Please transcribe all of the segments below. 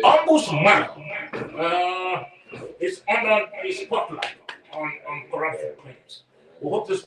Ombudsman is under the spotlight on corruption claims. We hope this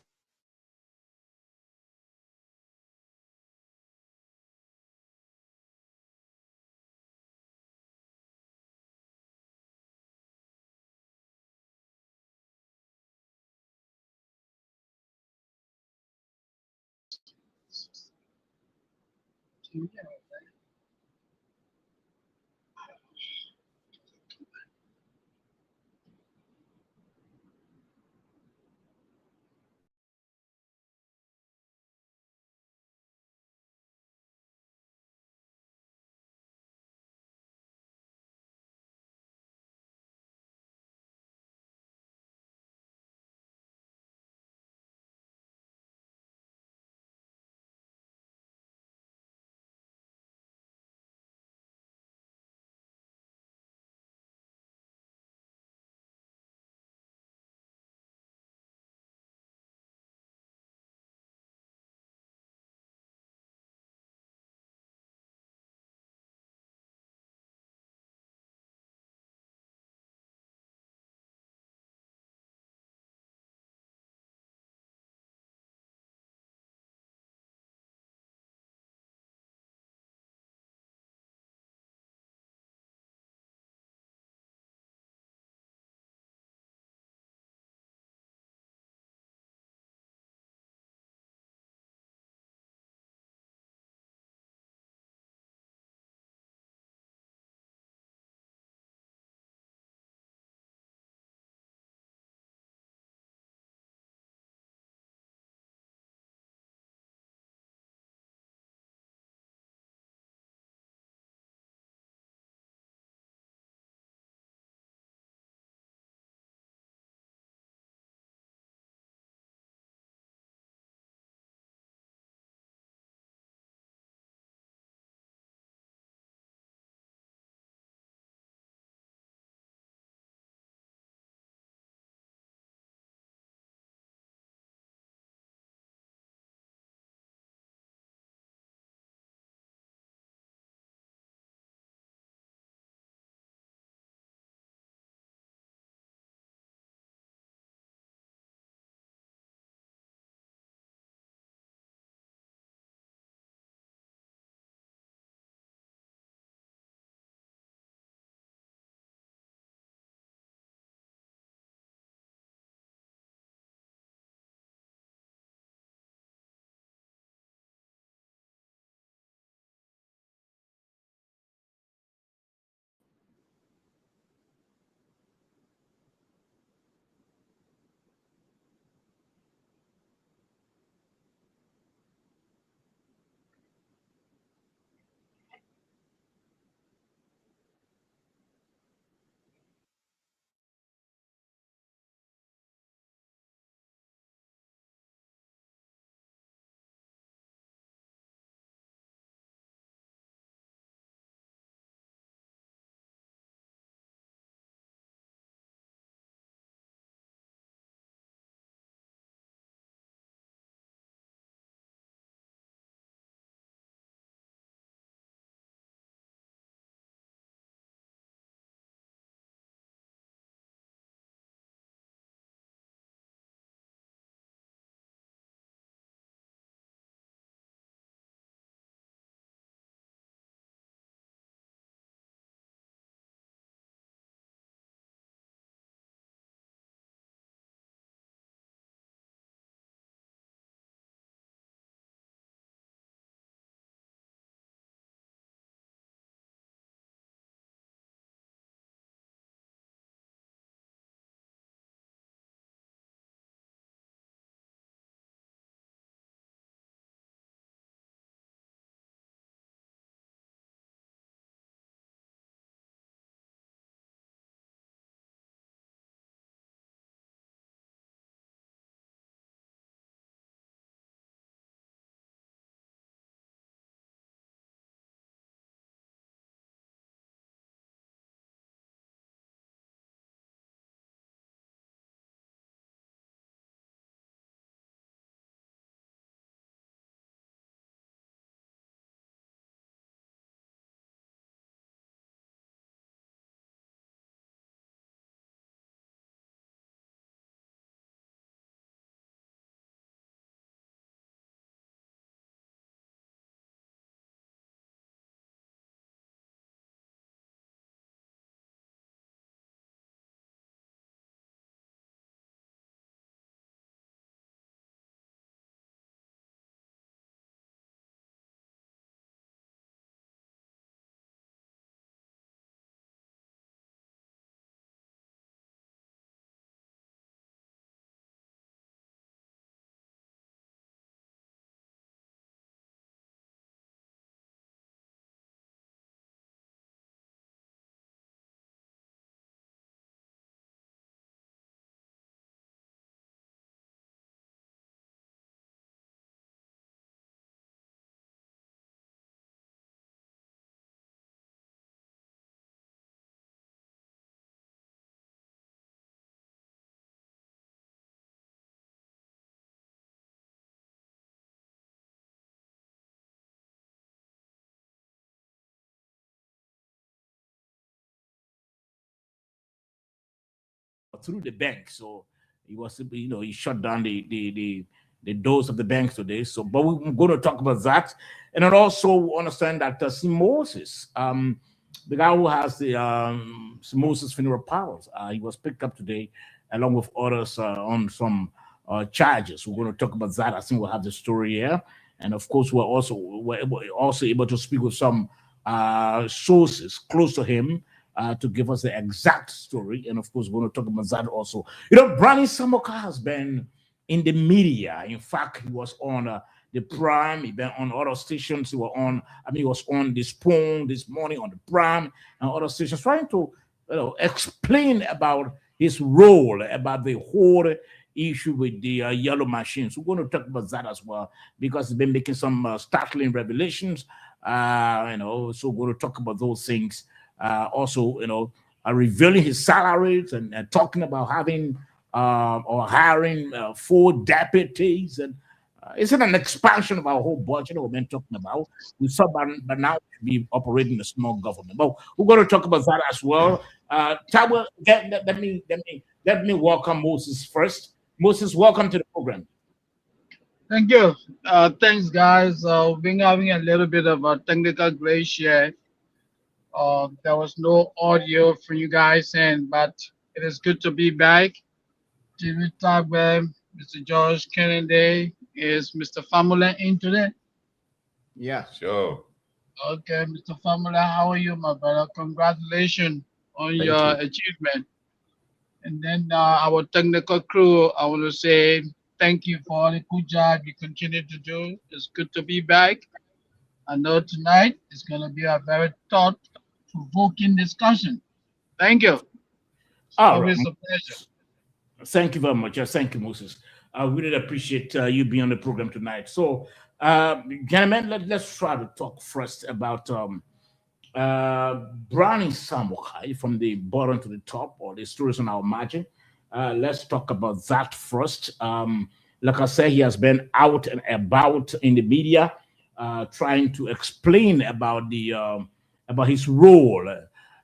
through the bank. So he was, he shut down the doors of the banks today. So, but we're going to talk about that, and then also understand that Moses, the guy who has the Moses funeral powers, he was picked up today along with others on some charges. We're going to talk about that. I think we'll have the story here, and of course, we're also able to speak with some sources close to him to give us the exact story. And of course, we're going to talk about that also. Brani Samoka has been in the media. In fact, he was on the Prime. He been on other stations. He was on the Spoon this morning on the Prime and other stations, trying to explain about his role, about the whole issue with the yellow machines. We're going to talk about that as well because he's been making some startling revelations. So we're going to talk about those things. Also, revealing his salaries and talking about having or hiring 4 deputies, and it's an expansion of our whole budget we've been talking about. We saw but now we be operating a small government. But we're going to talk about that as well. Tawa, let me welcome Moses first. Moses, welcome to the program. Thank you. Thanks, guys. We've been having a little bit of a technical glitch here. There was no audio for you guys, but it is good to be back. Jimmy Tagbe, Mr. George Kennedy, is Mr. Famula in today? Yeah, sure. Okay, Mr. Famula, how are you, my brother? Congratulations on Thank your you. achievement. And then our technical crew, I want to say thank you for all the good job you continue to do. It's good to be back. I know tonight is going to be a very thought-provoking discussion. Thank you. It's All right. always a pleasure. Thank you very much. Yes, thank you, Moses. I really appreciate you being on the program tonight. So, gentlemen, let's try to talk first about Brownie Samokai from the bottom to the top, or the stories on our margin. Let's talk about that first. Like I said, he has been out and about in the media, trying to explain about about his role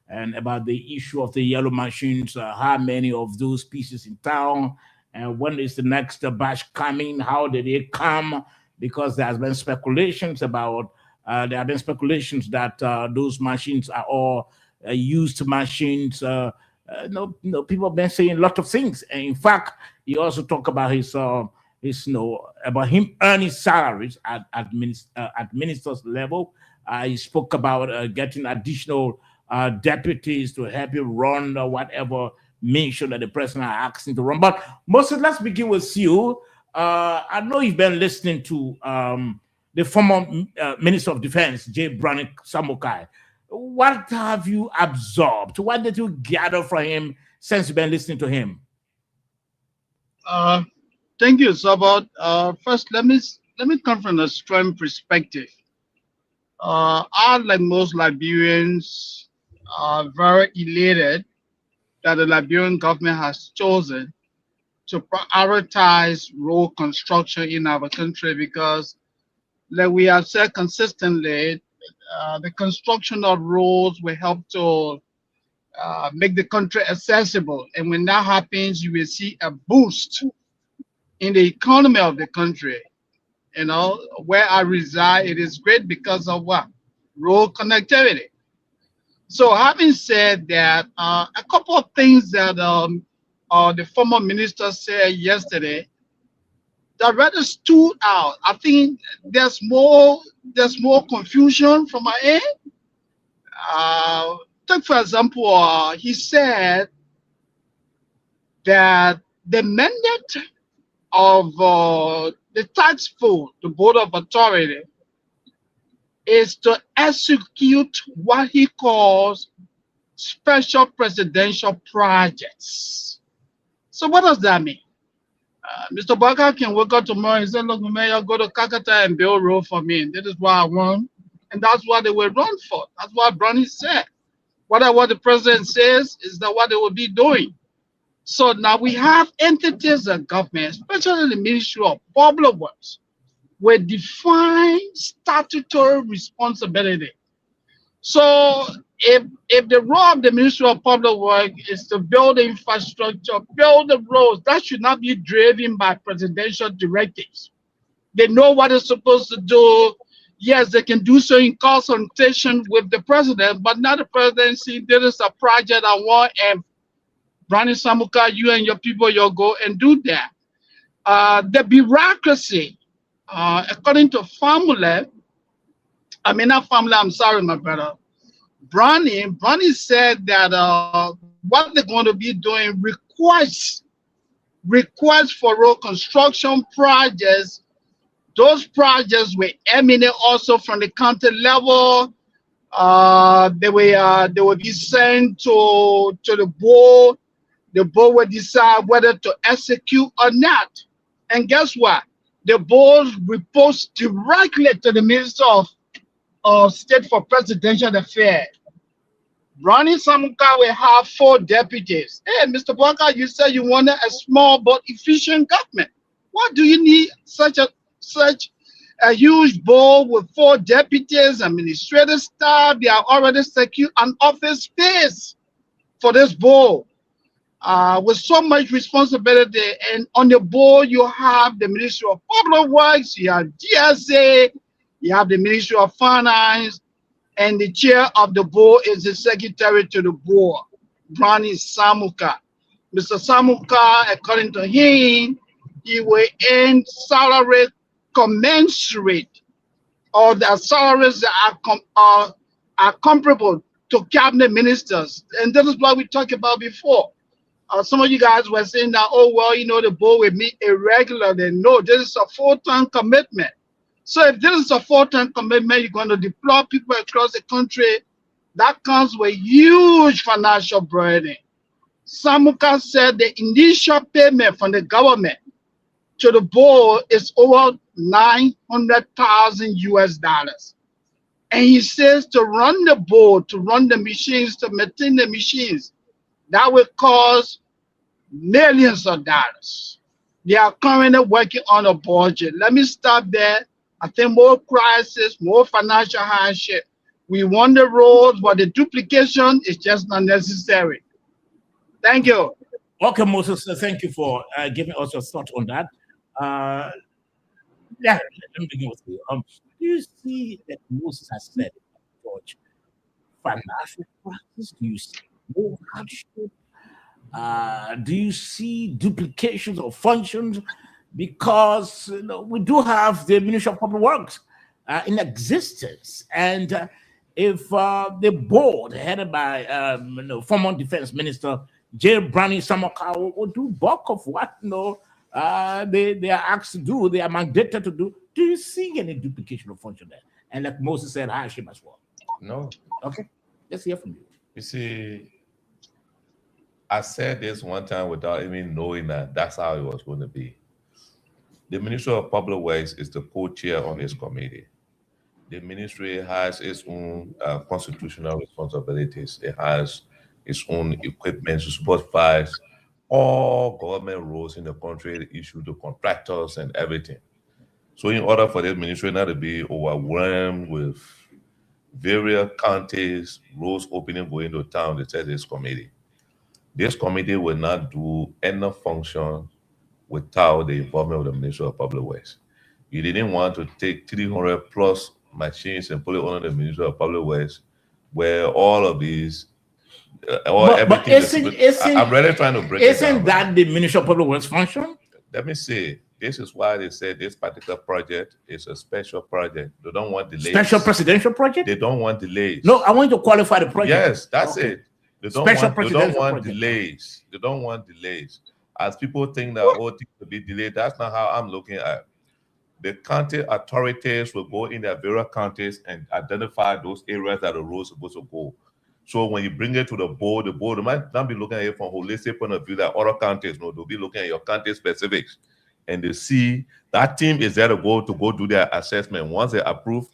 and about the issue of the yellow machines. How many of those pieces in town, and when is the next batch coming? How did it come? Because there has been speculations about. There have been speculations that those machines are all used machines. People have been saying a lot of things. And in fact, he also talked about his about him earning salaries at minister's level. He spoke about getting additional deputies to help him run whatever mission that the president asked him to run. But Moses, let's begin with you. I know you've been listening to the former Minister of Defense, J. Brani Samokai. What have you absorbed? What did you gather from him since you've been listening to him? Thank you, Sabot. First, let me come from a strong perspective. I, like most Liberians, are very elated that the Liberian government has chosen to prioritize road construction in our country because, like we have said consistently, the construction of roads will help to make the country accessible. And when that happens, you will see a boost in the economy of the country. Where I reside, it is great because of what? Road connectivity. So having said that, a couple of things that the former minister said yesterday that rather stood out. I think there's more confusion from my end. Take for example, he said that the mandate of the tax force, the Board of Authority, is to execute what he calls special presidential projects. So what does that mean? Mr. Barker can wake up tomorrow and say, look, Mayor, go to Kakata and build a road for me. And this is what I want. And that's what they will run for. That's what Brownie said. Whatever the president says is that what they will be doing. So now we have entities of government, especially the Ministry of Public Works, with defined statutory responsibility. So if the role of the Ministry of Public Works is to build the infrastructure, build the roads, that should not be driven by presidential directives. They know what they're supposed to do. Yes, they can do so in consultation with the president, but not the presidency. There is a project I want, and Brani Samuka, you and your people, you'll go and do that. The bureaucracy, according to Famula, not Famula, I'm sorry, my brother. Brani said that what they're going to be doing requests for road construction projects. Those projects were eminent also from the county level. They will be sent to the board. The board will decide whether to execute or not. And guess what? The board reports directly to the Minister of State for Presidential Affairs. Brani Samuka will have 4 deputies. Hey, Mr. Blanca, you said you wanted a small but efficient government. What do you need such a huge board with 4 deputies, administrative staff? They are already secured an office space for this board. With so much responsibility, and on the board you have the Ministry of Public Works, you have DSA, you have the Ministry of Finance, and the chair of the board is the secretary to the board, Brani Samuka. Mr. Samuka, according to him, he will earn salary commensurate, or the salaries that are comparable to cabinet ministers. And this is what we talked about before. Some of you guys were saying that, oh, well, the board will meet irregularly. No, this is a full-time commitment. So if this is a full-time commitment, you're going to deploy people across the country. That comes with huge financial burden. Samuka said the initial payment from the government to the board is over $900,000 US. And he says to run the board, to run the machines, to maintain the machines, that will cost millions of dollars. They are currently working on a budget. Let me stop there. I think more crisis, more financial hardship. We want the roads, but the duplication is just not necessary. Thank you. Okay, Moses, thank you for giving us your thought on that. Yeah, let me begin with you. Do you see that Moses has said, George, financial crisis? Do you see more hardship? Do you see duplications of functions? Because we do have the Ministry of Public Works in existence, and if the board headed by former Defense Minister J. Brani Samuka will do bulk of what they are asked to do, they are mandated to do. Do you see any duplication of function there? And like Moses said, hardship as well. No. Okay, let's hear from you. You see, I said this one time without even knowing that that's how it was going to be. The Ministry of Public Works is the co-chair on this committee. The ministry has its own constitutional responsibilities. It has its own equipment to supervise all government roads in the country, issued to contractors and everything. So in order for this ministry not to be overwhelmed with various counties, roads opening, going to town, they said this committee. This committee will not do any function without the involvement of the Ministry of Public Works. You didn't want to take 300 plus machines and put it under the Ministry of Public Works, where all of these, but isn't, I'm really trying to break it down. Isn't that the Ministry of Public Works function? Let me say, this is why they said this particular project is a special project. They don't want delays. Special presidential project? They don't want delays. No, I want you to qualify the project. Yes, that's it. They don't want delays. They don't want delays. As people think that all things will be delayed, that's not how I'm looking at it. The county authorities will go in their various counties and identify those areas that the road is supposed to go. So when you bring it to the board might not be looking at it from a holistic point of view that other counties, no, they'll be looking at your county specifics. And they see that team is there to go do their assessment. Once they approve,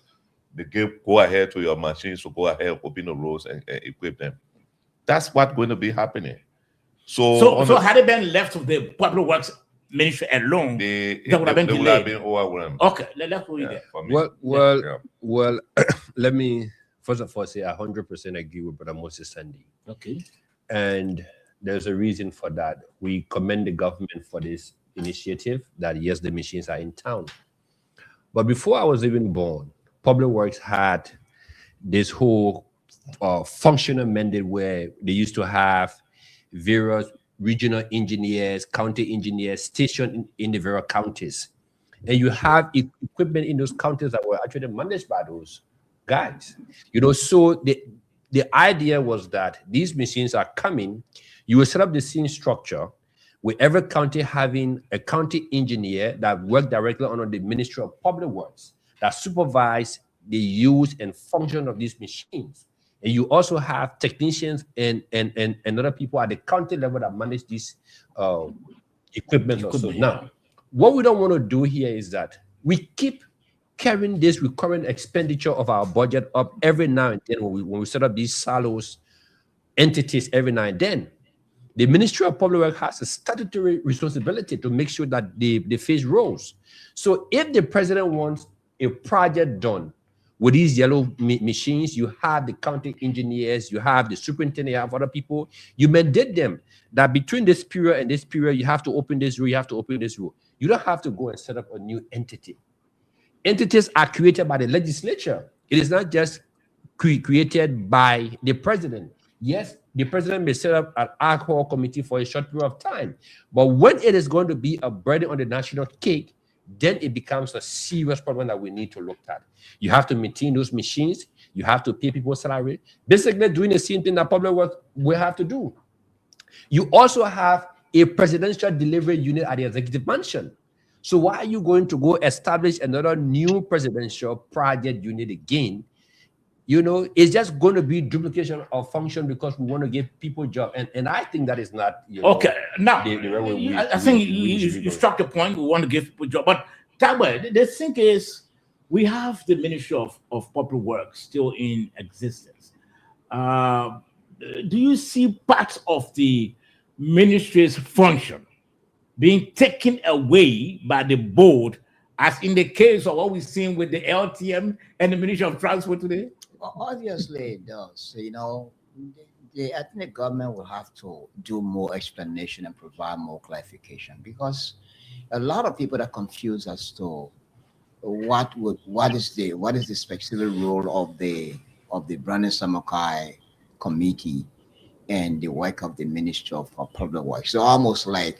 they go ahead to your machines to go ahead, open the roads and equip them. That's what's going to be happening. So had it been left to the Public Works Ministry alone, they would have been overwhelmed. Okay, let's go there. Well, let me first of all, say 100% agree with Brother Moses Sandy. Okay. And there's a reason for that. We commend the government for this initiative that, yes, the machines are in town. But before I was even born, Public Works had this whole functional mandate where they used to have various regional engineers, county engineers stationed in the various counties. And you have equipment in those counties that were actually managed by those guys. So the idea was that these machines are coming. You will set up the same structure with every county having a county engineer that work directly under the Ministry of Public Works that supervise the use and function of these machines. And you also have technicians and other people at the county level that manage this equipment also. Now, what we don't want to do here is that we keep carrying this recurrent expenditure of our budget up every now and then when we set up these silos entities every now and then. The Ministry of Public Works has a statutory responsibility to make sure that the face rolls. So if the president wants a project done with these yellow machines, you have the county engineers, you have the superintendent, you have other people, you mandate them that between this period and this period, you have to open this room, you have to open this room. You don't have to go and set up a new entity. Entities are created by the legislature. It is not just created by the president. Yes, the president may set up an ad hoc committee for a short period of time, but when it is going to be a burden on the national cake, then it becomes a serious problem that we need to look at. You have to maintain those machines. You have to pay people salary. Basically doing the same thing that Public Works will have to do. You also have a presidential delivery unit at the executive mansion. So why are you going to go establish another new presidential project unit again? It's just going to be duplication of function because we want to give people jobs. And I think that is not, okay. Now, I think we you struck the point. We want to give people jobs. But Tagba, the thing is, we have the Ministry of Public Works still in existence. Do you see parts of the ministry's function being taken away by the board, as in the case of what we've seen with the LTM and the Ministry of Transport today? Obviously, it does. I think the government will have to do more explanation and provide more clarification, because a lot of people are confused as to what is the specific role of the Brandon Samokai committee and the work of the Ministry of Public Works. So almost like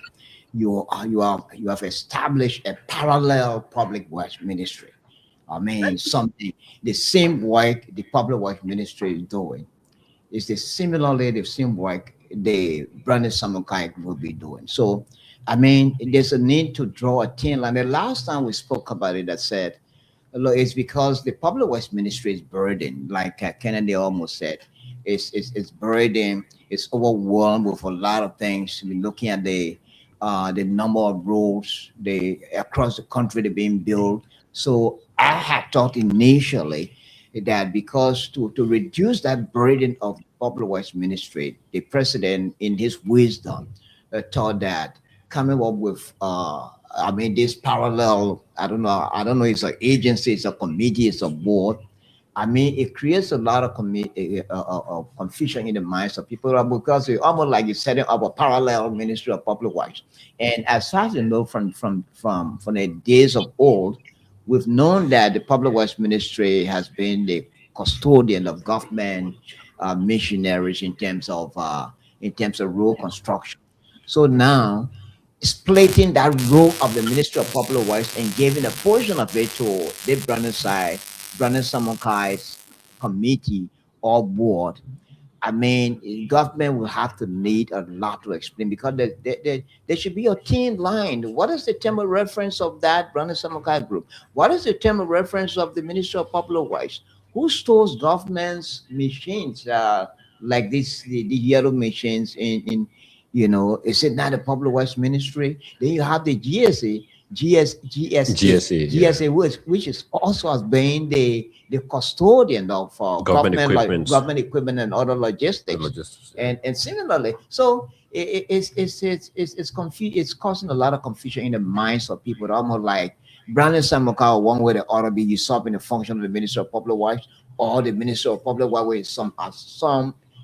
you have established a parallel public works ministry. I mean, something, the same work the Public Works Ministry is doing is the same work the Brandon Samokai will be doing. So, I mean, there's a need to draw a thin line. The last time we spoke about it, I said, look, it's because the Public Works Ministry is burdened, like Kennedy almost said. It's burdened, it's overwhelmed with a lot of things. I mean, looking at the number of roads across the country they're being built. So I had thought initially that because to reduce that burden of Public Works Ministry, the president, in his wisdom, thought that coming up with, this parallel, I don't know, it's an agency, it's a committee, it's a board. I mean, it creates a lot of confusion in the minds of people, because it's almost like you're setting up a parallel Ministry of Public Works. And as far as you know, from the days of old, we've known that the Public Works Ministry has been the custodian of government missionaries in terms of road construction. So now, splitting that role of the Ministry of Public Works and giving a portion of it to the Brandon Samonkai's committee or board, I mean, government will have to need a lot to explain, because there should be a thin line. What is the term of reference of that Brandon Samokai group? What is the term of reference of the Ministry of Public Works? Who stores government's machines like this, the yellow machines in is it not the Public Works Ministry? Then you have the GSA, which is also as being the custodian of government equipment and other logistics. And similarly, so it's confused. It's causing a lot of confusion in the minds of people. Almost like Brandon Samokai, one way or the other, be usurping the function of the Ministry of Public Works, or the Minister of Public Works is some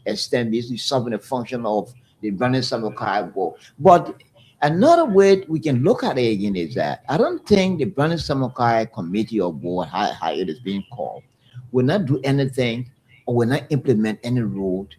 extent is solving a function of the Brandon Samukai Board. But another way we can look at it again is that I don't think the Brandon Samukai Committee or Board, how it is being called, will not do anything or will not implement any road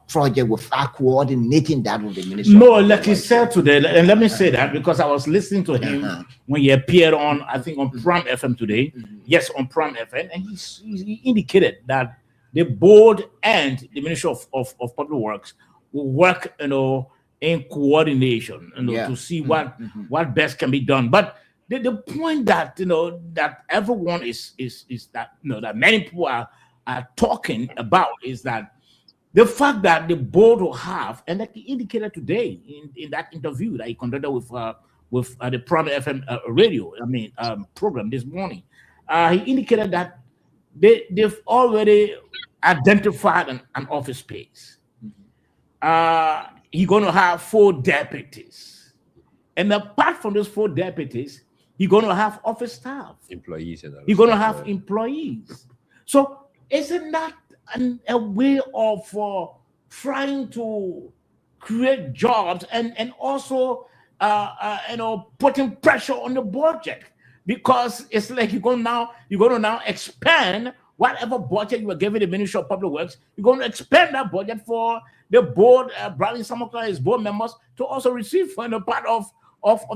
project without coordinating that with the Minister. No, like he said today, and let me say that because I was listening to him when he appeared on, I think, on Prime FM today. Yes, on Prime FM, and he indicated that the board and the Ministry of Public Works will work, in coordination, to see what best can be done. But the point that that everyone is that that many people are talking about is that the fact that the board will have, and like he indicated today in that interview that he conducted with the Prime FM radio, program this morning, he indicated that they've already identified an office space. He's going to have 4 deputies, and apart from those 4 deputies, he's going to have office staff, employees. He's going to have employees. So isn't that a way of trying to create jobs and also putting pressure on the budget, because it's like you're going to now expand whatever budget you were giving the Ministry of Public Works. You're going to expand that budget for the board, Brandon Samukai, his board members, to also receive part of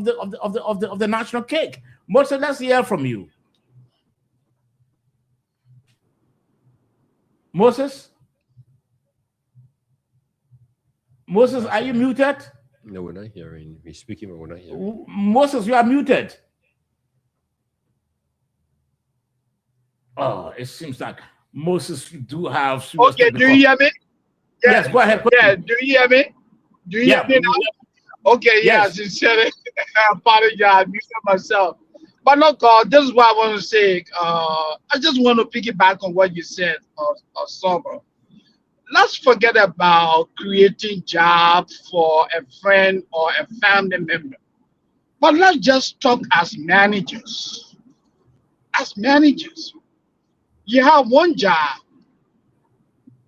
the national cake. Moses, let's hear from you. Moses, are you muted? No, we're not hearing. He's speaking, but we're not hearing. Moses, you are muted. Oh, it seems like Moses do have. Okay, do you hear me? Yeah. Yes, go ahead. Yeah, do you hear me? Do you hear me now? Okay, Yes. Sincerely, I apologize. I muted myself. But no, God, this is what I want to say. I just want to piggyback on what you said, Sober. Let's forget about creating jobs for a friend or a family member. But let's just talk as managers. As managers, you have one job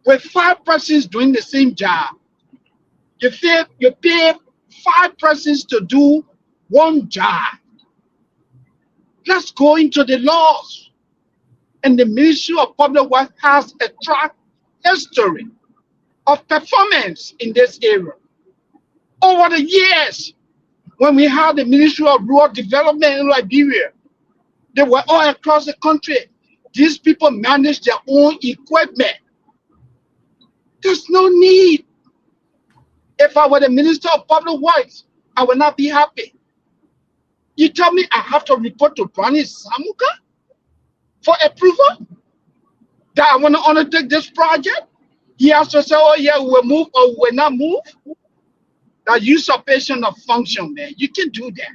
with 5 persons doing the same job. You pay 5 persons to do one job. Let's go into the laws. And the Ministry of Public Works has a track history of performance in this area. Over the years, when we had the Ministry of Rural Development in Liberia, they were all across the country. These people manage their own equipment. There's no need. If I were the Minister of Public Works, I would not be happy. You tell me I have to report to Brandon Samukai for approval that I want to undertake this project? He has to say, oh yeah, we'll move or we'll not move. That usurpation of function, man. You can do that.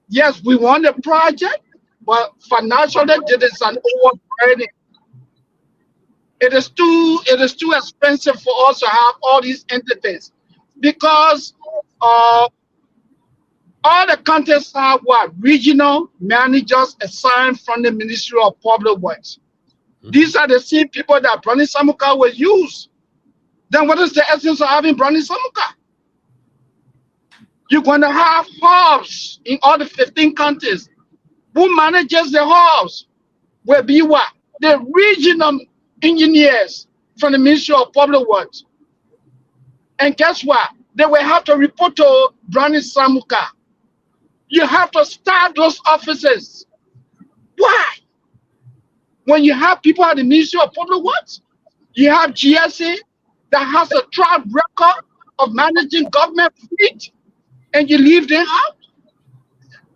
Yes, we want a project, but financially it is an overburden. It is too expensive for us to have all these entities, because all the counties have what? Regional managers assigned from the Ministry of Public Works. These are the same people that Brandon Samukai will use. Then what is the essence of having Brandon Samukai? You're going to have hubs in all the 15 counties. Who manages the hubs will be what? The regional engineers from the Ministry of Public Works. And guess what? They will have to report to Brandon Samukai. You have to start those offices. Why? When you have people at the Ministry of Public Works, you have GSA that has a track record of managing government fleet, and you leave them out?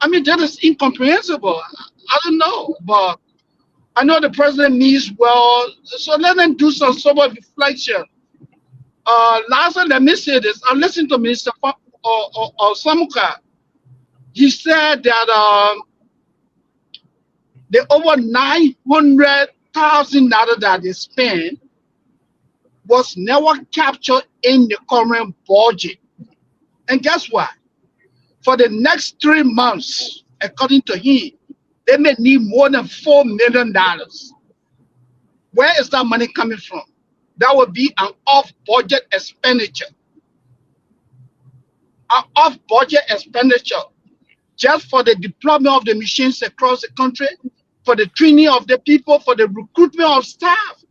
I mean, that is incomprehensible. I don't know, but I know the president means well, so let them do some sober reflection. Lastly, let me say this. I listened to Minister Samukai. He said that the over $900,000 that they spent was never captured in the current budget. And guess what? For the next 3 months, according to him, they may need more than $4 million. Where is that money coming from? That would be an off-budget expenditure. An off-budget expenditure just for the deployment of the machines across the country, for the training of the people, for the recruitment of staff.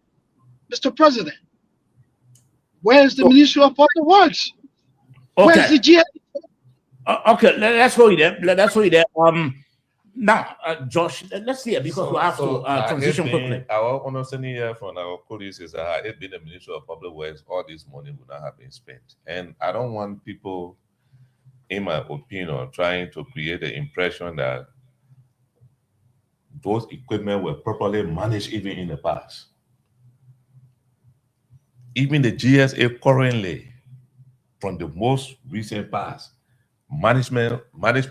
Mr. President, where is the Ministry of Public Works? Where is the GS? Okay, let's hold it there. Let's hold it there. Now, Josh, let's see it because we have to transition quickly. Our understanding here from our colleagues is that had it been the Ministry of Public Works, all this money would not have been spent. And I don't want people, in my opinion, trying to create the impression that those equipment were properly managed even in the past. Even the GSA currently, from the most recent past, management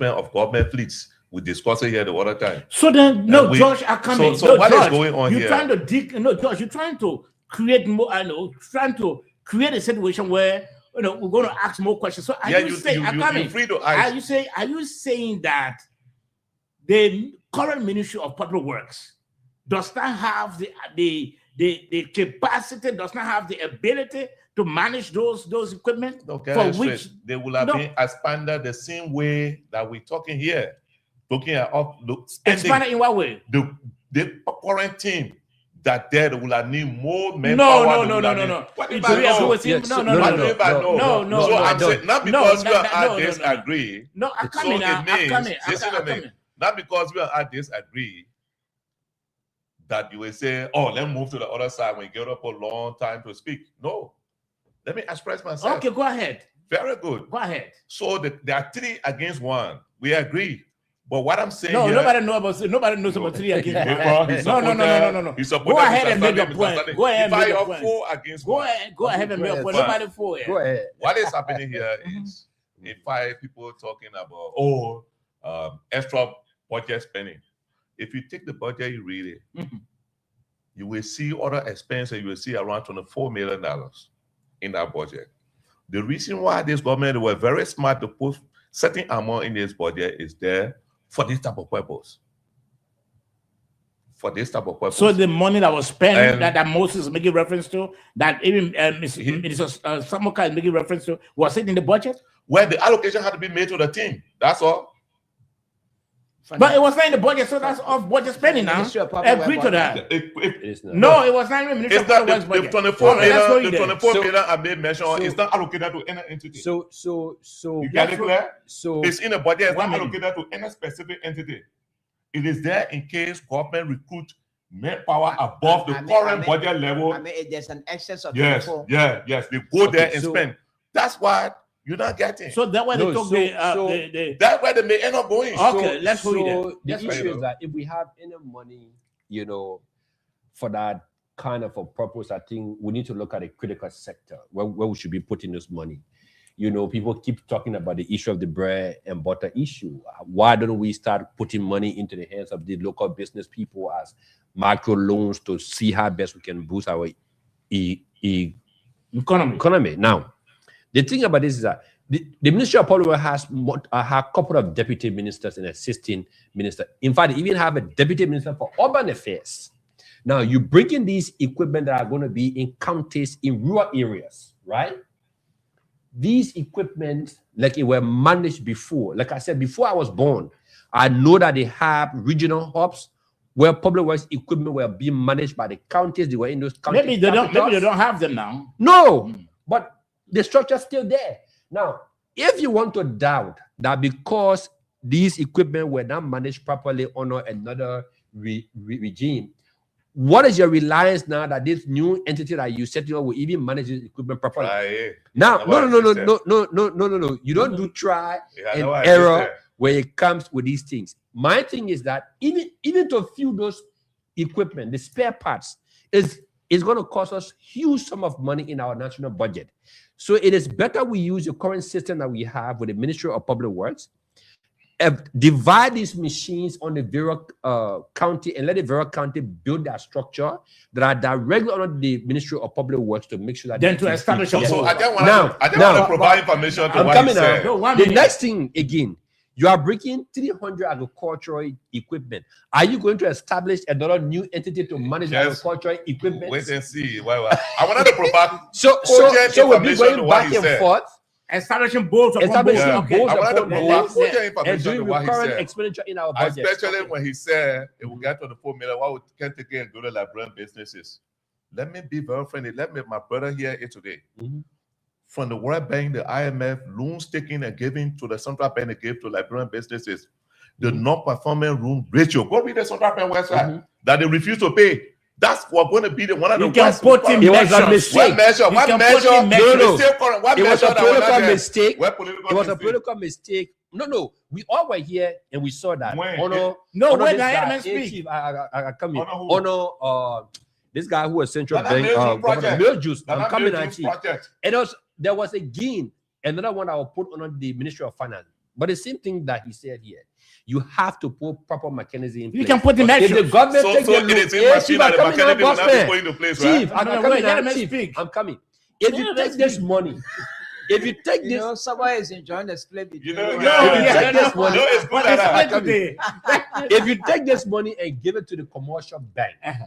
of government fleets, we discussed it here the other time. So then, Josh, I come in. So what is going on you're here? Trying to Josh, you're trying to create more. I know, trying to create a situation where we're going to ask more questions. So you're free to ask. Are you saying that the current Ministry of Public Works does not have the capacity, does not have the ability to manage those equipment for which they will have been expanded the same way that we're talking here? Looking at expanded in what way? The current team that they will have need more manpower. No. What if I know? No. So I'm saying not because we are disagree. No, I come in. Not because we are disagree that you will say, oh, let's move to the other side when you get up a long time to speak. No. Let me express myself. Okay, go ahead. Very good. Go ahead. So there are 3 against 1. We agree. But what I'm saying here, nobody knows about 3 against 1. No. Go ahead and make your point. Go ahead and make your point. 4 against 1. Go ahead and make your point. Nobody 4 here. Go ahead. What is happening here is in 5 people talking about extra budget spending. If you take the budget, you read it, you will see other expenses. You will see around $24 million in that budget. The reason why this government were very smart to put certain amount in this budget is there for this type of purpose. So the money that was spent, that Moses is making reference to, that even Minister Samuka is making reference to, was it in the budget? Where the allocation had to be made to the team. That's all. But it was not in the budget, so that's off budget spending now. Agree to that. No, it was not even Ministry of Public Works budget. The 24 million I made mention is not allocated to any entity. So you get it clear? So it's in the budget, it's not allocated to any specific entity. It is there in case government recruit manpower above the current budget level. There's an excess of yes, they go there and spend. That's why you're not getting. So that way they took that's why they may end up going. Okay, let's put it there. The issue is that if we have enough money, for that kind of a purpose, I think we need to look at a critical sector where we should be putting this money. People keep talking about the issue of the bread and butter issue. Why don't we start putting money into the hands of the local business people as micro loans to see how best we can boost our economy? Now, the thing about this is that the Ministry of Public Works has a couple of deputy ministers and assistant minister. In fact, they even have a deputy minister for urban affairs. Now, you bring in these equipment that are going to be in counties, in rural areas, right? These equipment, like it were managed before. Like I said, before I was born, I know that they have regional hubs where public works equipment were being managed by the counties. They were in those counties. Maybe they don't have them now. No, but the structure is still there. Now, if you want to doubt that because these equipment were not managed properly under another regime, what is your reliance now that this new entity that you set up will even manage this equipment properly? Now, no. You don't do try and error when it comes with these things. My thing is that even to fuel those equipment, the spare parts, is going to cost us huge sum of money in our national budget. So it is better we use the current system that we have with the Ministry of Public Works, divide these machines on the various county and let the various county build their structure that are directly under the Ministry of Public Works to make sure that then to establish. So I don't want to provide information to what you said. The next thing again, You are bringing 300 agricultural equipment. Are you going to establish another new entity to manage Yes. agricultural equipment? Wait and see. I wanted to provide So cogent we'll be information to going what back he and said. forth, Establishing boards upon establishing boards. Yeah. boards I wanted to upon provide boards, cogent and information doing to what he recurrent said. expenditure in our budget. Especially when he said it will get to the 4 million. Why would can't take it and go to Liberian businesses? Let me be very friendly. Let me my brother hear it today. Mhm. From the World Bank, the IMF, loans taken and given to the central bank and gave to Liberian businesses. The non-performing loan ratio. Go read the central bank website that they refuse to pay. That's what going to be the one of the You can worst. put in It was a measures. mistake. What measure? You What can measure? put in measures. No. What It was measure a that was political not there? mistake. What political It was a mistake? political mistake. No. We all were here and we saw that. When? Honor, No, honor wait, this I guy, let me hey, speak. Chief, I come in. Honor who? Honor, this guy who was central Nana bank, Mills governor project. Miljuice. Nana I'm coming Mills at you. project. And there was again another one I will put on the Ministry of Finance. But the same thing that he said here, you have to put proper mechanism in place. You can put in If the measures. government So take the it loan, is in hey, machine Chief, that I'm the coming now, mechanism will boss not be man. put into place, right? Chief, I'm No, coming wait, now, let me Chief. speak. I'm coming. If you Let take me this speak. money, if you take You this, know, somebody is enjoying the split between You know, you. No, yeah. yeah, this no, one. No, it's good but like it's that. split today. if you take this money and give it to the commercial bank, Uh-huh.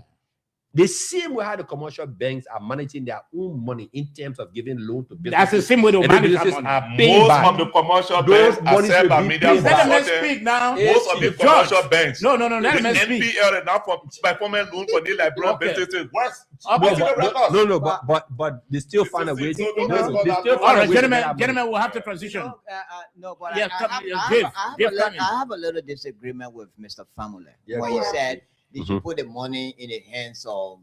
the same way how the commercial banks are managing their own money in terms of giving loan to businesses. That's the same way to and the manage businesses that money. are paying Most back. of the commercial Those banks monies accept will by be media paid back. Let me consulting. speak now. Most of the George. commercial banks. No, let The me speak. NPL is not for performing loan for the Liberian Okay. businesses. What's Okay. what's in the records? But they still find a way. So No, don't no, discuss they that. still All All find a right, way to get our money. gentlemen, we'll have to transition. No, but Yeah, I come- have, yeah, I, Dave, have, I, have Dave, a little, come in. I have a little disagreement with Mr. Famule, Yeah, where go he ahead. said they should put the money in the hands of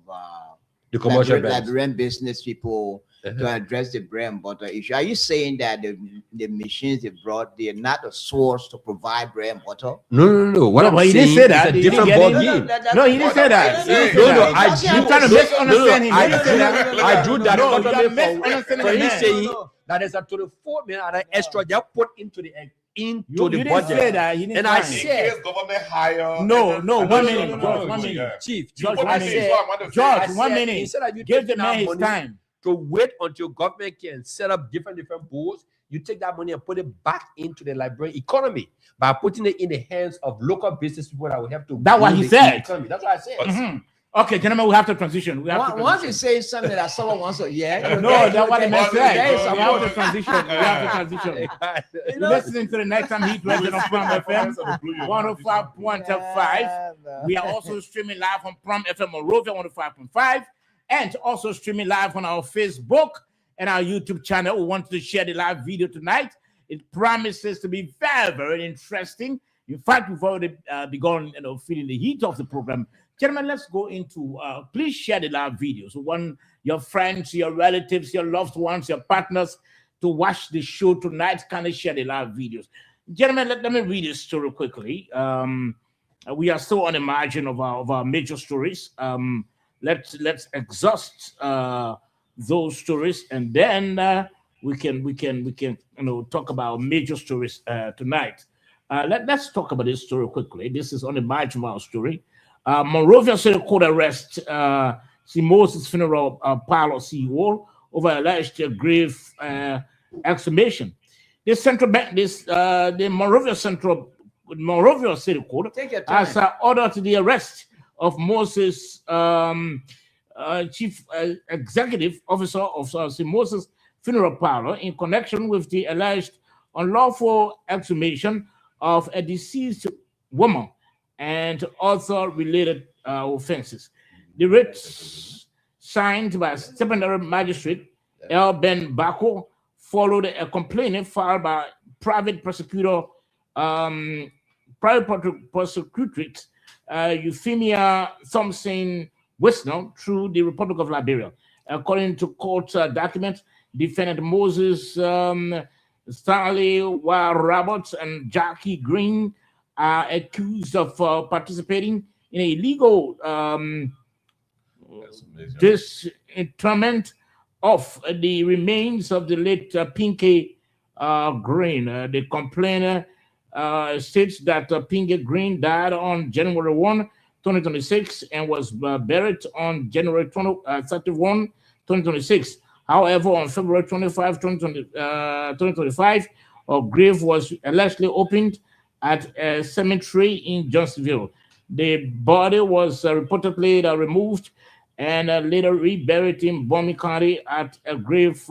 The commercial banks. Liberian business people to address the bread and butter issue. Are you saying that the machines they brought, they're not a source to provide bread and butter? No. What No, I'm but he saying didn't say that. is a He didn't different get ball it. game. No, he didn't say that. He didn't say No, that. I That's drew. what You're trying to I'm misunderstand him. I He didn't say drew. that. I drew that No, you are economy misunderstanding for the him man. saying that there's a 24 million extra they put into the You didn't budget. say that. He didn't And I say In said- case government hire. No, no, And one then- minute, George, 1 minute. Yeah. Chief, George, What one I minute. mean, so I want to say- George, I said, 1 minute. instead of you Give the taking man that his money time. to wait until government can set up different boards, you take that money and put it back into the Liberian economy by putting it in the hands of local business people that will have to. That's what grow he the said. economy. That's what I said. Mhm. Okay, gentlemen, we have to transition. We have to Once you transition. say something that someone wants to hear, No, that's what the man said. there is We some have more. to transition. We have to transition. You You're know? listening to the Nighttime Heat Radio on Prom FM 105.5. We are also streaming live on Prom FM Monrovia 105.5 and also streaming live on our Facebook and our YouTube channel. We want to share the live video tonight. It promises to be very, very interesting. In fact, we've already begun, feeling the heat of the program. Gentlemen, let's go into, please share the live video. So want your friends, your relatives, your loved ones, your partners to watch the show tonight, kind of share the live videos. Gentlemen, let me read this story quickly. We are still on the margin of our major stories. Let's exhaust those stories, and then we can talk about major stories tonight. Let's talk about this story quickly. This is on the margin of our story. Monrovia City Court arrest Moses Funeral Parlor CEO over alleged grave exhumation. The central bank, the Monrovia City Court Take your time. has ordered the arrest of Moses Chief Executive Officer of St. Moses Funeral Parlor in connection with the alleged unlawful exhumation of a deceased woman and other related offenses. The writ signed by Secondary Magistrate L. Ben Bako followed a complaint filed by private prosecutor, prosecutrix Euphemia Thompson Wisner through the Republic of Liberia. According to court documents, defendant Moses Stanley Roberts and Jackie Green are accused of participating in a illegal disinterment of the remains of the late Pinky Green. The complainer states that Pinky Green died on January 1, 2026 and was buried on January 31, 2026. However, on February 25, 2025, her grave was allegedly opened at a cemetery in Johnsonville. The body was reportedly removed and later reburied in Bomi County at a grave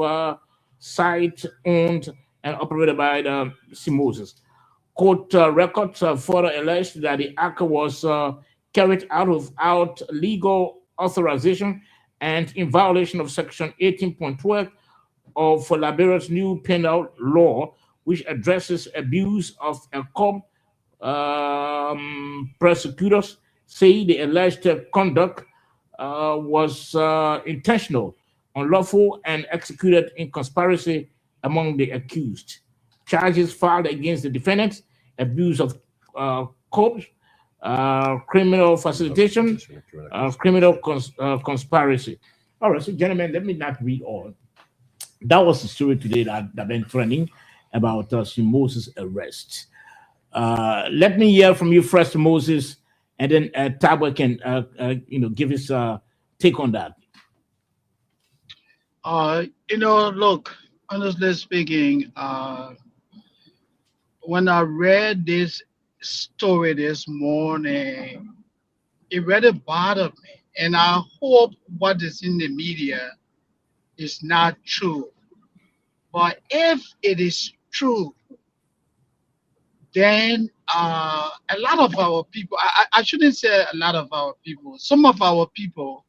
site owned and operated by the Moses. Court records further alleged that the act was carried out without legal authorization and in violation of Section 18.12 of Liberia's new penal law, which addresses abuse of a court. Prosecutors say the alleged conduct was intentional, unlawful, and executed in conspiracy among the accused. Charges filed against the defendants: abuse of corpse, criminal facilitation, criminal conspiracy. All right, so gentlemen, let me not read all. That was the story today that been trending about Moses' arrest. Let me hear from you first, Moses, and then Tabo can give his take on that. Look, honestly speaking, when I read this story this morning, it really bothered me. And I hope what is in the media is not true. But if it is true, then a lot of our people, I shouldn't say a lot of our people, some of our people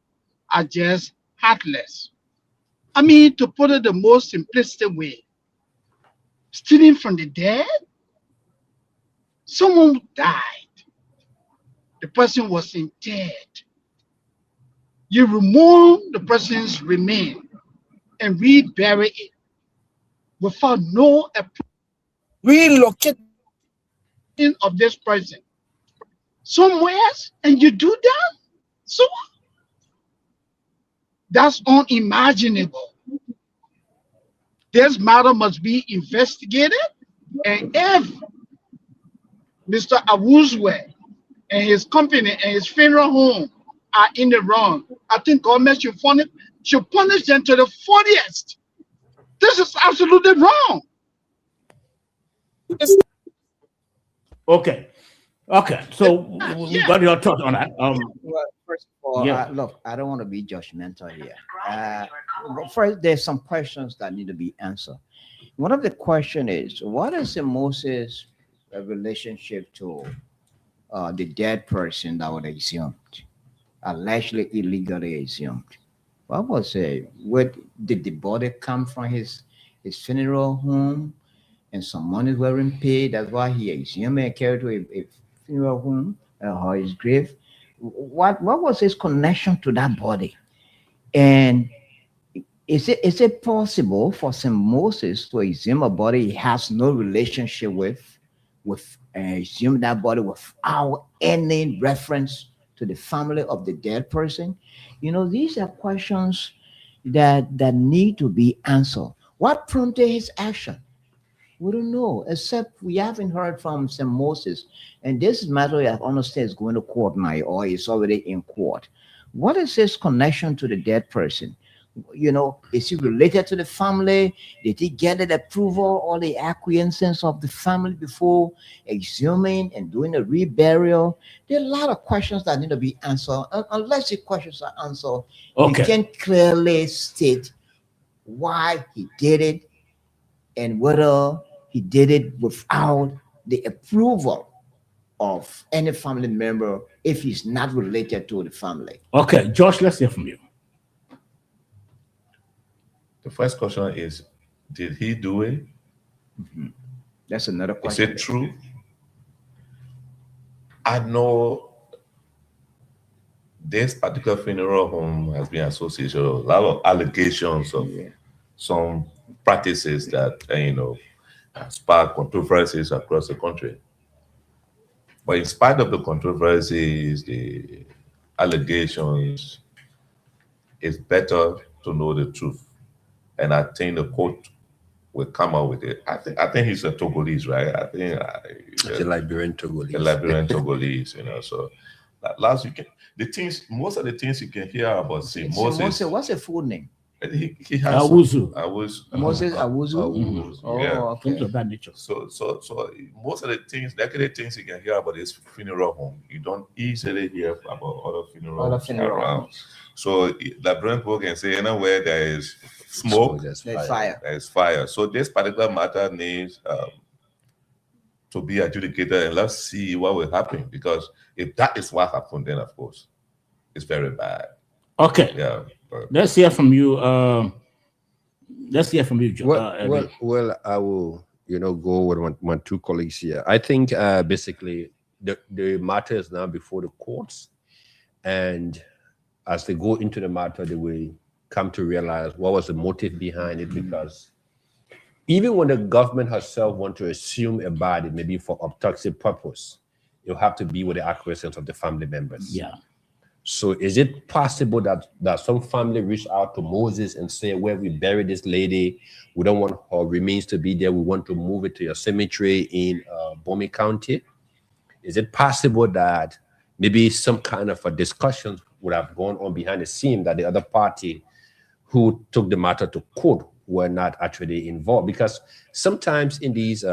are just heartless. I mean, to put it the most simplistic way, stealing from the dead, someone died, the person was interred. You remove the person's remain and rebury it without no relocate of this person somewhere else, and you do that? So that's unimaginable. This matter must be investigated, and if Mr. Awuzwe and his company and his funeral home are in the wrong, I think government should punish them to the 40th. This is absolutely wrong. Okay. So we got your thought on that. Well, first of all, yeah. look, I don't want to be judgmental here. First, there's some questions that need to be answered. One of the questions is, what is the Moses' relationship to the dead person that was exhumed, allegedly illegally exhumed? What was it? Where did the body come from? His funeral home, and some money weren't paid. That's why he exhumed and carried to a funeral home or his grave. What was his connection to that body? And is it possible for St. Moses to exhume a body he has no relationship with exhume that body without any reference to the family of the dead person? These are questions that need to be answered. What prompted his action? We don't know, except we haven't heard from St. Moses. And this matter, I understand, is going to court now, or is already in court. What is his connection to the dead person? Is he related to the family? Did he get the approval or the acquiescence of the family before exhuming and doing a reburial? There are a lot of questions that need to be answered. Unless the questions are answered, you can clearly state why he did it and whether he did it without the approval of any family member if he's not related to the family. Okay, Josh, let's hear from you. The first question is, did he do it? Mm-hmm. That's another question. Is it true? I know this particular funeral home has been associated with a lot of allegations of some practices that, spark controversies across the country. But in spite of the controversies, the allegations, it's better to know the truth. And I think the court will come out with it. I think he's a Togolese, right? I think it's a Liberian Togolese. A Liberian Togolese, So at last most of the things you can hear about St. Moses. What's the full name? He has some. Awuzu. Moses Awuzu. Awuzu, Oh, yeah. okay. Things of that nature. So most of the things, negative things you can hear about this funeral home, you don't easily hear about other funeral Other homes funeral around. homes. So the Brent people can say anywhere there is smoke, there's There's fire. there is fire. So this particular matter needs to be adjudicated, and let's see what will happen. Because if that is what happened, then of course it's very bad. Okay. Yeah. But Let's hear from you. Let's hear from you, Joe. Well, I will, go with my two colleagues here. I think basically the matter is now before the courts, and as they go into the matter, they will come to realize what was the motive behind it. Because even when the government herself want to assume a body, maybe for autopsy purpose, you have to be with the acquiescence of the family members. Yeah. So is it possible that some family reached out to Moses and say, where we buried this lady, we don't want her remains to be there. We want to move it to your cemetery in Bomi County. Is it possible that maybe some kind of a discussion would have gone on behind the scene, that the other party who took the matter to court were not actually involved? Because sometimes in these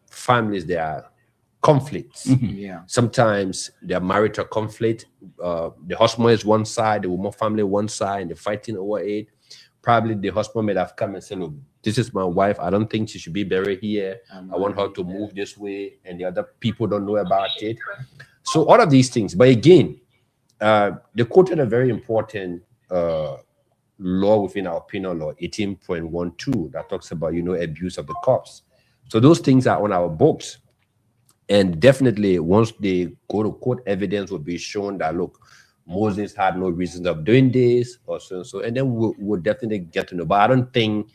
families, there are conflicts. Yeah. Sometimes they're marital conflict. The husband is one side, the woman family one side, and they're fighting over it. Probably the husband may have come and said, look, this is my wife. I don't think she should be buried here. I want her to move this way. And the other people don't know about it. So all of these things. But again, the court had a very important law within our penal law, 18.12, that talks about, abuse of the corpse. So those things are on our books. And definitely, once they go to court, evidence will be shown that, look, Moses had no reasons of doing this or so and so. And then we'll definitely get to know. But I don't think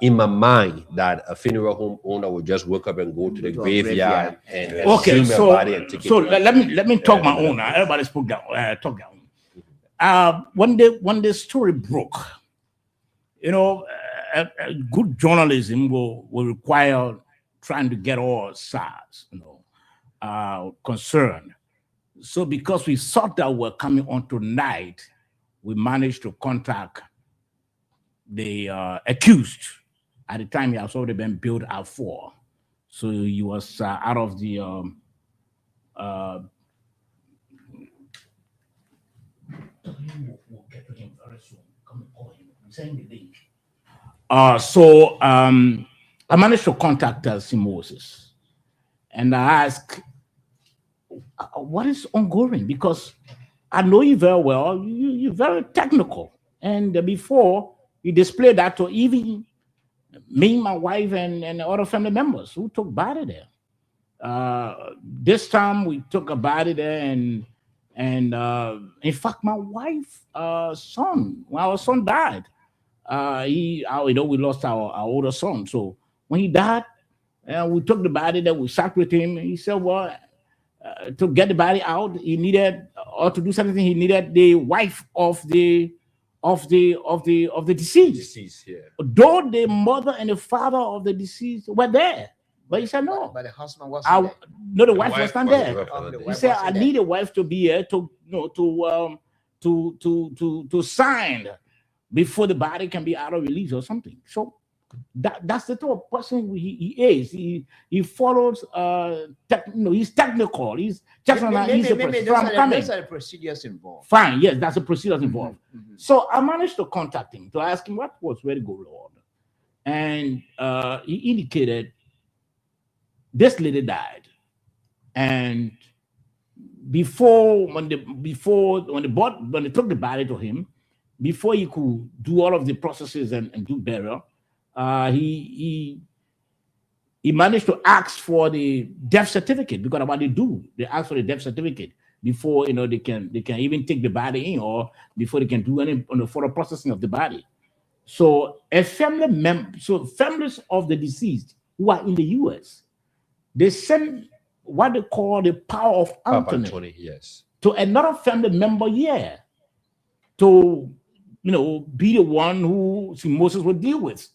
in my mind that a funeral home owner will just wake up and go to the graveyard and Okay, assume a body and take it. so let me talk my own. Everybody spoke down. Talk down. When the story broke, a good journalism will require trying to get all sides, concerned. So because we thought that we're coming on tonight, we managed to contact the accused. At the time, he has already been billed out for. So he was out of the I managed to contact Moses, and I asked, what is ongoing? Because I know you very well, you're very technical. And before, you displayed that to even me, my wife, and other family members who took body there. This time, we took a body there, and in fact, my wife's son, when our son died, we lost our older son. So when he died, we took the body there, we sat with him, and he said, well, to get the body out, he needed, or to do something, he needed the wife of the deceased. Yeah. Though the mother and the father of the deceased were there, but he said no. But the husband wasn't there. No, the wife was not there. The He wife said, wasn't I there. need a wife to be here to sign before the body can be out of release or something. So that's the type of person he is. He follows he's technical. He's just not Maybe easy those person. are the procedures involved. Fine, yes, that's the procedures involved. Mhm. So I managed to contact him to ask him what was really going on. And he indicated this lady died. And when they took the body to him, before he could do all of the processes and do burial, he managed to ask for the death certificate, because what they ask for the death certificate before they can even take the body in, or before they can do any further processing of the body. So families of the deceased who are in the US, they send what they call the power of attorney Yes. to another family member here to be the one who Moses will deal with.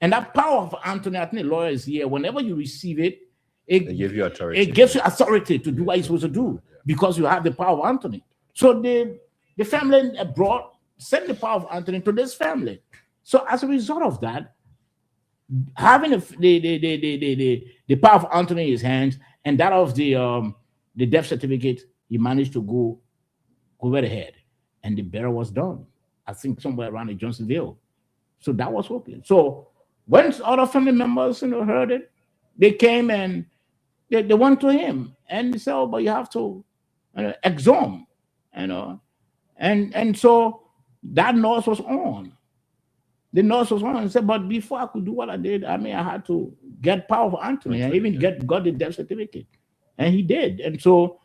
And that power of attorney lawyer is here. Whenever you receive it, They give you authority. it gives you authority to do what you're supposed to do, because you have the power of attorney. So the family brought send the power of attorney to this family. So as a result of that, having the power of attorney in his hands and that of the death certificate, he managed to go right ahead, and the burial was done. I think somewhere around in Johnsonville. So that was open. So when other family members, heard it, they came and they went to him and they said, "Oh, but you have to exhume," and so that nurse was on. The nurse was on and said, "But before I could do what I did, I had to get power of attorney and even got the death certificate," and he did. And so,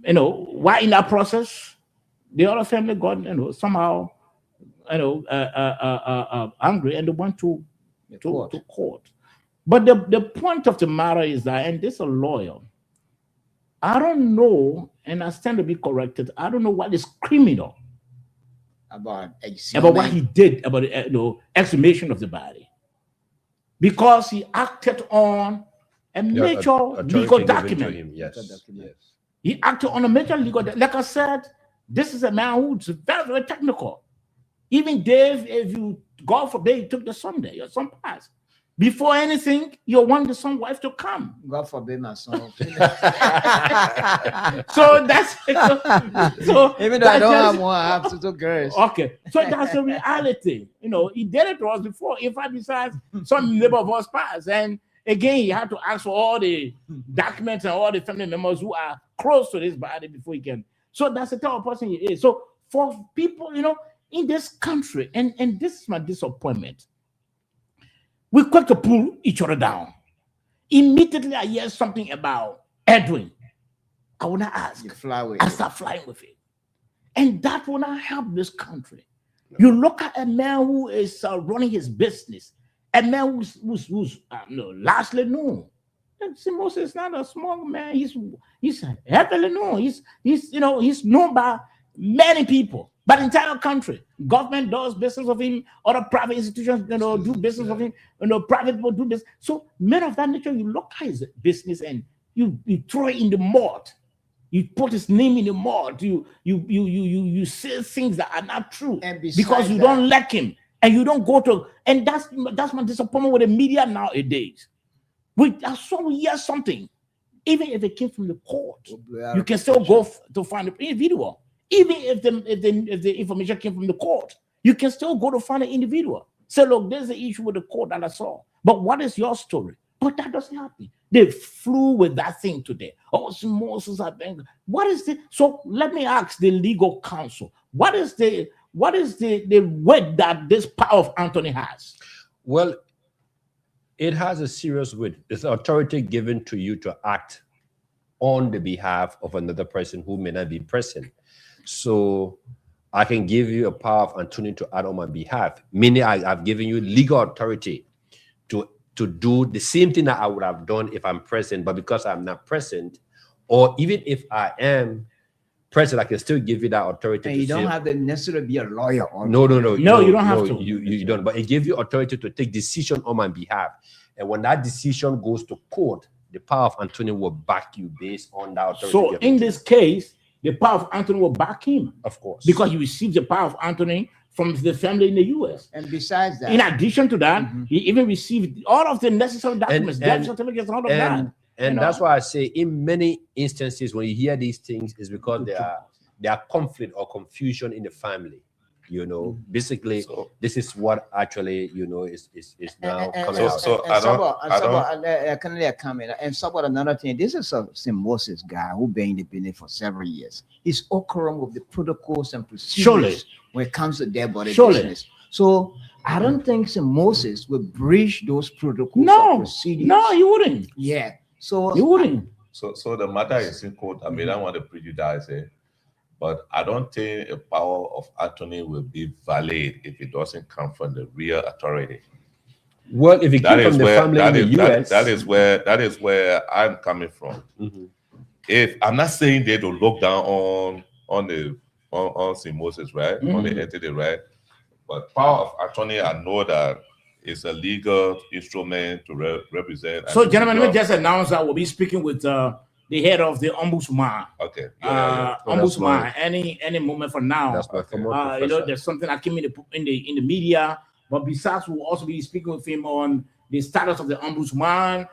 while in that process, the other family got somehow angry and they went to court. But the point of the matter is that, and this is a lawyer, I don't know, and I stand to be corrected, I don't know what is criminal about what he did about the exhumation of the body, because he acted on a major legal document. Yes. He acted on a major legal like I said, this is a man who's very, very technical. Even Dave, if you, God forbid, you took the Sunday, your son passed. Before anything, you want the son wife to come. God forbid my son. So that's so even though I don't have one, I have two girls. Okay, so that's the reality. He did it to us before. In fact, besides, some neighbor of us passed, and again, he had to ask for all the documents and all the family members who are close to this body before he can. So that's the type of person he is. So for people, in this country, and this is my disappointment, we quick to pull each other down. Immediately I hear something about Edwin, I will not ask. You fly with I it. start flying with it. And that will not help this country. You look at a man who is running his business, a man who's largely known. See, Moses is not a small man. He's heavily known. He's known by many people. But the entire country, government does business of him, other private institutions, do business of him, private people do this. So men of that nature, you look at his business and you throw it in the mud. You put his name in the mud. You say things that are not true because you don't like him and you don't go to. And that's my disappointment with the media nowadays. We hear something, even if it came from the court, you can still go to find the individual. Even if the information came from the court, you can still go to find an individual. Say, look, there's an issue with the court that I saw. But what is your story? But that doesn't happen. They flew with that thing today. Oh, Moses, I think. What is the? So let me ask the legal counsel. What is the weight that this power of attorney has? Well, it has a serious weight. It's authority given to you to act on the behalf of another person who may not be present. So I can give you a power of attorney to act on my behalf, meaning I've given you legal authority to do the same thing that I would have done if I'm present, but because I'm not present, or even if I am present, I can still give you that authority. And you don't have to necessarily be a lawyer. No, you don't have to. You don't. But it gives you authority to take decision on my behalf. And when that decision goes to court, the power of attorney will back you based on that authority. So in this case, the power of attorney will back him. Of course. Because he received the power of attorney from the family in the U.S. And besides that, in addition to that, he even received all of the necessary documents, death certificates, and all of that. And that's why I say in many instances when you hear these things is because there are conflict or confusion in the family. Basically, this is what actually is now coming out. So I can comment. And somewhat another thing. This is a St. Moses guy who been in the business for several years. He's all current with the protocols and procedures when it comes to dead body business. So I don't think St. Moses will breach those protocols or procedures. No, he wouldn't. Yeah. So he wouldn't. So the matter is in court. I don't want to prejudice it, but I don't think a power of attorney will be valid if it doesn't come from the real authority. Well, if it comes from the family in the US, that is where I'm coming from. If I'm not saying they don't look down on St. Moses, right, on the entity, right, but power of attorney, I know that it's a legal instrument to represent. So, gentlemen, let me just announce that we'll be speaking with the head of the ombudsman. Okay. Yeah. Oh, that's Ombudsman. Any moment from now. That's my Okay. former You know, professor. there's something that came in the media. But besides, we'll also be speaking with him on the status of the ombudsman.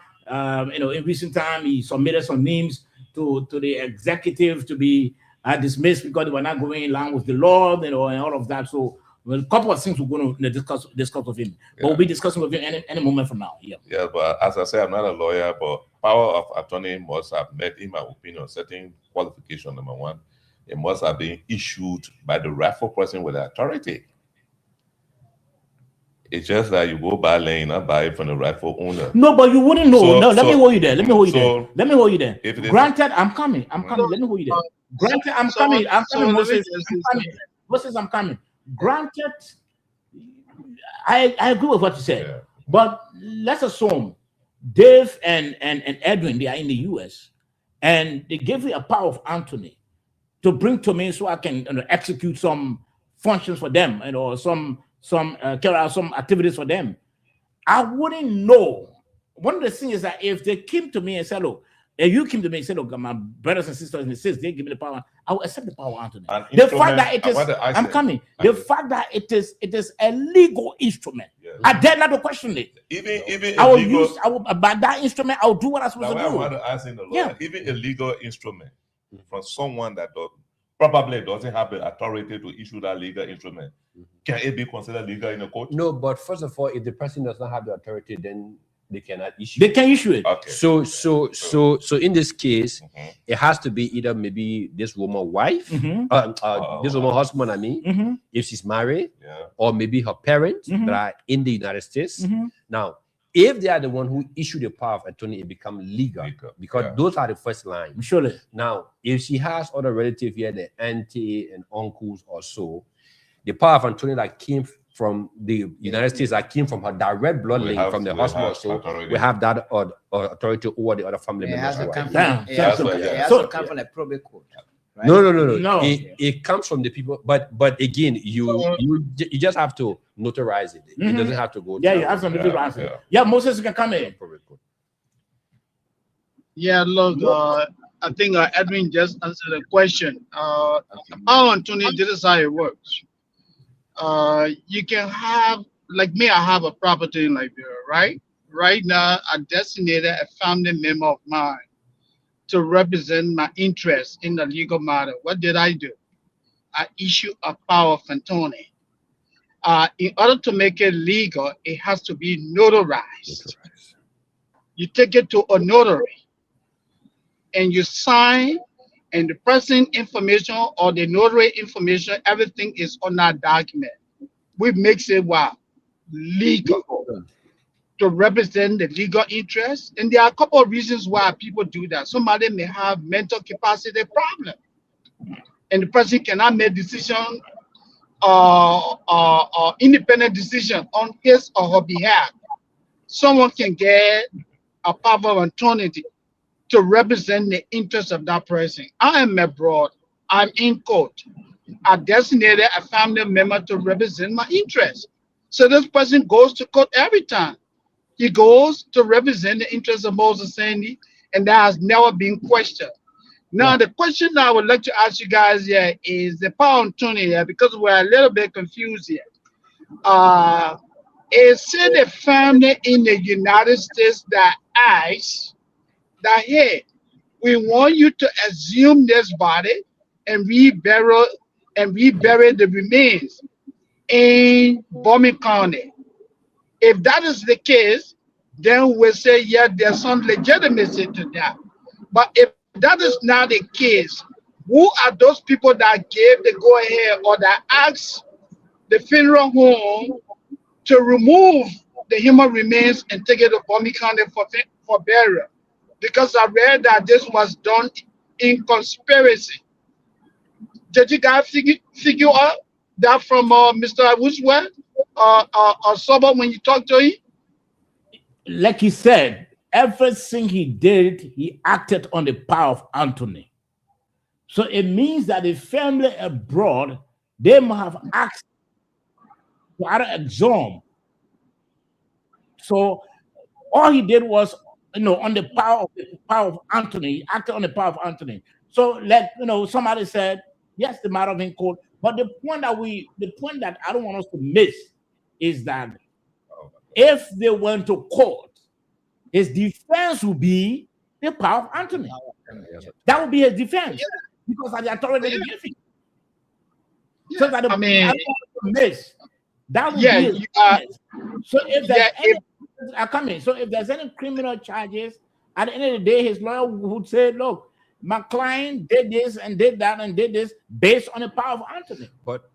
You know, in recent time, he submitted some names to the executive to be dismissed because they were not going in line with the law, you know, and all of that. So, well, a couple of things we're going to discuss with him. But we'll be discussing with him any moment from now. Yeah. Yeah, but as I say, I'm not a lawyer, but power of attorney must have met, in my opinion, certain qualification. Number one, it must have been issued by the rightful person with the authority. It's just that you go buy land, not buy it from the rightful owner. No, but you wouldn't know. So- No, let me so- hold you there. Let me hold you so there. Let me hold you there. if it is- Granted, I'm coming. I'm coming. Let me hold you there. Granted, I'm so- coming. I'm so coming, let me Moses. just I'm say coming. Moses, I'm coming. Granted, I agree with what you said. Yeah. But let's assume Dave and Edwin, they are in the US, and they gave me a power of Anthony to bring to me so I can, you know, execute some functions for them, and or some carry out some activities for them. I wouldn't know. One of the things is that if they came to me and said, look, if you came to me and said, look, my brothers and sisters in the states, they give me the power, I will accept the power of Anthony. An The fact instrument- that it is, what I I'm said- coming. I The said- fact that it is a legal instrument. Yeah. I dare not to question it. Even I will illegal, use, by that instrument, I will do what I'm now supposed I to want do. to ask in the law, Yeah. even a legal instrument from someone that probably doesn't have the authority to issue that legal instrument, can it be considered legal in a court? No, but first of all, if the person does not have the authority, then they cannot issue. They can issue it. Okay. So in this case, Mhm. it has to be either maybe this woman's wife, Mhm. this woman's husband, I mean, Mhm. if she's married, Yeah. or maybe her parents Mhm. that are in the United States. Mhm. Now, if they are the one who issue the power of attorney, it becomes legal, Legal, because yeah. those are the first line. Surely. Now, if she has other relatives here, the auntie and uncles or so, the power of attorney that came from the United States, that came from her direct blood We link have- from the we husband, have so authority. we have that authority over the other family It members. has to who are come here. from, Yeah, it that's has to, what- it yeah. has So- to come from a probate code. Right? No. It comes from the people, but again, you just have to notarize it. It Mhm. doesn't have to go. Yeah, through you have some Yeah, little answer. yeah. Yeah, Moses, you can come in. probate code. Yeah, look, I think Edwin just answered the question. Power attorney, this is how it works. You can have, like me, I have a property in Liberia, right? Right now, I designated a family member of mine to represent my interest in the legal matter. What did I do? I issue a power of attorney. In order to make it legal, it has to be notarized. You take it to a notary and you sign, and the person information or the notary information, everything is on that document. We makes it legal to represent the legal interest. And there are a couple of reasons why people do that. Somebody may have mental capacity problem, and the person cannot make decision independent decision on his or her behalf. Someone can get a power of attorney to represent the interests of that person. I am abroad. I'm in court. I designated a family member to represent my interests. So this person goes to court every time. He goes to represent the interests of Moses Sandy, and that has never been questioned. Now, the question that I would like to ask you guys here is the power of attorney here, because we're a little bit confused here. Is it a family in the United States that asks that, hey, we want you to assume this body and rebury the remains in Bomi County? If that is the case, then we'll say, yeah, there's some legitimacy to that. But if that is not the case, who are those people that gave the go-ahead or that asked the funeral home to remove the human remains and take it to Bomi County for burial? Because I read that this was done in conspiracy. Did you guys figure out that from Mr. Woodsworth or Sober when you talk to him? Like he said, everything he did, he acted on the power of Anthony. So it means that the family abroad, they might have asked to either exhume. So all he did was on the power of Anthony, acted on the power of Anthony. So somebody said, yes, the matter of in court, but the point that I don't want us to miss is that if they went to court, his defense would be the power of Anthony. That would be his defense because of the authority they give him. So that I don't want to miss. That would be his defense. So if there's so if there's any criminal charges, at the end of the day, his lawyer would say, look, my client did this and did that and did this based on the power of Anthony. But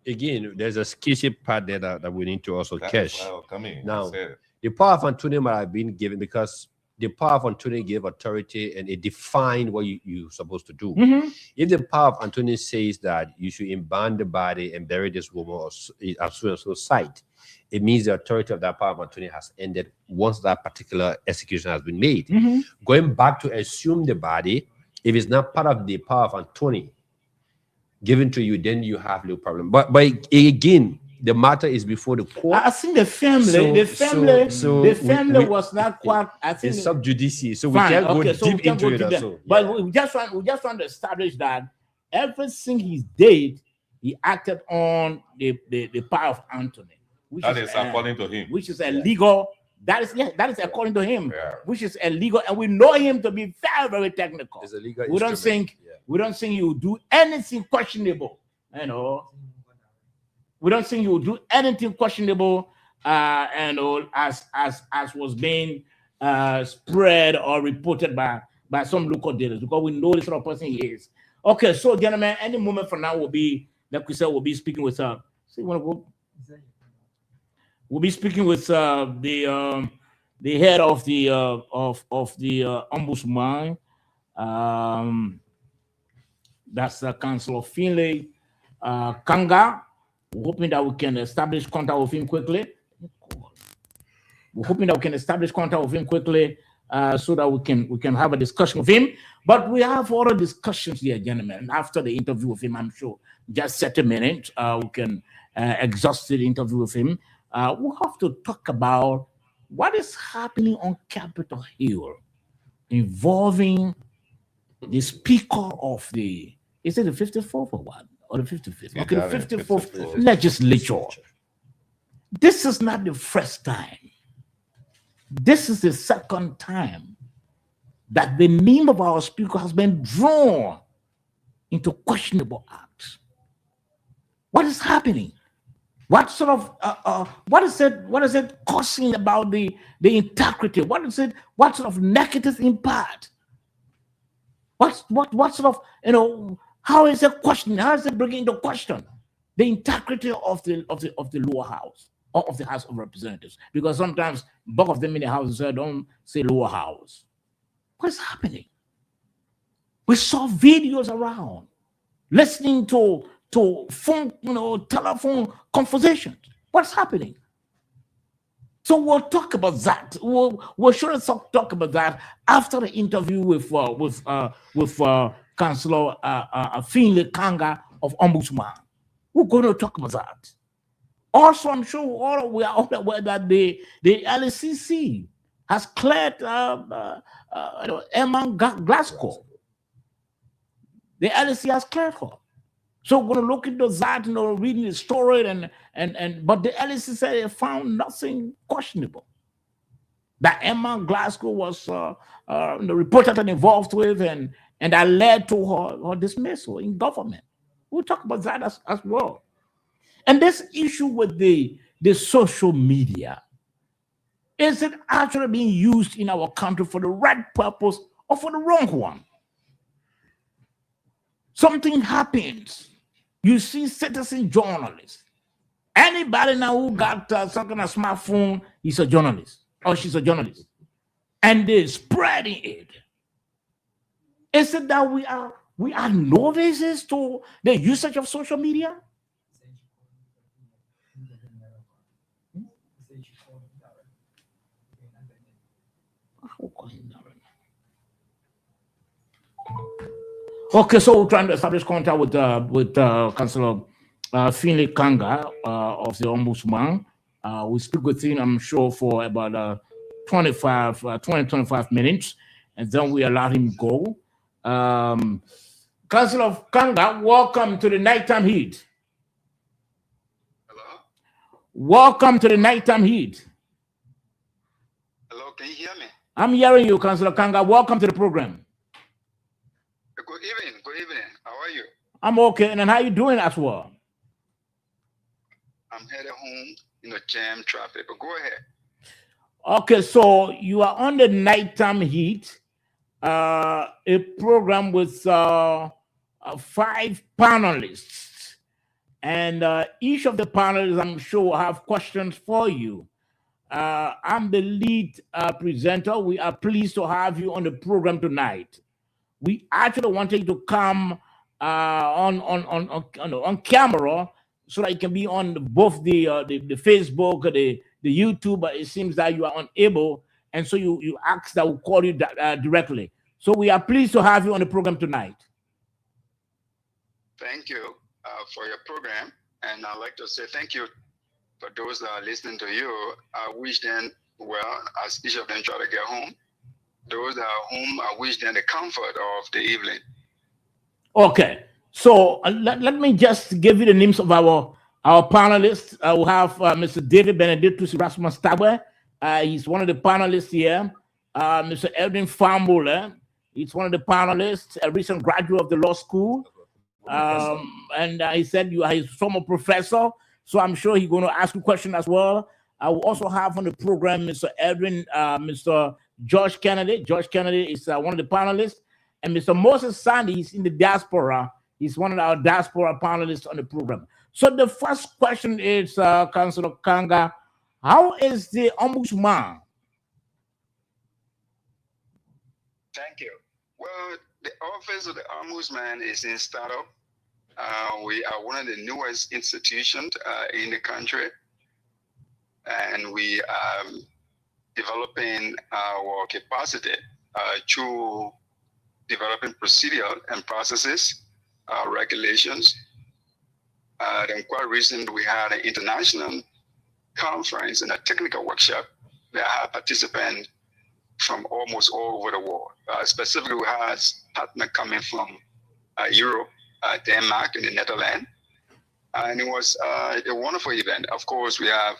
again, there's a sketchy part there that we need to also catch. Now, the power of Anthony might have been given because the power of Anthony gave authority and it defined what you're supposed to do. Mm-hmm. If the power of Anthony says that you should embalm the body and bury this woman at so site, it means the authority of that power of Anthony has ended once that particular execution has been made. Mm-hmm. Going back to assume the body, if it's not part of the power of Anthony given to you, then you have no problem. But again, the matter is before the court. I think the family was not quite. I think it's sub judice, so we can't go deep into it. Also. But we just want to establish that everything he did, he acted on the power of Anthony. That is according to him. Which is illegal. That is according to him, which is illegal, and we know him to be very, very technical. It's a legal we don't think he will do anything questionable. We don't think he will do anything questionable, as was being spread or reported by some local dealers, because we know the sort of person he is. Okay, so gentlemen, any moment from now will be, like we said, we'll be speaking with we'll be speaking with the head of the ombudsman. That's Councillor Finlay Kanga. We're hoping that we can establish contact with him quickly. So that we can have a discussion with him. But we have other discussions here, gentlemen. After the interview with him, I'm sure just 30 minutes, we can exhaust the interview with him. We'll have to talk about what is happening on Capitol Hill involving the Speaker of is it the 54th or what? Or the 55th? Okay, the 54th legislature. This is not the first time. This is the second time that the name of our speaker has been drawn into questionable acts. What is happening? What sort of what is it causing about the integrity? What sort of negative impact? What sort of how is it questioning? How is it bringing into question the integrity of the lower house or of the House of Representatives? Because sometimes both of them in the House don't say lower house. What is happening? We saw videos around listening to phone, telephone conversations. What's happening? So we'll talk about that. We'll sure talk about that after the interview with Councillor Finlay Kanga of Ombudsman. We're going to talk about that. Also, I'm sure we are all aware that the LCC has cleared Emma Glasgow. The LCC has cleared her. So we're going to look into that, reading the story, but the LCC said they found nothing questionable. That Emma Glasgow was reported and involved with, and that led to her dismissal in government. We'll talk about that as well. And this issue with the social media, is it actually being used in our country for the right purpose or for the wrong one? Something happens. You see citizen journalists. Anybody now who got something on a smartphone, he's a journalist or she's a journalist. And they're spreading it. Is it that we are novices to the usage of social media? Okay, so we're trying to establish contact with Councillor Finlay Kanga of the Ombudsman. We speak with him, I'm sure, for about 25 minutes, and then we allow him go. Councillor Kanga, welcome to the nighttime heat. Hello? Welcome to the nighttime heat. Hello, can you hear me? I'm hearing you, Councillor Kanga. Welcome to the program. Good evening. Good evening. How are you? I'm okay, and then how you doing as well? I'm headed home in the jam traffic, but go ahead. Okay, so you are on the nighttime heat, a program with 5 panelists, and each of the panelists, I'm sure, will have questions for you. I'm the lead presenter. We are pleased to have you on the program tonight. We actually wanted you to come on camera so that you can be on both the Facebook, the YouTube, but it seems that you are unable, and so you asked that we'll call you directly. So we are pleased to have you on the program tonight. Thank you for your program, and I'd like to say thank you for those that are listening to you. I wish them well as each of them try to get home. Those that are home, I wish them the comfort of the evening. Okay, so let me just give you the names of our panelists. We have Mr. David Benedictus Erasmus Tabwe. He's one of the panelists here. Mr. Edwin Fambola, he's one of the panelists, a recent graduate of the law school. And he said you are his former professor, so I'm sure he's going to ask you a question as well. I will also have on the program Mr. Edwin, Mr. George Kennedy. George Kennedy is one of the panelists. And Mr. Moses Sandy is in the diaspora. He's one of our diaspora panelists on the program. So the first question is, Councillor Kanga, how is the Ombudsman? Thank you. Well, the Office of the Ombudsman is in startup. We are one of the newest institutions in the country, and we are developing our capacity through developing procedure and processes, regulations. Then quite recently, we had an international conference and a technical workshop that had participants from almost all over the world. Specifically, we had partners coming from Europe, Denmark, and the Netherlands. And it was a wonderful event. Of course, we had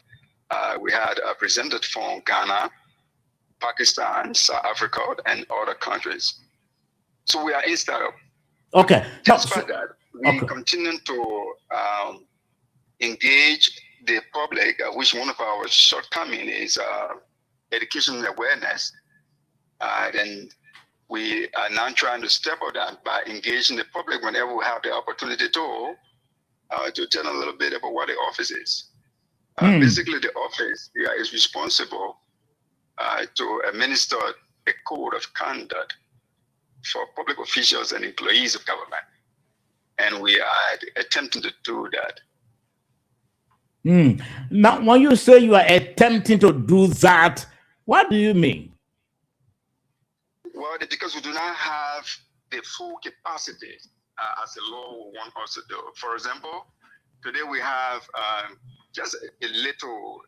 presented from Ghana, Pakistan, South Africa, and other countries. So we are in startup. Okay. Despite that, we continue to engage the public, which one of our shortcomings is education awareness. Then we are now trying to step on that by engaging the public whenever we have the opportunity to tell a little bit about what the office is. Basically, the office is responsible to administer a code of conduct for public officials and employees of government. And we are attempting to do that. Now, when you say you are attempting to do that, what do you mean? Well, because we do not have the full capacity as the law will want us to do. For example, today we have just a little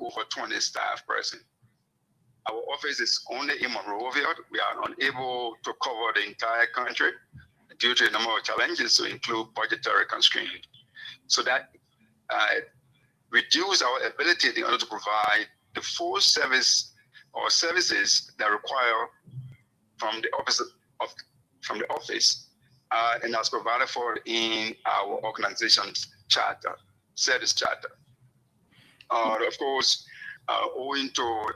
over 20 staff person. Our office is only in Monrovia. We are unable to cover the entire country due to a number of challenges, to include budgetary constraints. So that reduce our ability in order to provide the full service or services that require from the office and that's provided for in our organization's charter, service charter. Of course, owing to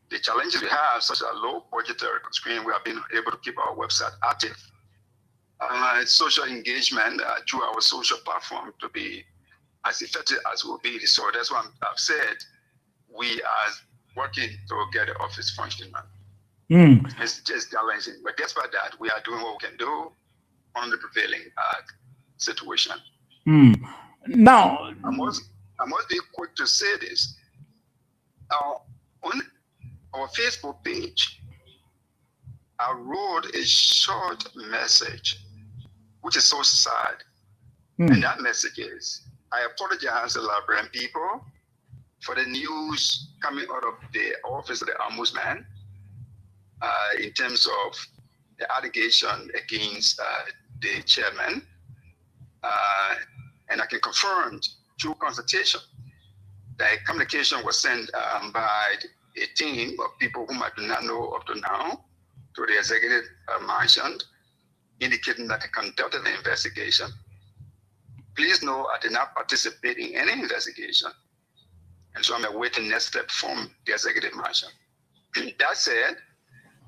the challenges we have, such as low budgetary constraint, we have been able to keep our website active. Social engagement through our social platform to be as effective as will be. So that's why I've said we are working to get the office functioning. It's just challenging, but despite that, we are doing what we can do on the prevailing situation. Now, I must be quick to say this. On our Facebook page, I wrote a short message, which is so sad. And that message is, I apologize to Liberian people for the news coming out of the office of the Ombudsman in terms of the allegation against the chairman. And I can confirm through consultation that a communication was sent by a team of people whom I do not know up to now to the executive mansion, indicating that they conducted the investigation. Please know I did not participate in any investigation, and so I'm awaiting next step from the executive mansion. That said,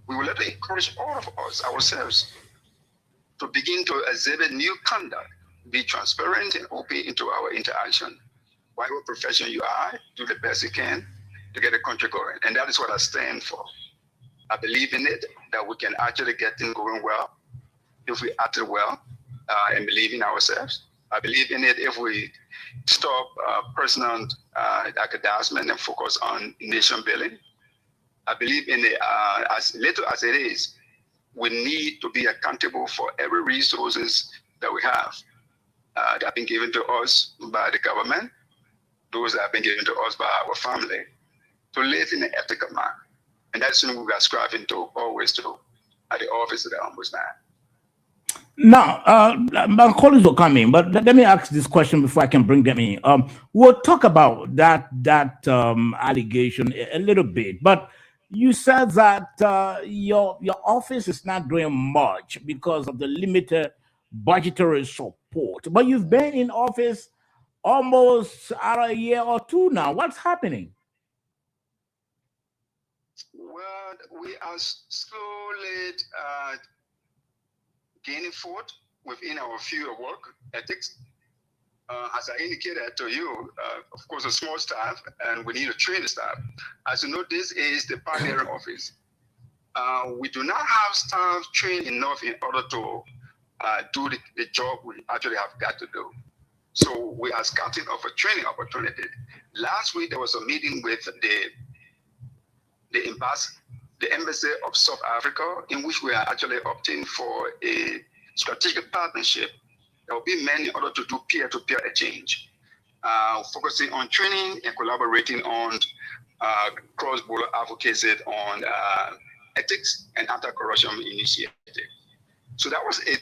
we will have to encourage all of us ourselves to begin to exhibit new conduct, be transparent and open into our interaction. Whatever profession you are, do the best you can to get the country going. And that is what I stand for. I believe in it, that we can actually get things going well if we act well and believe in ourselves. I believe in it if we stop personal academia and focus on nation building. I believe in it as little as it is. We need to be accountable for every resources that we have that have been given to us by the government, those that have been given to us by our family, to live in an ethical manner. And that's something we are striving to always do at the office of the Ombudsman. Now, my colleagues will come in, but let me ask this question before I can bring them in. We'll talk about that allegation a little bit, but you said that your office is not doing much because of the limited budgetary support, but you've been in office almost a year or two now. What's happening? Well, we are slowly gaining forth within our field of work ethics. As I indicated to you, of course, a small staff, and we need to train the staff. As you know, this is the pioneering office. We do not have staff trained enough in order to do the job we actually have got to do. So we are scouting of a training opportunity. Last week, there was a meeting with the embassy of South Africa, in which we are actually opting for a strategic partnership that will be meant in order to do peer-to-peer exchange, focusing on training and collaborating on cross-border advocacy on ethics and anti-corruption initiative. So that was it.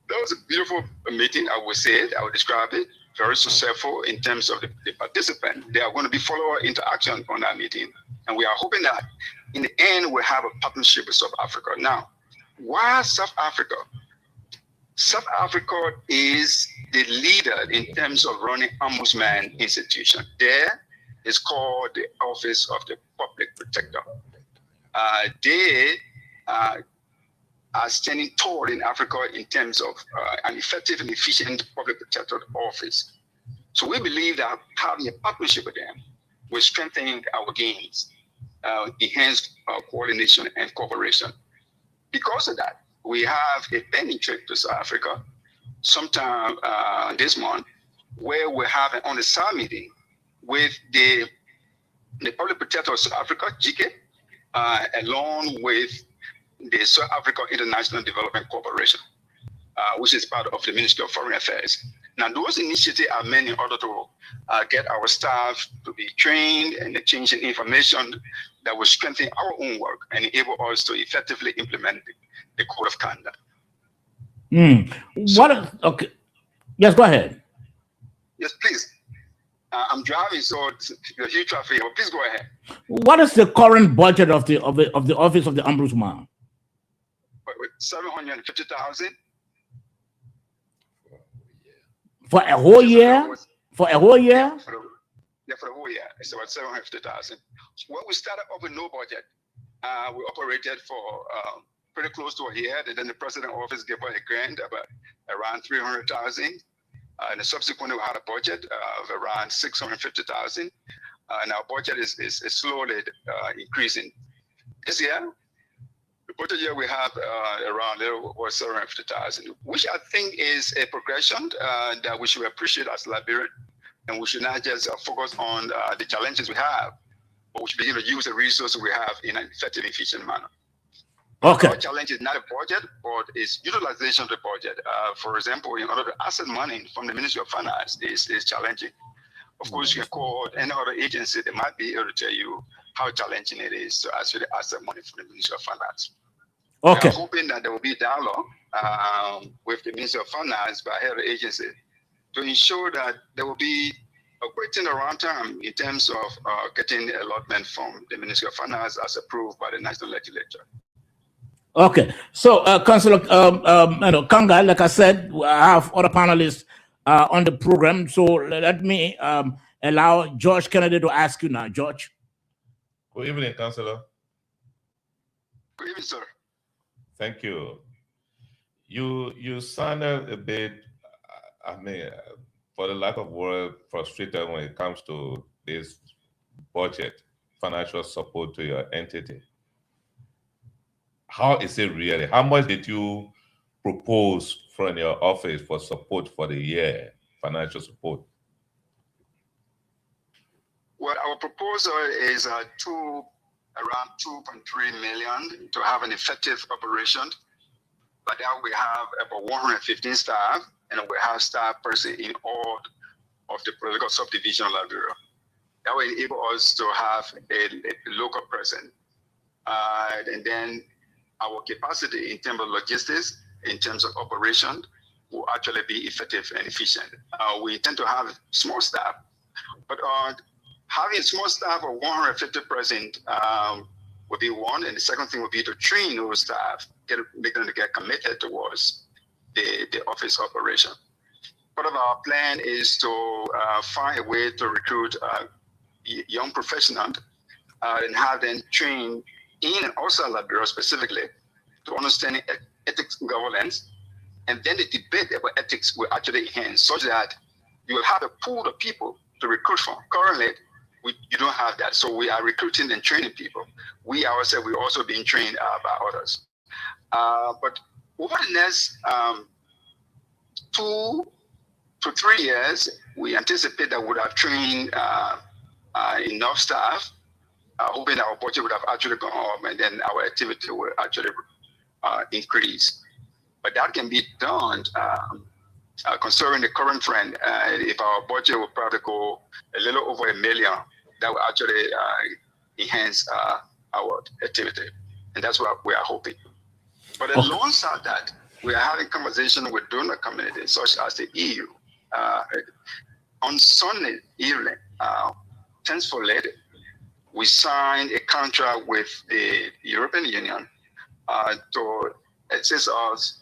That was a beautiful meeting, I would say. I would describe it very successful in terms of the participant. There are going to be follower interaction on that meeting. And we are hoping that in the end, we'll have a partnership with South Africa. Now, why South Africa? South Africa is the leader in terms of running Ombudsman institution. There is called the Office of the Public Protector. They are standing tall in Africa in terms of an effective and efficient public protector office. So we believe that having a partnership with them will strengthen our gains, enhance our coordination and cooperation. Because of that, we have a pending trip to South Africa sometime this month, where we have an on-the-side meeting with the Public Protector of South Africa, GK, along with the South Africa International Development Corporation, which is part of the Ministry of Foreign Affairs. Now, those initiatives are meant in order to get our staff to be trained and exchanging information that will strengthen our own work and enable us to effectively implement the code of conduct. Okay. Yes, go ahead. Yes, please. I'm driving, so there's huge traffic. But please go ahead. What is the current budget of the Office of the Ombudsman? 750,000 for a whole year. For a whole year. For the whole year, it's about 750,000. When we started off with no budget, we operated for pretty close to a year. And then the president office gave us a grant about around 300,000. And subsequently, we had a budget of around 650,000. And our budget is slowly increasing. This year, the budget year we have around 750,000, which I think is a progression that we should appreciate as Liberian. And we should not just focus on the challenges we have, but we should begin to use the resources we have in an effective, efficient manner. Okay. Our challenge is not a budget, but it's utilization of the budget. For example, in order to access money from the Ministry of Finance is challenging. Of course, you can call any other agency. They might be able to tell you how challenging it is to actually ask the money from the Ministry of Finance. Okay. We are hoping that there will be dialogue with the Ministry of Finance by head agency to ensure that there will be a quick turnaround time in terms of getting the allotment from the Ministry of Finance as approved by the National Legislature. Okay. So, Councillor Kanga, like I said, I have other panelists on the program. So let me allow George Kennedy to ask you now. George. Good evening, Councillor. Good evening, sir. Thank you. You sounded a bit, I mean, for the lack of word, frustrated when it comes to this budget, financial support to your entity. How is it really? How much did you propose from your office for support for the year, financial support? Well, our proposal is around 2.3 million to have an effective operation. But now we have about 115 staff, and we have staff person in all of the political subdivision of Liberia. That will enable us to have a local person. And then our capacity in terms of logistics, in terms of operation, will actually be effective and efficient. We tend to have small staff, but having a small staff of 150% would be one, and the second thing would be to train those staff, make them to get committed towards the office operation. Part of our plan is to find a way to recruit young professionals and have them trained in and outside Liberia specifically to understanding ethics and governance, and then the debate about ethics will actually enhance such that you will have a pool of people to recruit from. Currently, you don't have that, so we are recruiting and training people. We ourselves, we're also being trained by others. But over the next 2 to 3 years, we anticipate that we would have trained enough staff, hoping our budget would have actually gone up, and then our activity will actually increase. But that can be done considering the current trend. If our budget will probably go a little over $1 million, that will actually enhance our activity. And that's what we are hoping. But alongside that, we are having conversation with donor communities such as the EU. On Sunday evening, thankfully, we signed a contract with the European Union to assist us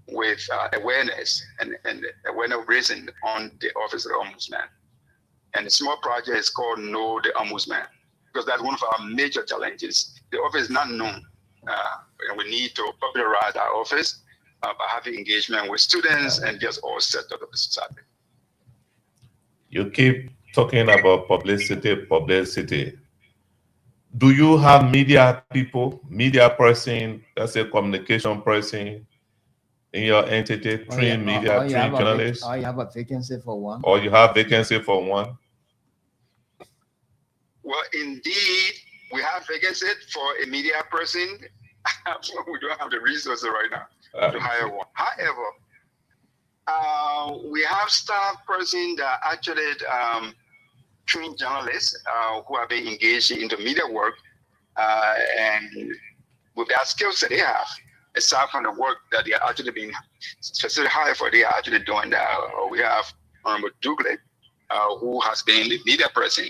with awareness and awareness raising on the Office of the Ombudsman. And the small project is called Know the Ombudsman, because that's one of our major challenges. The office is not known, and we need to popularize our office by having engagement with students and just all sectors of the society. You keep talking about publicity. Do you have media people, media person, let's say communication person in your entity, trained media, trained journalists? Or you have a vacancy for one? Or you have vacancy for one? Well, indeed, we have vacancy for a media person. We don't have the resources right now to hire one. However, we have staff person that actually trained journalists who have been engaged in the media work, and with that skill set they have, aside from the work that they are actually being specifically hired for, they are actually doing that. We have Honorable Dugley, who has been the media person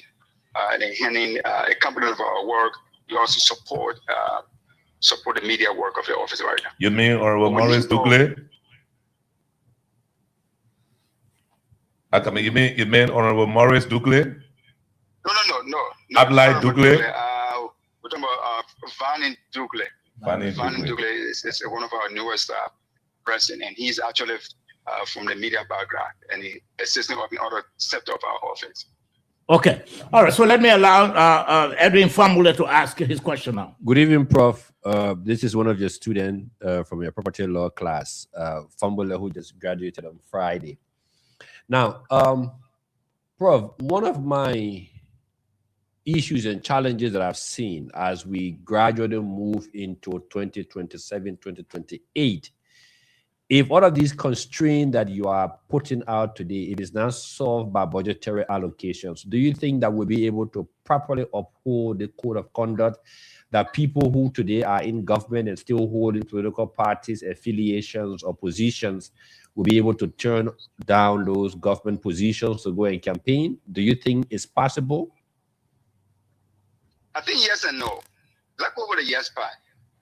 and handling a company of our work. We also support the media work of the office right now. You mean Honorable Maurice Dugley? You mean Honorable Maurice Dugley? No. Ablaye Dugley? We're talking about Vanin Dugley. Vanin Dugley is one of our newest president, and he's actually from the media background, and he assists in other sectors of our office. Okay. All right. So let me allow Edwin Famule to ask his question now. Good evening, Prof. This is one of your students from your property law class, Famule, who just graduated on Friday. Now, Prof, one of my issues and challenges that I've seen as we gradually move into 2027, 2028 if all of these constraints that you are putting out today, it is now solved by budgetary allocations, do you think that we'll be able to properly uphold the code of conduct that people who today are in government and still holding political parties, affiliations, or positions will be able to turn down those government positions to go and campaign? Do you think it's possible? I think yes and no. Let's go over the yes part.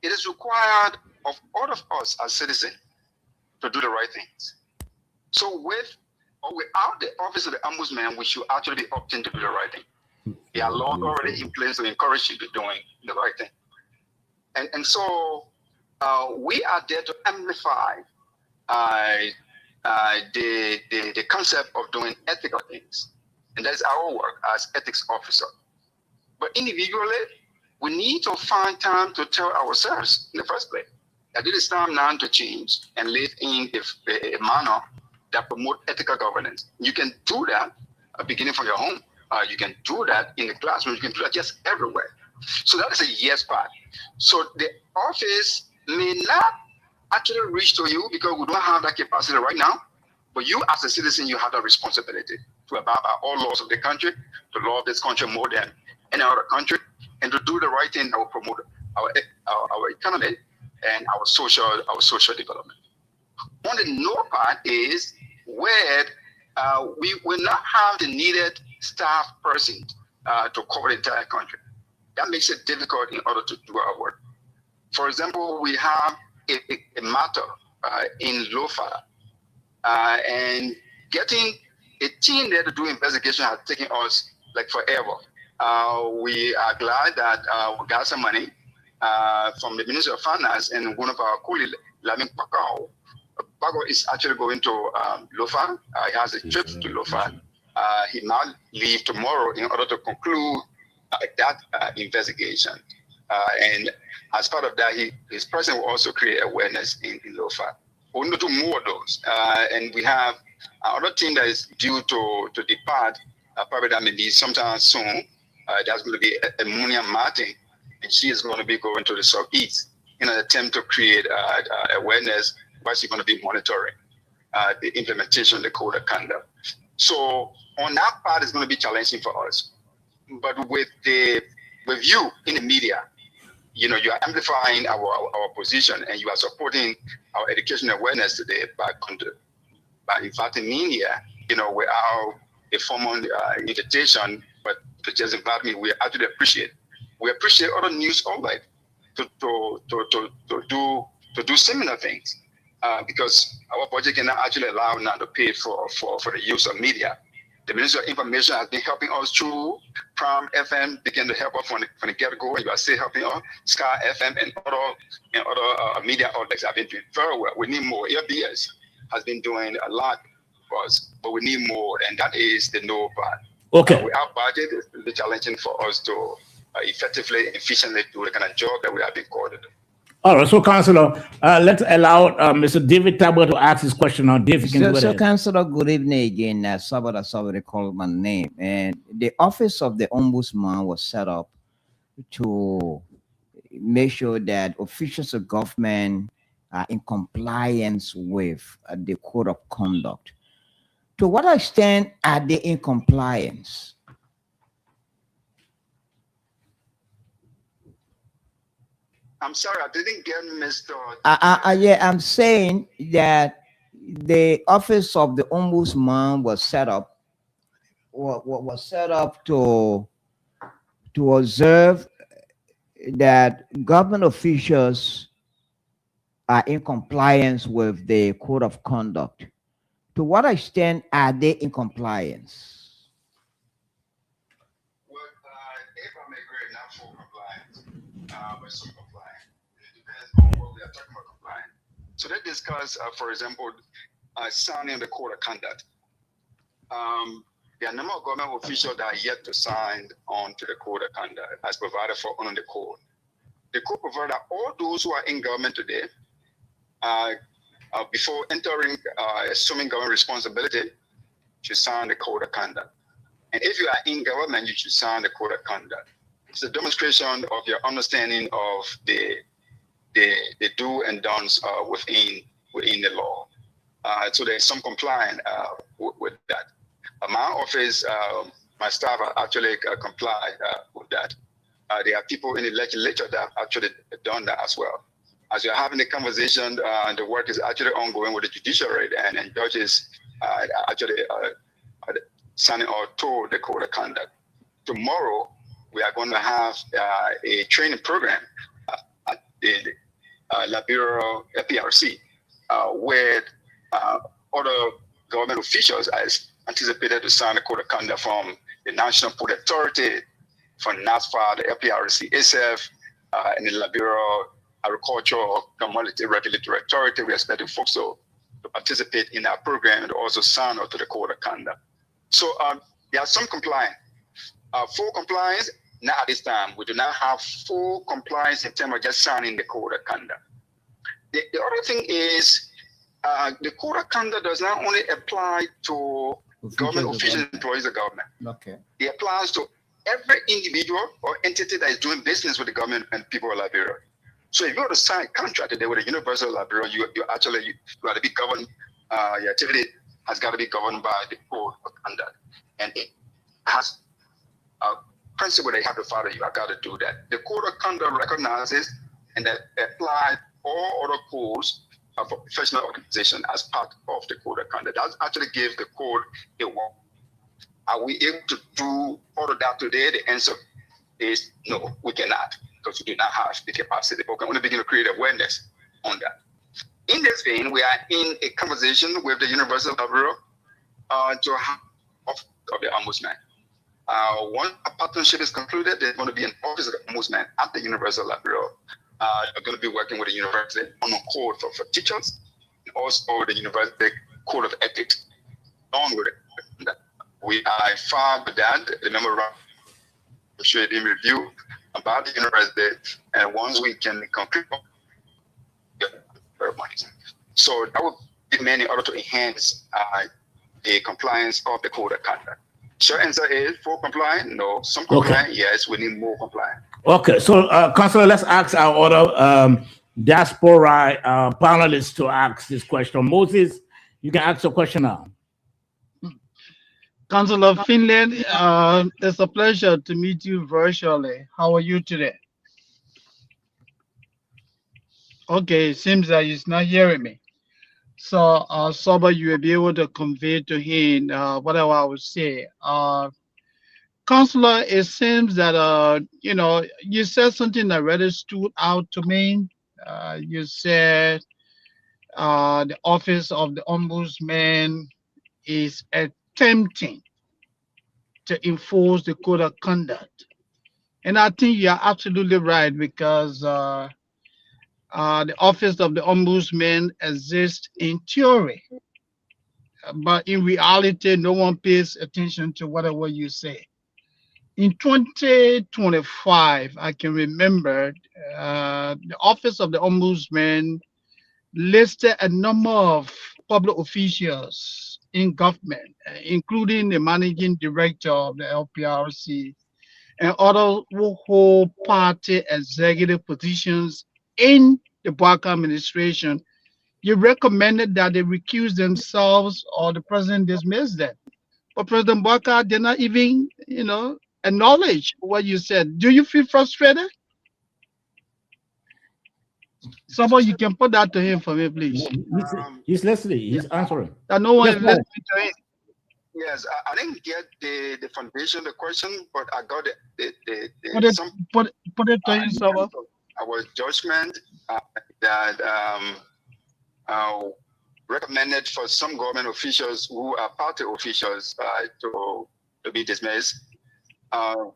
It is required of all of us as citizens to do the right things. So with or without the office of the ombudsman, we should actually be opting to do the right thing. There are laws already in place to encourage you to doing the right thing. And so we are there to amplify the concept of doing ethical things. And that's our work as ethics officer. But individually, we need to find time to tell ourselves in the first place that it is time now to change and live in a manner that promote ethical governance. You can do that beginning from your home. You can do that in the classroom. You can do that just everywhere. So that is a yes part. So the office may not actually reach to you because we don't have that capacity right now. But you as a citizen, you have that responsibility to abide by all laws of the country, to love this country more than any other country, and to do the right thing that will promote our economy and our social development. On the no part is where we will not have the needed staff person to cover the entire country. That makes it difficult in order to do our work. For example, we have a matter in Lofa, and getting a team there to do investigation has taken us like forever. We are glad that we got some money from the Ministry of Finance, and one of our colleagues, Lamin Pakao. Pago is actually going to Lofa. He has a trip to Lofa. He now leave tomorrow in order to conclude that investigation. And as part of that, his president will also create awareness in Lofa. We're going to do more of those. And we have another team that is due to depart, probably that may be sometime soon. That's going to be Emunia Martin, and she is going to be going to the Southeast in an attempt to create awareness while she's going to be monitoring the implementation of the code of conduct. So on that part, it's going to be challenging for us. But with you in the media, you know, you are amplifying our position, and you are supporting our education awareness today by inviting media, you know, without a formal invitation, but to just invite me, we actually appreciate. We appreciate other news outlets to do similar things because our budget cannot actually allow now to pay for the use of media. The Ministry of Information has been helping us through Prime FM, began to help us from the get-go, and you are still helping us. Sky FM and other media outlets have been doing very well. We need more. ABS has been doing a lot for us, but we need more, and that is the no part. Okay. Our budget is really challenging for us to effectively, efficiently do the kind of job that we have been called to do. All right, so Councillor, let's allow Mr. David Tabor to ask his question now. David, can go ahead. Councillor, good evening again. Somebody called my name, and the office of the ombudsman was set up to make sure that officials of government are in compliance with the code of conduct. To what extent are they in compliance? I'm sorry, I didn't get Mr. Yeah, I'm saying that the office of the ombudsman was set up to observe that government officials are in compliance with the code of conduct. To what extent are they in compliance? Well, if I'm agree, not full compliance, but some compliance. It depends on what we are talking about compliance. So they discuss, for example, signing the code of conduct. There are a number of government officials that are yet to sign on to the code of conduct as provided for under the code. The code provides that all those who are in government today, before entering, assuming government responsibility, should sign the code of conduct. And if you are in government, you should sign the code of conduct. It's a demonstration of your understanding of the do and don'ts within the law. So there's some compliance with that. My office, my staff are actually comply with that. There are people in the legislature that have actually done that as well. As you're having the conversation, the work is actually ongoing with the judiciary, and judges actually signing or to the code of conduct. Tomorrow, we are going to have a training program at the Liberia PRC, where other government officials are anticipated to sign a code of conduct from the National Port Authority, from NASFA, the LPRC, SF, and the Liberia Agricultural Commodity Regulatory Authority. We expect the folks to participate in our program and also sign up to the code of conduct. So there are some compliance. Full compliance, not at this time. We do not have full compliance in terms of just signing the code of conduct. The other thing is the code of conduct does not only apply to government officials, employees of government. Okay. It applies to every individual or entity that is doing business with the government and people of Liberia. So if you were to sign a contract today with the University of Liberia, you got to be governed. Your activity has got to be governed by the code of conduct, and it has a principle that you have to follow. You have got to do that. The code of conduct recognizes and that applies all other codes of a professional organization as part of the code of conduct. That actually gives the code a work. Are we able to do all of that today? The answer is no, we cannot, because we do not have the capacity. But we can only begin to create awareness on that. In this vein, we are in a conversation with the University of Liberia to have of the Ombudsman. Once a partnership is concluded, there's going to be an office of the Ombudsman at the University of Liberia. They're going to be working with the university on a code for teachers, and also the university code of ethics. On with it. We are far with that. The memorandum should be reviewed about the university, and once we can conclude, very much. So that would be many order to enhance the compliance of the code of conduct. Short answer is full compliance. No, some compliance. Okay. Yes, we need more compliance. Okay, so Councillor, let's ask our other diaspora panelists to ask this question. Moses, you can ask your question now. Councillor Finland, it's a pleasure to meet you virtually. How are you today? Okay, it seems that he's not hearing me. So, Soba, you will be able to convey to him whatever I would say. Councillor, it seems that, you said something that really stood out to me. You said the Office of the Ombudsman is attempting to enforce the code of conduct. And I think you're absolutely right, because the Office of the Ombudsman exists in theory, but in reality, no one pays attention to whatever you say. In 2025, I can remember the Office of the Ombudsman listed a number of public officials in government, including the managing director of the LPRC and other who hold party executive positions in the Bouakai administration. You recommended that they recuse themselves or the president dismiss them. But President Bouakai did not even, acknowledge what you said. Do you feel frustrated? Somebody, you can put that to him for me, please. He's listening. He's answering. No one is listening to him. Yes, I didn't get the foundation of the question, but I got put it to him, Soba. Our judgment that recommended for some government officials who are party officials to be dismissed. Am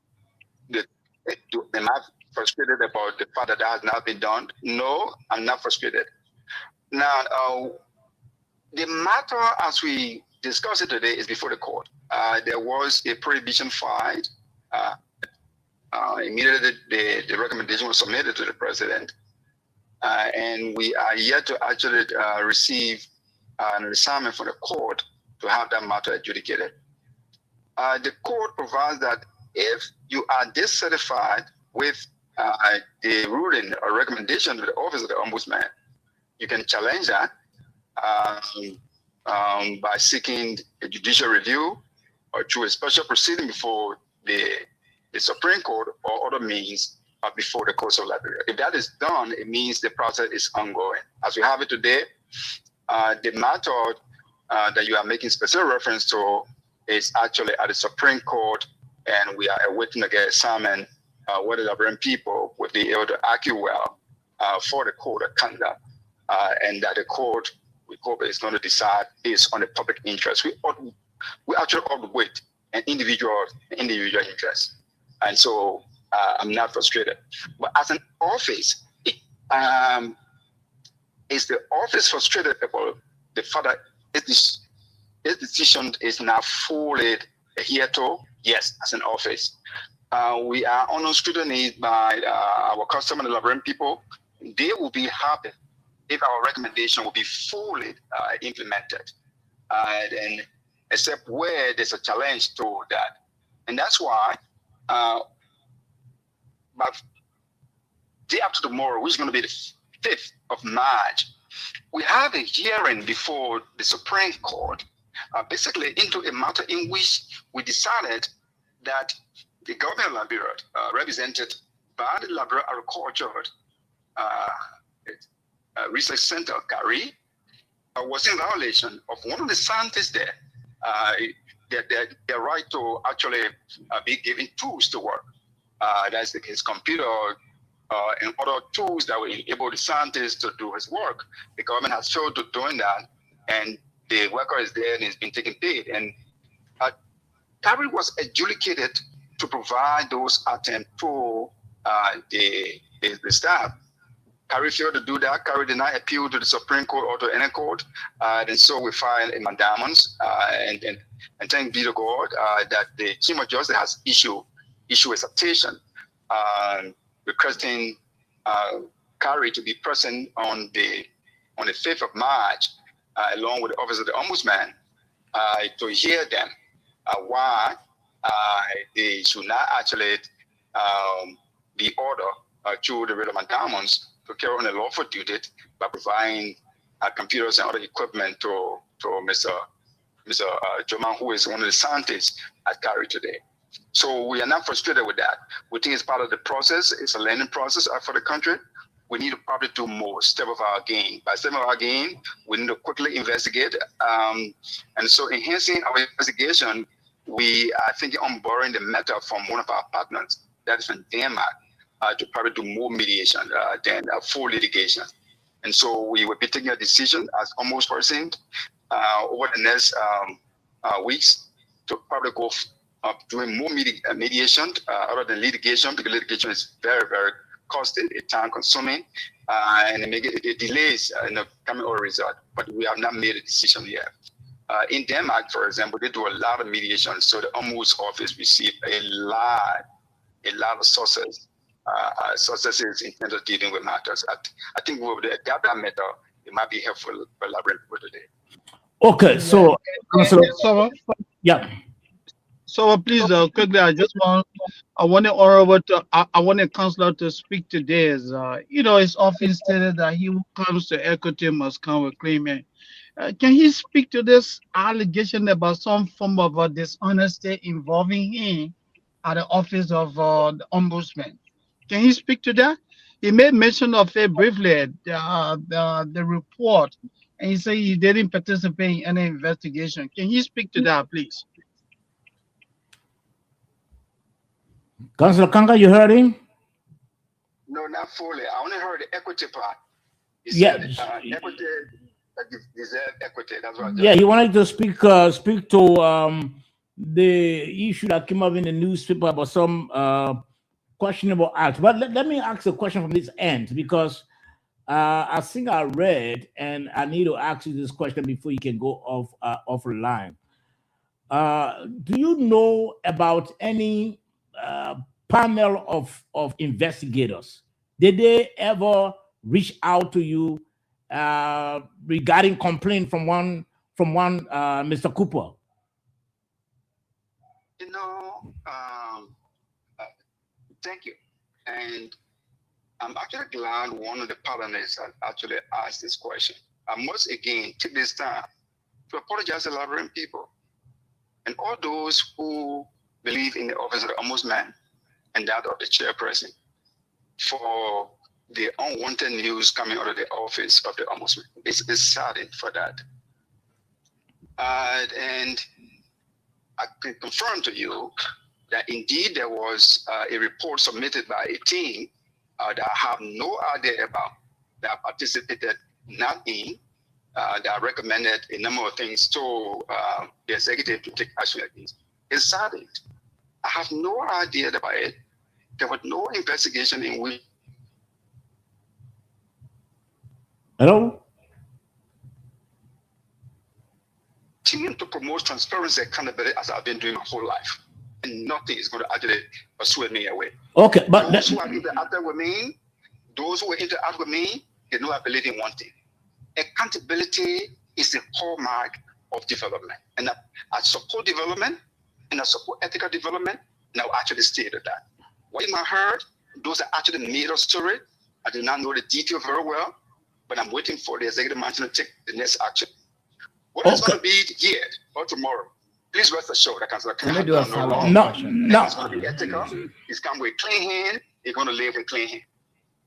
I frustrated about the fact that has not been done? No, I'm not frustrated. Now, the matter as we discuss it today is before the court. There was a prohibition filed. Immediately, the recommendation was submitted to the president, and we are yet to actually receive an assignment from the court to have that matter adjudicated. The court provides that if you are dissatisfied with the ruling or recommendation of the Office of the Ombudsman, you can challenge that by seeking a judicial review or through a special proceeding before the Supreme Court or other means before the courts of Liberia. If that is done, it means the process is ongoing. As we have it today, the matter that you are making specific reference to is actually at the Supreme Court, and we are awaiting to get a summon where the Liberian people will be able to argue well for the code of conduct, and that the court, we hope, is going to decide based on the public interest. We actually ought to wait an individual interest, and so I'm not frustrated. But as an office, is the office frustrated about the fact that its decision is now fully adhered to? Yes, as an office. We are under scrutiny by our customer, the Liberian people. They will be happy if our recommendation will be fully implemented, and except where there's a challenge to that. And that's why, but day after tomorrow, which is going to be the 5th of March, we have a hearing before the Supreme Court, basically into a matter in which we decided that the government of Liberia, represented by the Liberia Agriculture Research Center, GARI, was in violation of one of the scientists there, their right to actually be given tools to work. That's his computer and other tools that will enable the scientist to do his work. The government has failed to doing that, and the worker is there and is being taken paid. And GARI was adjudicated to provide those items to the staff. GARI failed to do that. GARI did not appeal to the Supreme Court or to any court. And so we filed a mandamus, and thank be to God that the Chief of Justice has issued a citation requesting GARI to be present on the 5th of March, along with the Office of the Ombudsman, to hear them why they should not actually be ordered through the writ of mandamus to carry on a lawful duty by providing computers and other equipment to Mr. Joman, who is one of the scientists at GARI today. So we are not frustrated with that. We think it's part of the process. It's a learning process for the country. We need to probably do more, step of our game. By step of our game, we need to quickly investigate. And so enhancing our investigation, we are thinking on borrowing the matter from one of our partners, that is from Denmark, to probably do more mediation than full litigation. And so we will be taking a decision as almost percent over the next weeks to probably go doing more mediation other than litigation, because litigation is very, very costly, time consuming, and it delays in the coming out result. But we have not made a decision yet. In Denmark, for example, they do a lot of mediation. So the Ombuds office received a lot of sources in terms of dealing with matters. I think with the adapt that method, it might be helpful for Liberian people today. Okay, so yeah. So please, quickly, I want the councillor to speak to this. It's often stated that he who comes to equity must come with claimant. Can he speak to this allegation about some form of dishonesty involving him at the office of the ombudsman? Can he speak to that? He made mention of it briefly, the report, and he said he didn't participate in any investigation. Can he speak to that, please? Councillor Kanga, you heard him? No, not fully. I only heard the equity part. He Yeah. said, equity, deserve equity. That's what. Yeah, he wanted to speak to the issue that came up in the newspaper about some questionable acts. But let me ask a question from this end, because I think I read, and I need to ask you this question before you can go off the line. Do you know about any panel of investigators? Did they ever reach out to you regarding complaint from one Mr. Cooper? Thank you. And I'm actually glad one of the panelists actually asked this question. I must again take this time to apologize to Liberian people and all those who believe in the office of the ombudsman and that of the chairperson for the unwanted news coming out of the office of the ombudsman. It's saddened for that. And I can confirm to you that indeed there was a report submitted by a team that I have no idea about, that I participated not in, that recommended a number of things to the executive to take action against. It's saddened. I have no idea about it. There was no investigation in which. Hello? Continue to promote transparency and accountability as I've been doing my whole life. And nothing is going to actually persuade me away. Okay, but those who are interacting with me, those who interact with me, they know I believe in one thing. Accountability is the hallmark of development. And I support development, and I support ethical development, and I'll actually state that. What you might heard, those are actually made up story. I do not know the detail very well, but I'm waiting for the executive management to take the next action. Whether it's going to be here or tomorrow, please rest assured that Councillor Let me do a follow-up No, question. no. It's going to be ethical. It's come with clean hand. It's going to live with clean hand.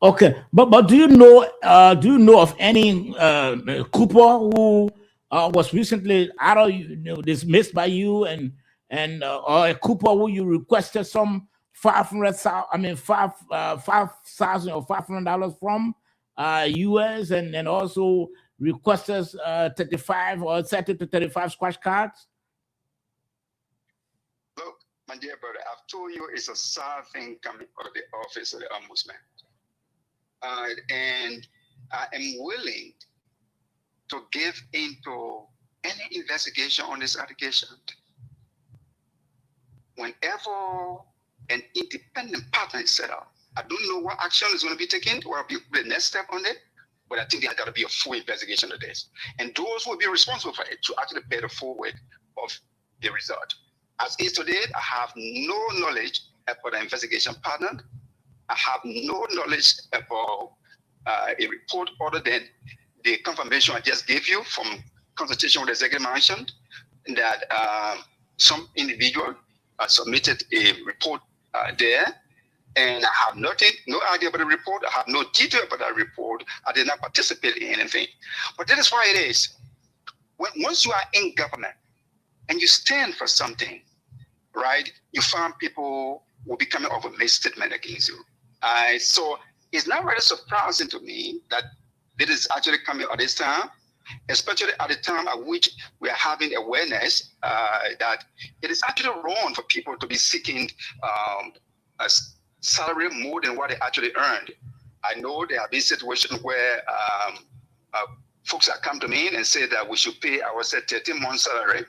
Okay, but do you know of any Cooper who was recently dismissed by you and or a Cooper who you requested some $500,000 or $500 from US and also requested 35 or 30 to 35 scratch cards? Look, my dear brother, I've told you it's a sad thing coming out of the office of the ombudsman. And I am willing to give into any investigation on this allegation. Whenever an independent partner is set up, I don't know what action is going to be taken, what will be the next step on it, but I think there's got to be a full investigation of this. And those who will be responsible for it to actually bear the full weight of the result. As is today, I have no knowledge about the investigation partner. I have no knowledge about a report other than the confirmation I just gave you from consultation with the executive management that some individual submitted a report there, and I have no idea about the report. I have no detail about that report. I did not participate in anything. But that is why it is. Once you are in government and you stand for something, right, you find people will be coming up with a statement against you. So it's not really surprising to me that this is actually coming at this time, especially at the time at which we are having awareness that it is actually wrong for people to be seeking a salary more than what they actually earned. I know there have been situations where folks have come to me and say that we should pay ourselves 13 months salary.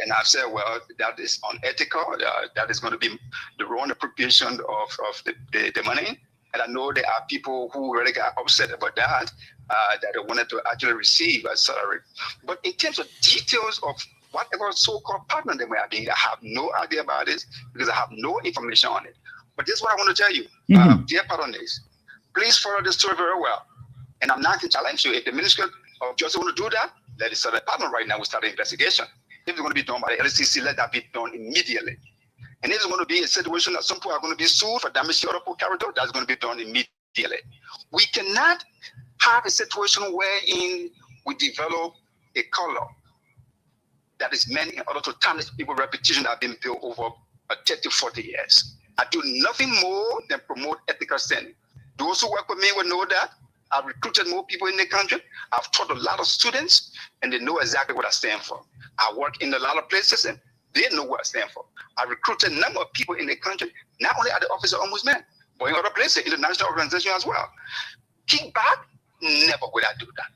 And I've said, well, that is unethical. That is going to be the wrong appropriation of the money. And I know there are people who really got upset about that, that they wanted to actually receive a salary. But in terms of details of whatever so-called partner they may have been, I have no idea about this because I have no information on it. But this is what I want to tell you, dear partners, please follow the story very well. And I'm not going to challenge you. If the Ministry of Justice want to do that, let it start a partner right now. We start an investigation. If it's going to be done by the LCC, let that be done immediately. And if it's going to be a situation that some people are going to be sued for damage to other character, that's going to be done immediately. We cannot have a situation wherein we develop a color that is meant in order to tarnish people's reputation that have been built over 30, 40 years. I do nothing more than promote ethical standing. Those who work with me will know that. I've recruited more people in the country. I've taught a lot of students, and they know exactly what I stand for. I work in a lot of places, and they know what I stand for. I recruited a number of people in the country, not only at the Office of Ombudsman, but in other places, international organizations as well. Kickback, never would I do that.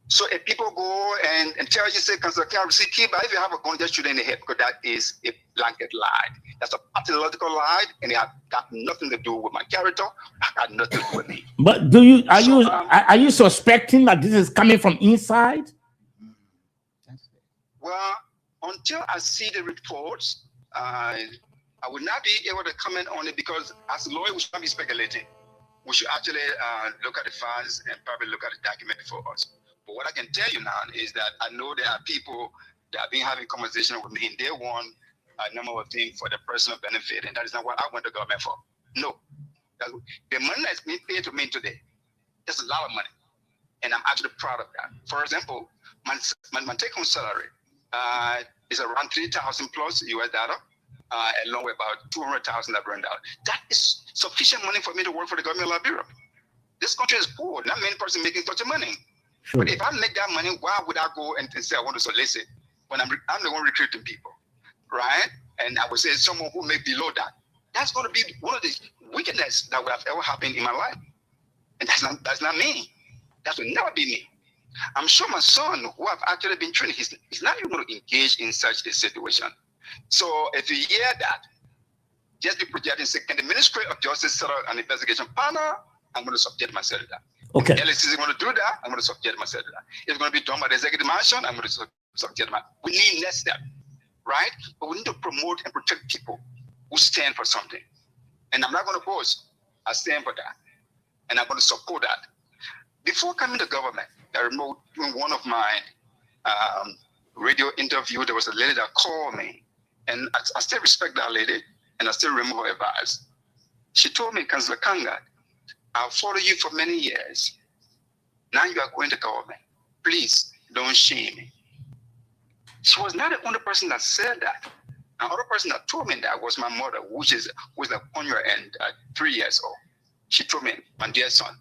So if people go and tell you, say, Councillor, can I receive kickback? If you have a gun, just shoot in the head, because that is a blanket lie. That's a pathological lie, and it has got nothing to do with my character. It got nothing to do with me. But are you suspecting that this is coming from inside? Well, until I see the reports, I will not be able to comment on it because as a lawyer, we should not be speculating. We should actually look at the files and probably look at the document for us. But what I can tell you now is that I know there are people that have been having conversation with me and they want a number of things for their personal benefit, and that is not what I went to government for. No. The money that's being paid to me today, that's a lot of money. And I'm actually proud of that. For example, my take-home salary is around 3,000 plus US dollar, along with about 200,000 Liberian dollar. That is sufficient money for me to work for the government of Liberia. This country is poor. Not many person making such money. Sure. But if I make that money, why would I go and say I want to solicit when I'm the one recruiting people, right? And I would say someone who make below that. That's going to be one of the wickedness that would have ever happened in my life. And that's not me. That will never be me. I'm sure my son, who I've actually been training, he's not even going to engage in such a situation. So if you hear that, just be projecting, say, can the Ministry of Justice set up an investigation panel? I'm going to subject myself to that. Okay. If LSC is going to do that, I'm going to subject myself to that. If it's going to be done by the executive mansion, I'm going to subject myself. We need next step, right? But we need to promote and protect people who stand for something. And I'm not going to boast. I stand for that. And I'm going to support that. Before coming to government, I remember doing one of my radio interview, there was a lady that called me. And I still respect that lady, and I still remember her advice. She told me, Councillor Kanga, I've followed you for many years. Now you are going to government. Please don't shame me. She was not the only person that said that. Another person that told me that was my mother, which was like on your end, 3 years old. She told me, my dear son,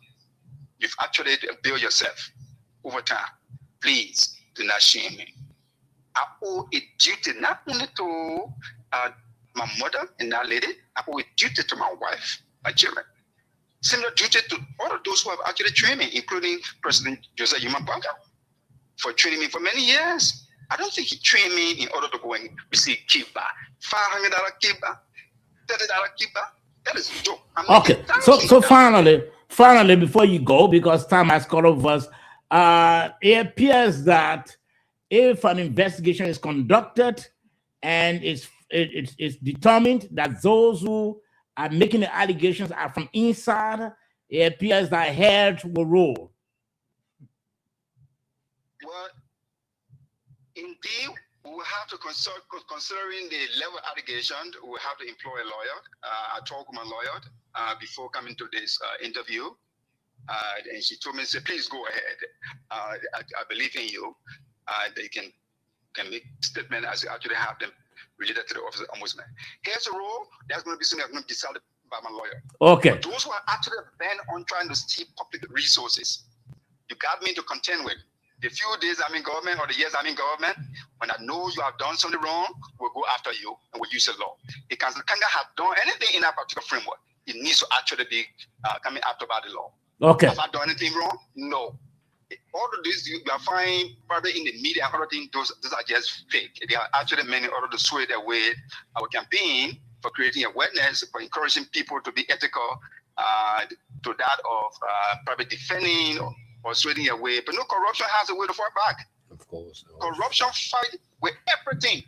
you've actually built yourself over time. Please do not shame me. I owe a duty not only to my mother and that lady, I owe a duty to my wife, my children. Similar duty to all of those who have actually trained me, including President Joseph Yuma Banga, for training me for many years. I don't think he trained me in order to go and receive kickback. $500 kickback, $30 kickback. That is a joke. Okay, so finally, before you go, because time has caught up with us, it appears that if an investigation is conducted and it's determined that those who are making the allegations are from inside, it appears that heads will roll. Well, indeed, we will have to consult, considering the level of allegation, we will have to employ a lawyer. I talked with my lawyer before coming to this interview. And she told me, say, please go ahead. I believe in you. They can make statement as you actually have them related to the office of the ombudsman. Here's a rule. That's going to be something that's going to be decided by my lawyer. Okay. But those who are actually bent on trying to steal public resources, you got me to contend with. The few days I'm in government or the years I'm in government, when I know you have done something wrong, we'll go after you and we'll use the law. If Councillor Kanga have done anything in that particular framework, it needs to actually be coming after by the law. Okay. Have I done anything wrong? No. All of this you are finding probably in the media and other things, those are just fake. They are actually many order to sway their way. Our campaign for creating awareness, for encouraging people to be ethical, to that of probably defending or swaying their way. But no, corruption has a way to fall back. Of course. Corruption fight with everything.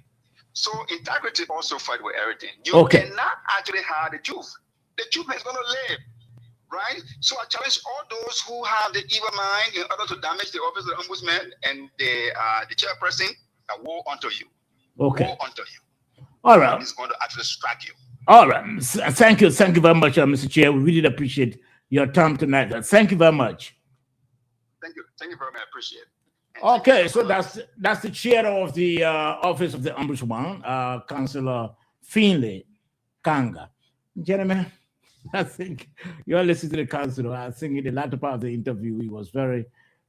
So integrity also fight with everything. You cannot actually hide the truth. The truth is going to live. Right? So I challenge all those who have the evil mind in order to damage the office of the ombudsman and the chairperson, that woe unto you. Okay. Woe unto you. All right. It's going to actually strike you. All right. Thank you very much, Mr. Chair. We really appreciate your time tonight. Thank you very much. Thank you. Thank you very much. I appreciate it. Okay, so that's the chair of the office of the ombudsman, Councillor Finlay Kanga. Gentlemen, I think you're listening to the councillor. I think in the latter part of the interview, he was very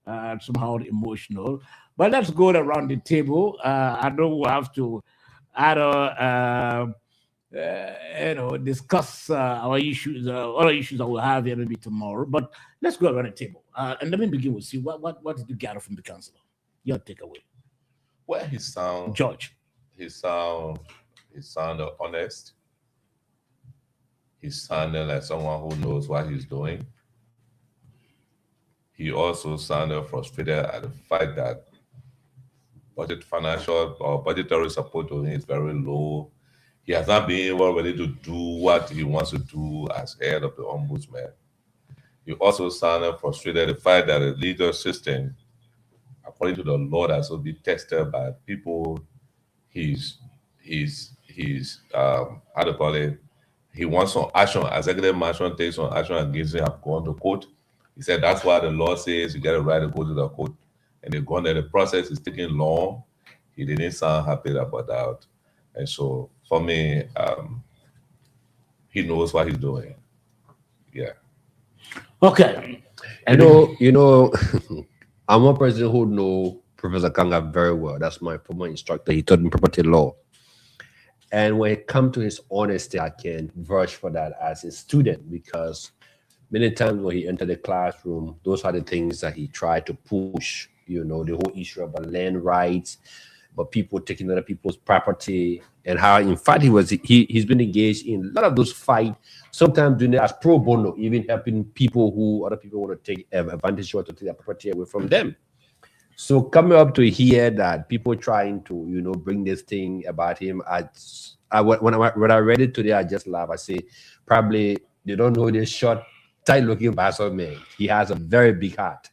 somehow emotional. But let's go around the table. I know we'll have to discuss our issues, other issues that we'll have here maybe tomorrow. But let's go around the table. And let me begin with you. What did you gather from the councillor? Your takeaway. Well, he sounded honest. He sounded like someone who knows what he's doing. He also sounded frustrated at the fact that financial or budgetary support to him is very low. He has not been able really to do what he wants to do as head of the ombudsman. He also sounded frustrated at the fact that the legal system according to the law, that's will be tested by people. He's how to call it. He wants some action. Executive mansion takes some action against him. Have gone to court. He said that's why the law says you get a right to go to the court. And they've gone there. The process is taking long. He didn't sound happy about that. And so for me, he knows what he's doing. Yeah. Okay. You know, I'm one person who know Professor Kanga very well. That's my former instructor. He taught me property law. And when it comes to his honesty, I can vouch for that as a student, because many times when he entered the classroom, those are the things that he tried to push. You know, the whole issue about land rights, but people taking other people's property, and how, in fact, he's been engaged in a lot of those fights, sometimes doing it as pro bono, even helping people who other people want to take advantage of, to take their property away from them. So coming up to hear that people trying to, you know, bring this thing about him, when I read it today, I just laughed. I say, probably they don't know this short, tight-looking bastard man. He has a very big heart.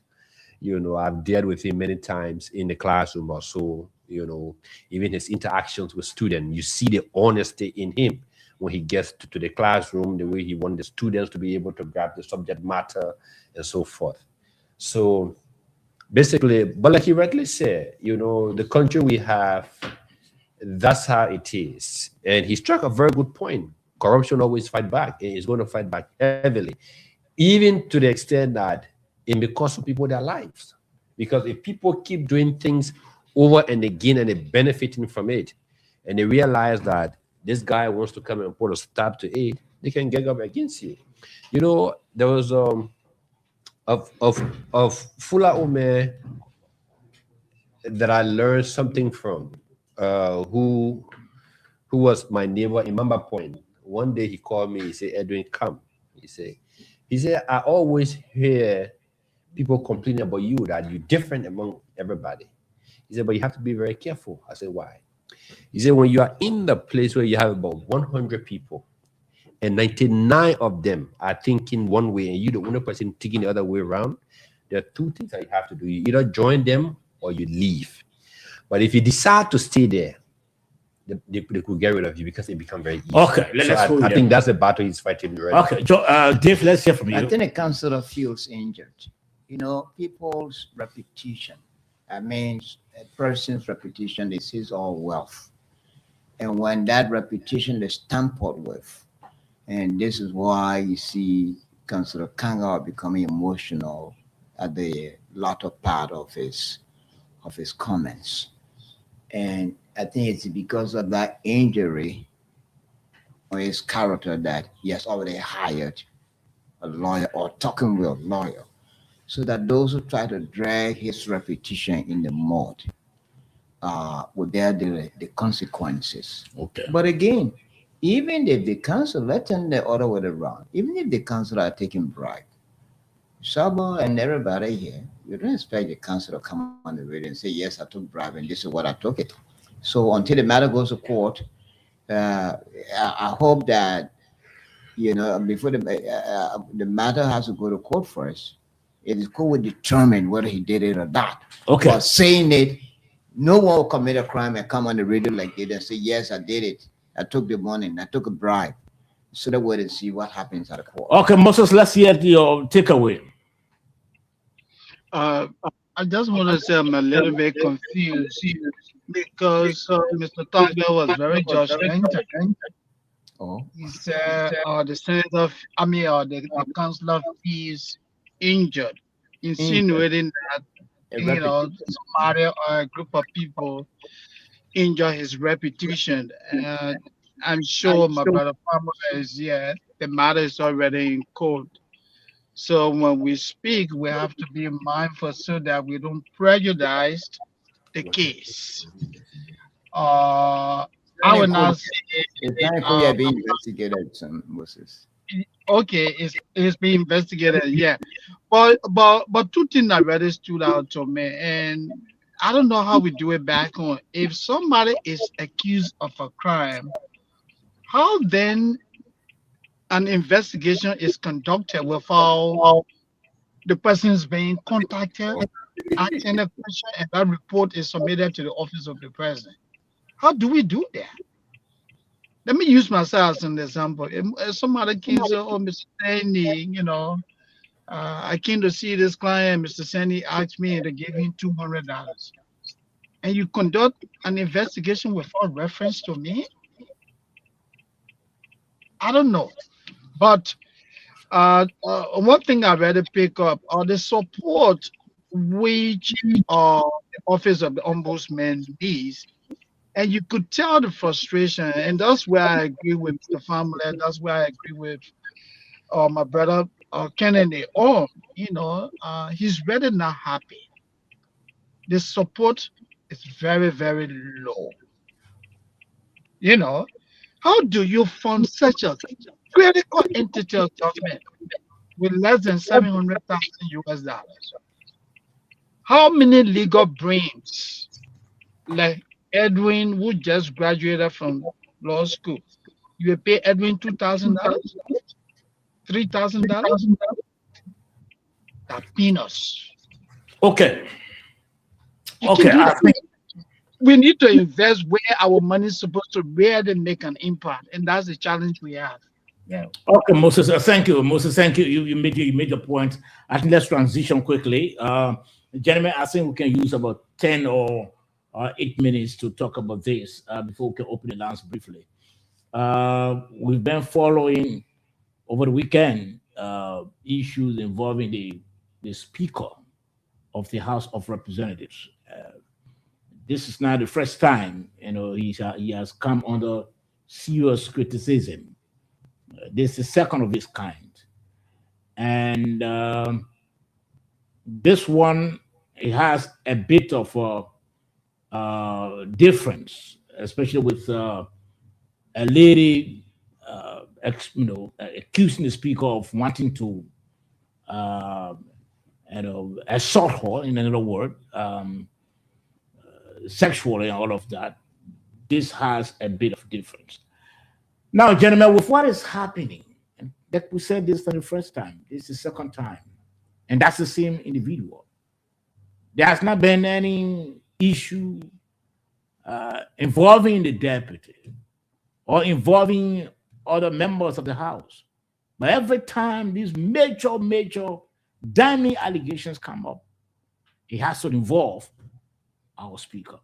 You know, I've dealt with him many times in the classroom or so. You know, even his interactions with students, you see the honesty in him when he gets to the classroom, the way he wants the students to be able to grab the subject matter and so forth. So basically, but like you rightly said, you know, the country we have, that's how it is. And he struck a very good point. Corruption always fight back, and it's going to fight back heavily, even to the extent that it may cost people their lives. Because if people keep doing things over and again and they're benefiting from it, and they realize that this guy wants to come and put a stop to it, they can get up against you. You know, there was of Fula Ome that I learned something from, who was my neighbor in Mamba Point. One day he called me, he said, Edwin, come. He said, I always hear people complaining about you, that you're different among everybody. He said, but you have to be very careful. I said, why? He said, when you are in the place where you have about 100 people, and 99 of them are thinking one way, and you're the only person thinking the other way around, there are two things that you have to do. You either join them or you leave. But if you decide to stay there, they could get rid of you, because it becomes very easy. Okay, I think that's the battle he's fighting right Okay, Dave, let's hear from you. I think the councillor feels injured. You know, people's reputation. I mean, a person's reputation is his or wealth. And when that reputation is tampered with, and this is why you see Councillor Kanga becoming emotional at the latter part of his comments. And I think it's because of that injury or his character that he has already hired a lawyer, or talking with a lawyer, so that those who try to drag his reputation in the mud will bear the consequences. Okay. But again, even if the council, let them the other way around, even if the council are taking bribe, Sabo and everybody here, you don't expect the council to come on the radio and say, yes, I took bribe and this is what I took it. So until the matter goes to court, I hope that, you know, before the matter has to go to court first, it is court will determine whether he did it or not. Okay. But saying it, no one will commit a crime and come on the radio like it and say, yes, I did it. I took the money, I took a bribe. So that we see what happens at the court. Okay, Moses, let's hear your takeaway. I just want to say I'm a little bit confused because Mr. Tonga was very judgmental. Oh. He said the senator, the councillor feels injured, insinuating that somebody or a group of people injure his reputation. And I'm sure my brother Pamela is here. The matter is already in court. So when we speak, we have to be mindful so that we don't prejudice the case. I will not say it's being investigated, Moses. Okay, it's being investigated, yeah. But two things that really stood out to me, and I don't know how we do it back home. If somebody is accused of a crime, how then an investigation is conducted without the person is being contacted asking a question and that report is submitted to the office of the president. How do we do that? Let me use myself as an example. Some other kids say, oh, Mr. Sandy, I came to see this client. Mr. Sandy asked me to give him $200. And you conduct an investigation without reference to me? I don't know. But one thing I'd rather pick up are the support which the Office of the Ombudsman needs. And you could tell the frustration, and that's where I agree with Mr. Family. That's where I agree with my brother Kennedy. He's really not happy. The support is very, very low. How do you fund such a critical entity of government with less than 700,000 US dollars? How many legal brains like Edwin, who just graduated from law school, you will pay Edwin $2,000, $3,000? That's peanuts. Okay. I think we need to invest where our money is supposed to really make an impact, and that's the challenge we have. Yeah. Okay, Moses. Thank you, Moses. Thank you. You made your point. I think let's transition quickly, gentlemen. I think we can use about 10 or 8 minutes to talk about this before we can open the lines briefly. We've been following over the weekend issues involving the Speaker of the House of Representatives. This is not the first time, he has come under serious criticism. This is the second of its kind. And this one, it has a bit of a difference, especially with a lady, accusing the Speaker of wanting to, assault her, in another word, sexually and all of that. This has a bit of difference. Now, gentlemen, with what is happening, and like we said this for the first time, this is the second time, and that's the same individual. There has not been any issue involving the deputy or involving other members of the House. But every time these major damning allegations come up, it has to involve our Speaker.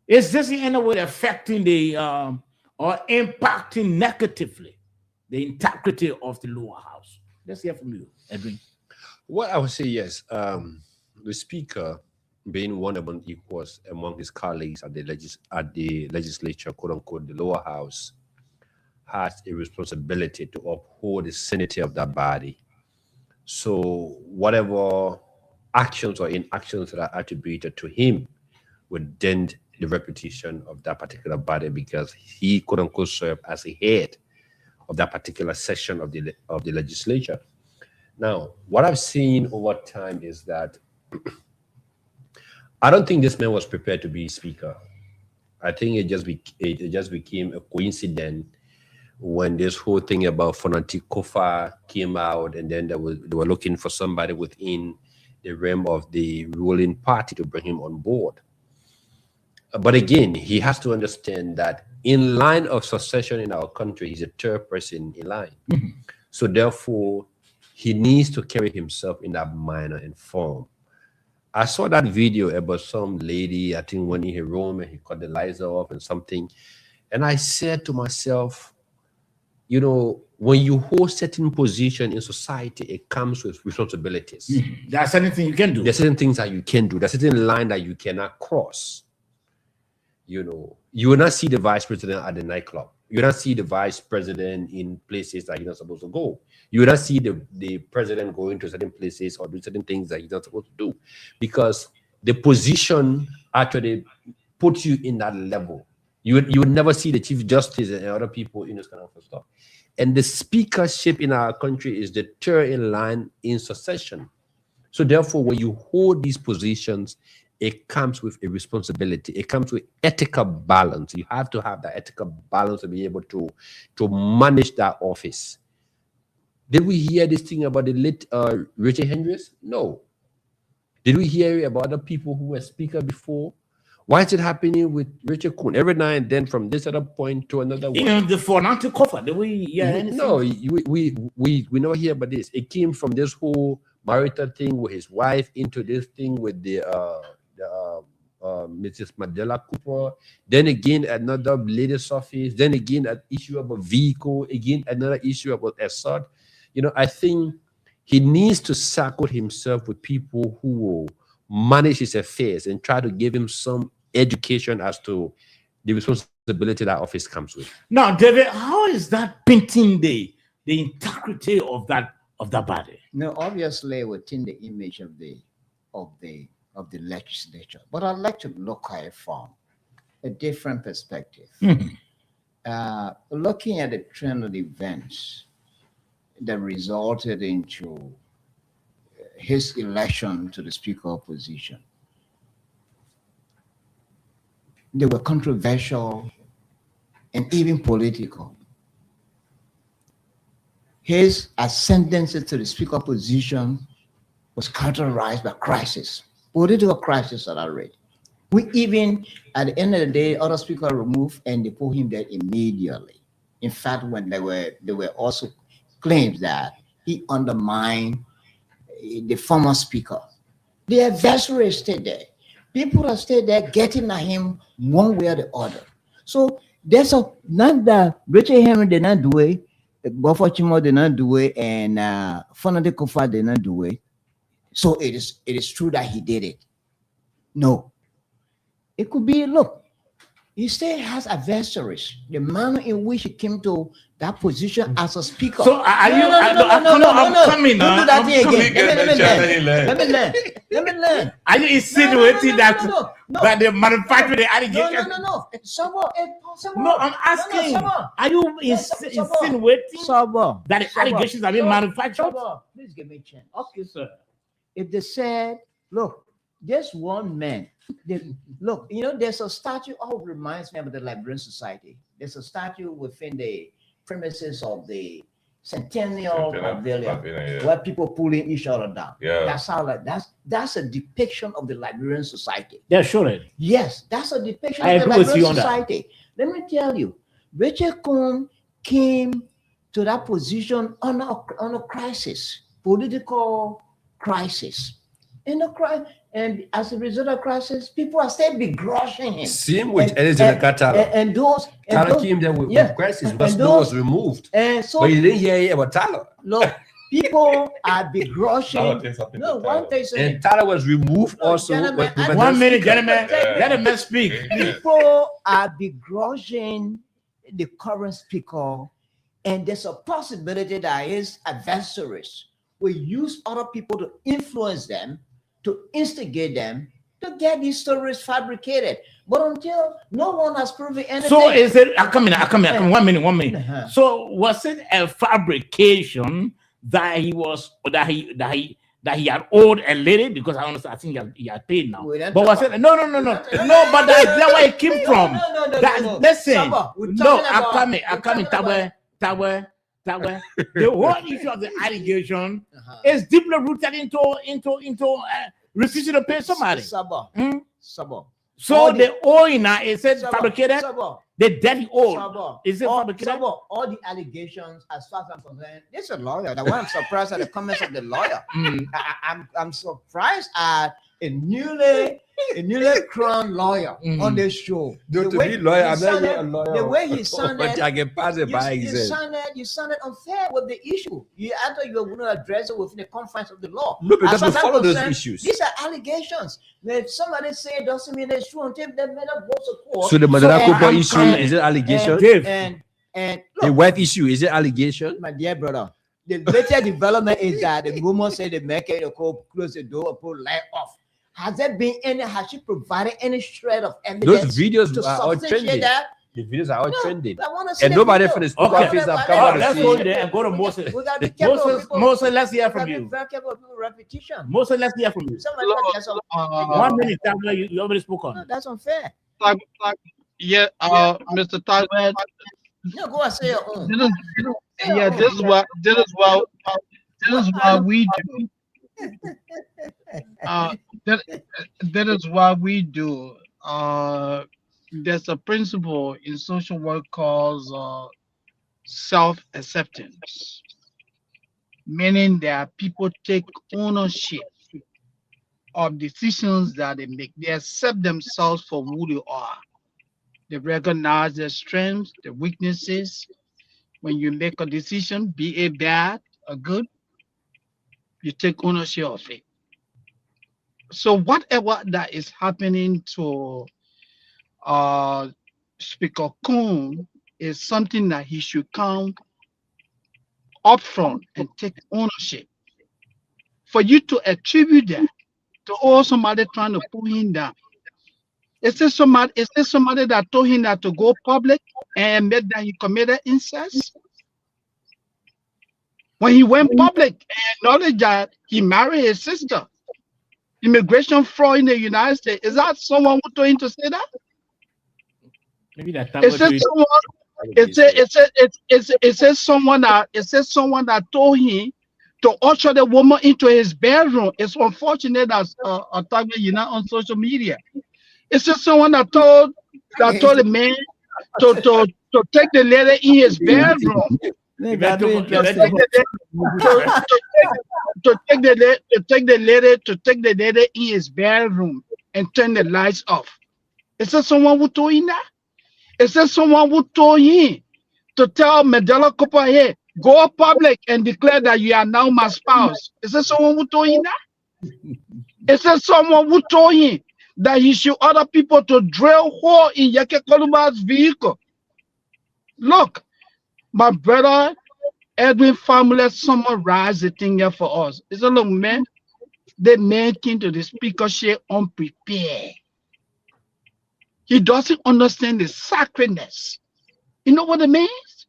Is this in any way affecting or impacting negatively the integrity of the lower house? Let's hear from you, Edwin. Well, I would say yes. The Speaker, being one among equals among his colleagues at the legislature, quote unquote, the lower house, has a responsibility to uphold the sanity of that body. So whatever actions or inactions that are attributed to him would dent the reputation of that particular body, because he, quote unquote, served as a head of that particular section of the legislature. Now, what I've seen over time is that I don't think this man was prepared to be Speaker. I think it just became a coincidence when this whole thing about Fonanti Kofa came out, and then they were looking for somebody within the realm of the ruling party to bring him on board. But again, he has to understand that in line of succession in our country, he's a third person in line. Mm-hmm. So therefore, he needs to carry himself in that manner and form. I saw that video about some lady, I think when in her room and he cut the lights off and something. And I said to myself, when you hold certain position in society, it comes with responsibilities. Mm-hmm. There's certain things you can do. There's certain things that you can do. There's certain line that you cannot cross. You will not see the vice president at the nightclub. You will not see the vice president in places that you're not supposed to go. You will not see the president going to certain places or do certain things that he's not supposed to do, because the position actually puts you in that level. You would never see the Chief Justice and other people in this kind of stuff. And the speakership in our country is the third in line in succession. So therefore, when you hold these positions, it comes with a responsibility. It comes with ethical balance. You have to have that ethical balance to be able to manage that office. Did we hear this thing about the late Richard Hendricks? No. Did we hear about other people who were speaker before? Why is it happening with Richard Kuhn? Every now and then, from this other point to another one. Even the for not to cover, did we hear anything? No, we never hear about this. It came from this whole marital thing with his wife into this thing with the Mrs. Mandela Cooper. Then again, another lady's office. Then again, an issue about vehicle. Again, another issue about Assad. You know, I think he needs to circle himself with people who will manage his affairs and try to give him some education as to the responsibility that office comes with. Now, David, how is that painting the integrity of that body? No, obviously within the image of the legislature, but I'd like to look at it from a different perspective. Looking at the trend of events that resulted into his election to the Speaker of Opposition. They were controversial and even political. His ascendancy to the Speaker of Opposition was characterized by crisis, political crisis at that rate. We even, at the end of the day, other speakers removed and they put him there immediately. In fact, when there were also claims that he undermined the former speaker. The adversary stayed there. People are stayed there getting at him one way or the other. So there's not that Richard Henry did not do it, Bofo Chimo did not do it, and Fonade Kofa did not do it. So it is true that he did it. No. It could be, look, he still has adversaries. The manner in which he came to that position as a speaker. So are you? I'm coming. Don't do that thing again. Let me learn. Are you insinuating that they manufacture the allegations? No. No, I'm asking. Are you insinuating that the allegations are being manufactured? Please give me a chance. Okay, sir. If they said, look, just one man. Look, you know, there's a statue. Oh, reminds me of the Liberian Society. There's a statue within the premises of the Centennial Pavilion where people pulling each other down. Yeah. That's how that's a depiction of the Liberian Society. Yeah, sure. Yes, that's a depiction I of the agree with you Liberian on that. Society. Let me tell you, Richard Kuhn came to that position on a crisis, political crisis. And as a result of crisis, people are still begrudging him. Same with Elizabeth Katala. And those Tyler came there with crisis because no was removed. And so, but you didn't hear about Tyler. look, people are begrudging. No, one thing. And Tyler was removed also. Gentlemen, with 1 minute, speaker. gentlemen. Let the man speak. People are begrudging the current speaker, and there's a possibility that his adversaries will use other people to influence them, to instigate them, to get these stories fabricated. But until no one has proven anything. So is it? I come in. 1 minute. 1 minute. Uh-huh. So was it a fabrication that he had owed a lady? Because I understand. I think he had paid now. But was it? No. But that's where it came from. No. Listen. Saba, I come in. Tower. The whole issue of the allegation is deeply rooted into refusing to pay somebody. Saba. Hmm? Saba. So the owner is it fabricated? Saba. The debt he owed. Saba. Is it fabricated? Saba, all the allegations, as far as I'm concerned, this is a lawyer. That's why I'm surprised at the comments of the lawyer. I'm surprised at a newly crowned lawyer on this show. To be lawyer, I'm not a lawyer. The way he sounded, but I can pass it by you exam. sounded unfair with the issue. I thought you were going to address it within the confines of the law. No, because we As far as I'm follow those concerned, issues. These are allegations. If somebody say it doesn't mean it's true until they may not go to court. So the Mandela and Cooper I'm issue, coming. is it allegation? Dave. And The look, wife issue, is it allegation? my dear brother, the latest development is that the woman said the man can close the door, pull light off. Has she provided any shred of evidence Those videos to are all substantiate trending. that? The videos are all No, trending. I want to see And the nobody video. from the speaker Okay. office have come Oh, out to let's see go it. there and go to Moses. We got to be careful of people. Moses, let's hear We from gotta be you. very careful of people repetition. Moses, let's hear from you. Somebody that's 1 minute, Tower, you already spoke on. no, that's unfair. Yeah, Mr. Tyler, No, go and say your own. this is what we do. that is what we do. There's a principle in social work called self-acceptance, meaning that people take ownership of decisions that they make. They accept themselves for who they are. They recognize their strengths, their weaknesses. When you make a decision, be it bad or good, you take ownership of it. So whatever that is happening to uh, Speaker Coon is something that he should come upfront and take ownership. For you to attribute that to all somebody trying to pull him down, is this somebody that told him that to go public and admit that he committed incest? When he went public and acknowledged that he married his sister, immigration fraud in the United States, is that someone who told him to say that? Maybe that Is it someone? It says someone that told him to usher the woman into his bedroom. It's unfortunate that you're not on social media. It's just someone that told the man to take the lady in his bedroom. To take the lady in his bedroom and turn the lights off. Is there someone who told him that? Is there someone who told him to tell Mandela Cooper, hey, go public and declare that you are now my spouse? Is there someone who told him that? Is there someone who told him that he should order people to drill hole in Yeke Koluba's vehicle? Look, my brother Edwin family summarized the thing here for us. It's a look, man. The man came to the speakership unprepared. He doesn't understand the sacredness. You know what it means?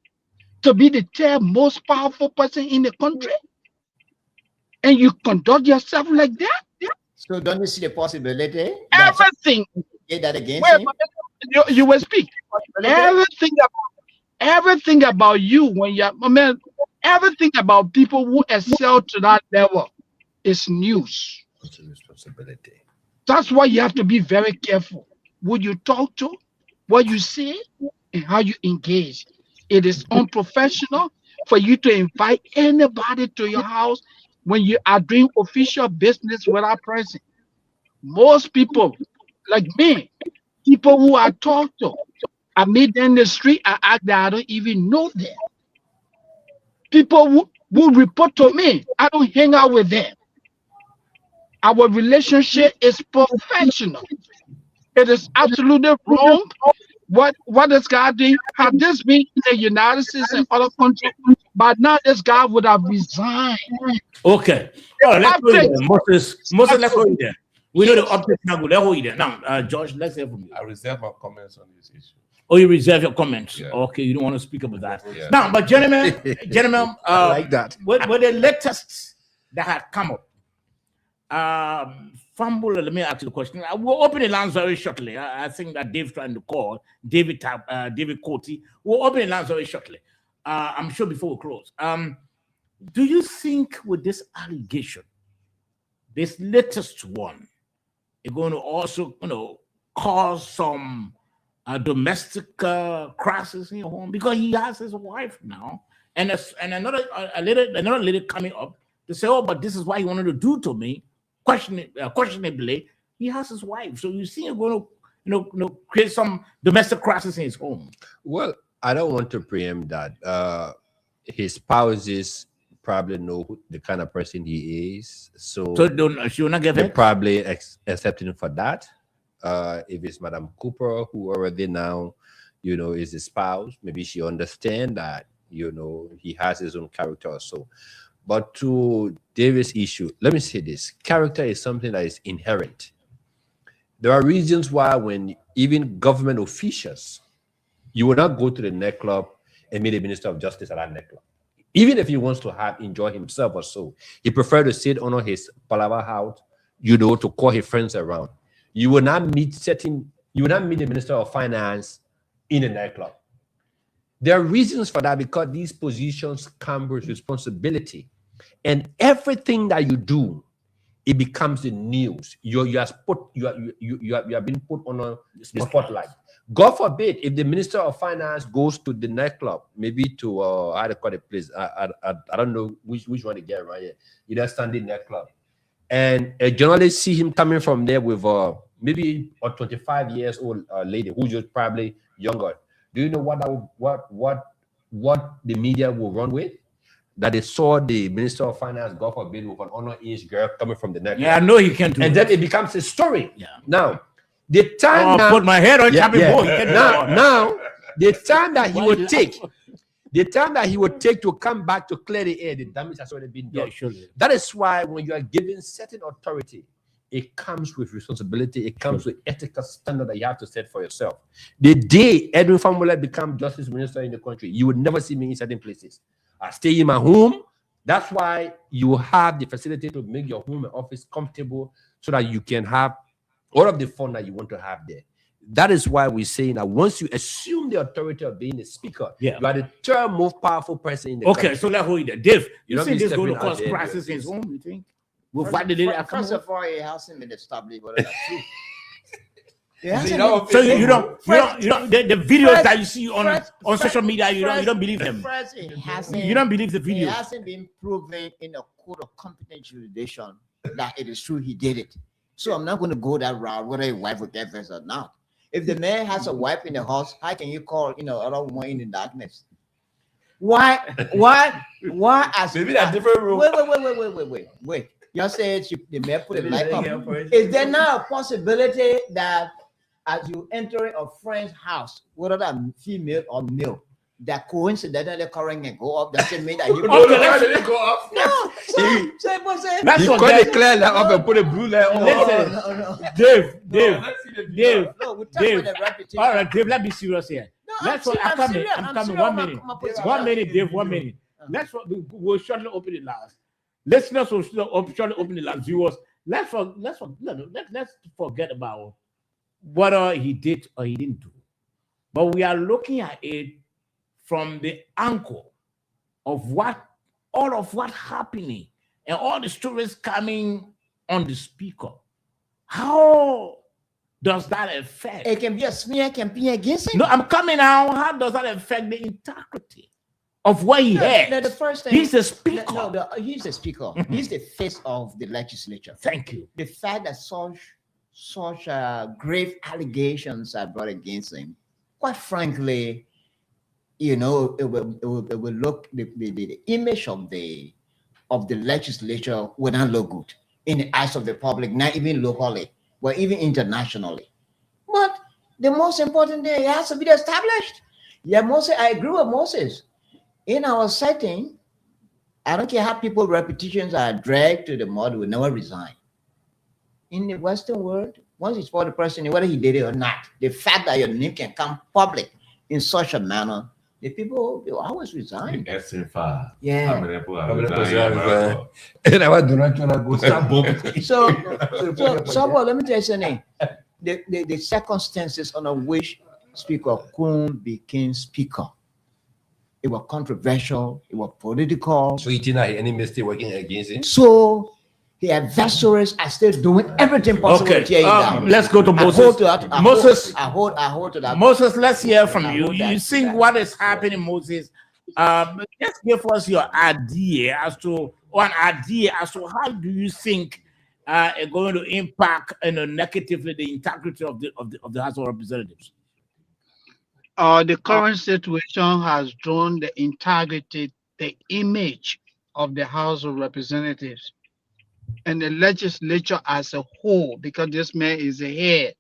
To be the third most powerful person in the country. And you conduct yourself like that? So don't you see the possibility? Everything. That against him? You will speak. Everything about you when you're, man, everything about people who excel to that level is news. It's a responsibility. That's why you have to be very careful. Who you talk to, what you say, and how you engage. It is unprofessional for you to invite anybody to your house when you are doing official business with that person. Most people, like me, people who I talk to, I meet them in the street, I act that I don't even know them. People who report to me, I don't hang out with them. Our relationship is professional. It is absolutely wrong. What this guy did, had this been in the United States and other countries, but now this guy would have resigned. Okay. Oh, let's go in there. Moses, let's go in there. We know the update now. Let's go in there. Now, George, let's hear from you. I reserve my comments on this issue. Oh, you reserve your comments. Yeah. Okay, you don't want to speak about that. Yeah. Now, but gentlemen, I like that. with the latest that had come up, Fumble, let me ask you the question. We'll open the lines very shortly. I think that Dave's trying to call David Coty. We'll open the lines very shortly. I'm sure before we close. Do you think with this allegation, this latest one, is going to also, cause some domestic crisis in your home? Because he has his wife now, and another lady coming up to say, oh, but this is what he wanted to do to me. Questionably, he has his wife. So you see him going to, create some domestic crisis in his home. Well, I don't want to preempt that. His spouses probably know the kind of person he is. So she will not give they're it? probably accepting him for that. If it's Madam Cooper, who already now, is his spouse, maybe she understand that, he has his own character or so. But to David's issue, let me say this. Character is something that is inherent. There are reasons why when even government officials, you will not go to the nightclub and meet the Minister of Justice at that nightclub. Even if he wants to enjoy himself or so, he prefers to sit on his palaver house, to call his friends around. You will not meet the Minister of Finance in a nightclub. There are reasons for that because these positions come with responsibility. And everything that you do it becomes the news. You have been put on the spotlight. God forbid if the Minister of Finance goes to the nightclub, maybe to how to call the place. I don't know which one to get right here. Either standing nightclub, and a journalist see him coming from there with maybe a 25 years old lady who's just probably younger. Do you know what the media will run with? That they saw the Minister of Finance, God forbid, with an underage girl coming from the nightclub. Yeah, I know he can't do and it. then it becomes a story. Yeah. Now, the time I'll now, put my head on yeah, Chappie yeah. Boy. He can't do now, it. now, the time that he Why would you take, laugh? the time that he would take to come back to clear the air, the damage has already been done. Yeah, surely. That is why when you are given certain authority, it comes with responsibility. It comes with ethical standard that you have to set for yourself. The day Edwin Famula becomes justice minister in the country, you would never see me in certain places. I stay in my home. That's why you have the facility to make your home and office comfortable so that you can have all of the fun that you want to have there. That is why we're saying that once you assume the authority of being the speaker, Yeah. you are the third most powerful person in the Okay, country. so let's hold it there. Dave, You you don't think be this going to stepping out cause there, crisis in his bro. home, you think? We'll find the day First of all, it hasn't been established whether that's true. It hasn't been- So you don't the videos First- that you see on first- social first- media, you don't believe them. First, it hasn't- You don't believe the It videos. hasn't been proven in a court of competent jurisdiction that it is true he did it. So I'm not going to go that route, whether his wife will get this or not. If the man has a wife in the house, how can you call other woman in the darkness? Why? As Maybe that's different rule. Wait. You said the man put a light up. Is there now a possibility that as you enter a friend's house, whether that female or male, that coincidentally current can go up, doesn't mean that you Okay, let's go up. no. Say, Let's You forget- can't declare that up and put a blue light on. Listen. no. Dave. No, we talk Dave. about the reputation. All right, Dave, let's be serious here. No, Let's I'm I'm coming. serious. I'm I'm coming. serious. 1 minute. I'm position. 1 minute, Dave. 1 minute. We'll shortly open the last. Listeners will shortly open the last. Viewers, let's forget about whether he did or he didn't do. But we are looking at it from the angle of all of what happening and all the stories coming on the speaker. How does that affect? It can be a smear campaign against him. No, I'm coming now. How does that affect the integrity of what he had? The first thing, He's the speaker. He's the speaker. He's the face of the legislature. Thank you. The fact that such grave allegations are brought against him, quite frankly, it will look the image of the legislature will not look good in the eyes of the public, not even locally, but even internationally. But the most important thing, it has to be established. Yeah, Moses, I agree with Moses. In our setting, I don't care how people's reputations are dragged to the mud, will never resign. In the Western world, once it's for the person, whether he did it or not, the fact that your name can come public in such a manner, the people will always resign. SFR. Yeah. How many people have resigned? So let me tell you something. The circumstances under which Speaker Kun became speaker, it was controversial, it was political. So you think that any mistake working against him? So the adversaries are still doing everything possible to tear Okay, it down. let's go to I Moses. hold to that. I hold to that. Moses, let's hear from I you. hold that- You think that- what is happening, Moses? Just give us your idea as to how do you think it's going to impact negatively the integrity of the House of Representatives. The current situation has drawn the integrity, the image of the House of Representatives and the legislature as a whole, because this man is the head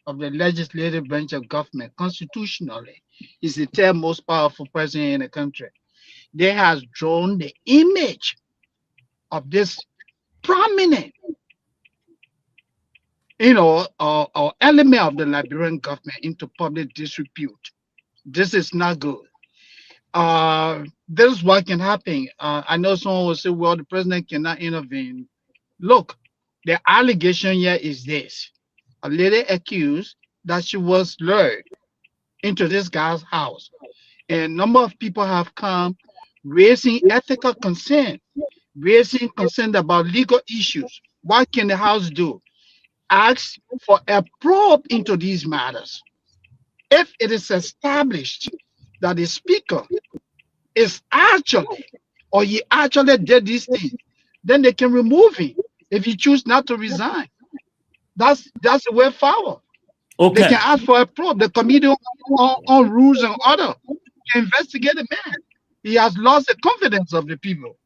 of the legislative branch of government. Constitutionally, he's the third most powerful president in the country. They has drawn the image of this prominent, or element of the Liberian government into public disrepute. This is not good. This is what can happen. I know someone will say, well, the president cannot intervene. Look, the allegation here is this. A lady accused that she was lured into this guy's house. And a number of people have come raising ethical concern, raising concern about legal issues, what can the House do? Ask for a probe into these matters. If it is established that the Speaker is actually, or he actually did these things, then they can remove him if he choose not to resign. That's the way forward. They Okay. can ask for a probe. The Committee on Rules and Order can investigate the man. He has lost the confidence of the people.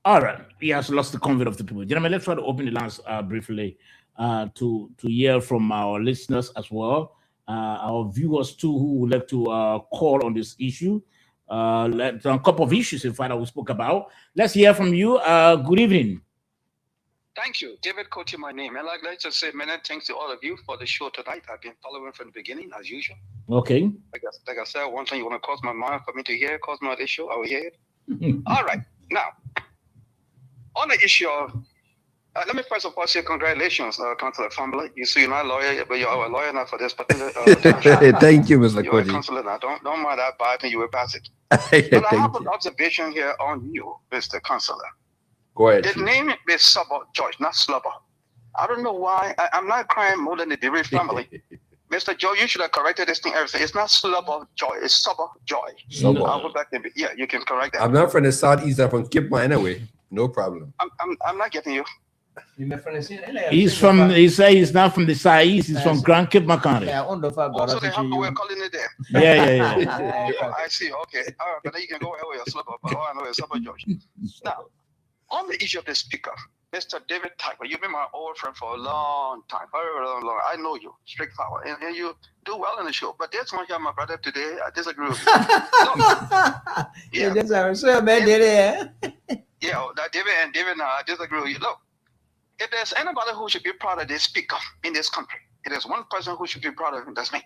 All right. He has lost the confidence of the people. Gentlemen, let's try to open the lines briefly to hear from our listeners as well, our viewers too, who would like to call on this issue. A couple of issues, in fact, that we spoke about. Let's hear from you. Good evening. Thank you. David Cote, my name. And I'd like to say many thanks to all of you for the show tonight. I've been following from the beginning, as usual. Okay. Like I said, one time you want to cause my mind for me to hear, cause my issue, I will hear it. All right. Now, on the issue of, let me first of all say congratulations, Councillor Family. You see, you're not a lawyer, but you're a lawyer now for this particular. Thank you, Mr. You're a Cote. councillor now. Don't mind that bad thing, you will pass it. Thank But I have you. an observation here on you, Mr. Councillor. Go ahead. The Chief. name is Subber George, not Slubber. I don't know why. I'm not crying more than the Dewey family. Mr. Joe, you should have corrected this thing. Everything. It's not Slubber Joy. It's Subber Joy. Subber. I'll go back and yeah, you can correct that. I'm not from the southeast. I'm from Cape Mine anyway. No problem. I'm not getting you. He's from, he say he's not from the southeast, he's from Grand Cape Makani. Yeah, on the fact Also, they that have a way of calling it there. Yeah. Oh, I see. Okay. All right. But then you can go ahead with your Slubber. But all I know is Subber George. Now, on the issue of the speaker, Mr. David Tyler, you've been my old friend for a long time, very long. I know you, straightforward, and you do well in the show. But there's one here, my brother, today. I disagree with you. yeah, that's our so man did it. Yeah, that David and David, I disagree with you. Look, if there's anybody who should be proud of this speaker in this country, it is one person who should be proud of him. That's me.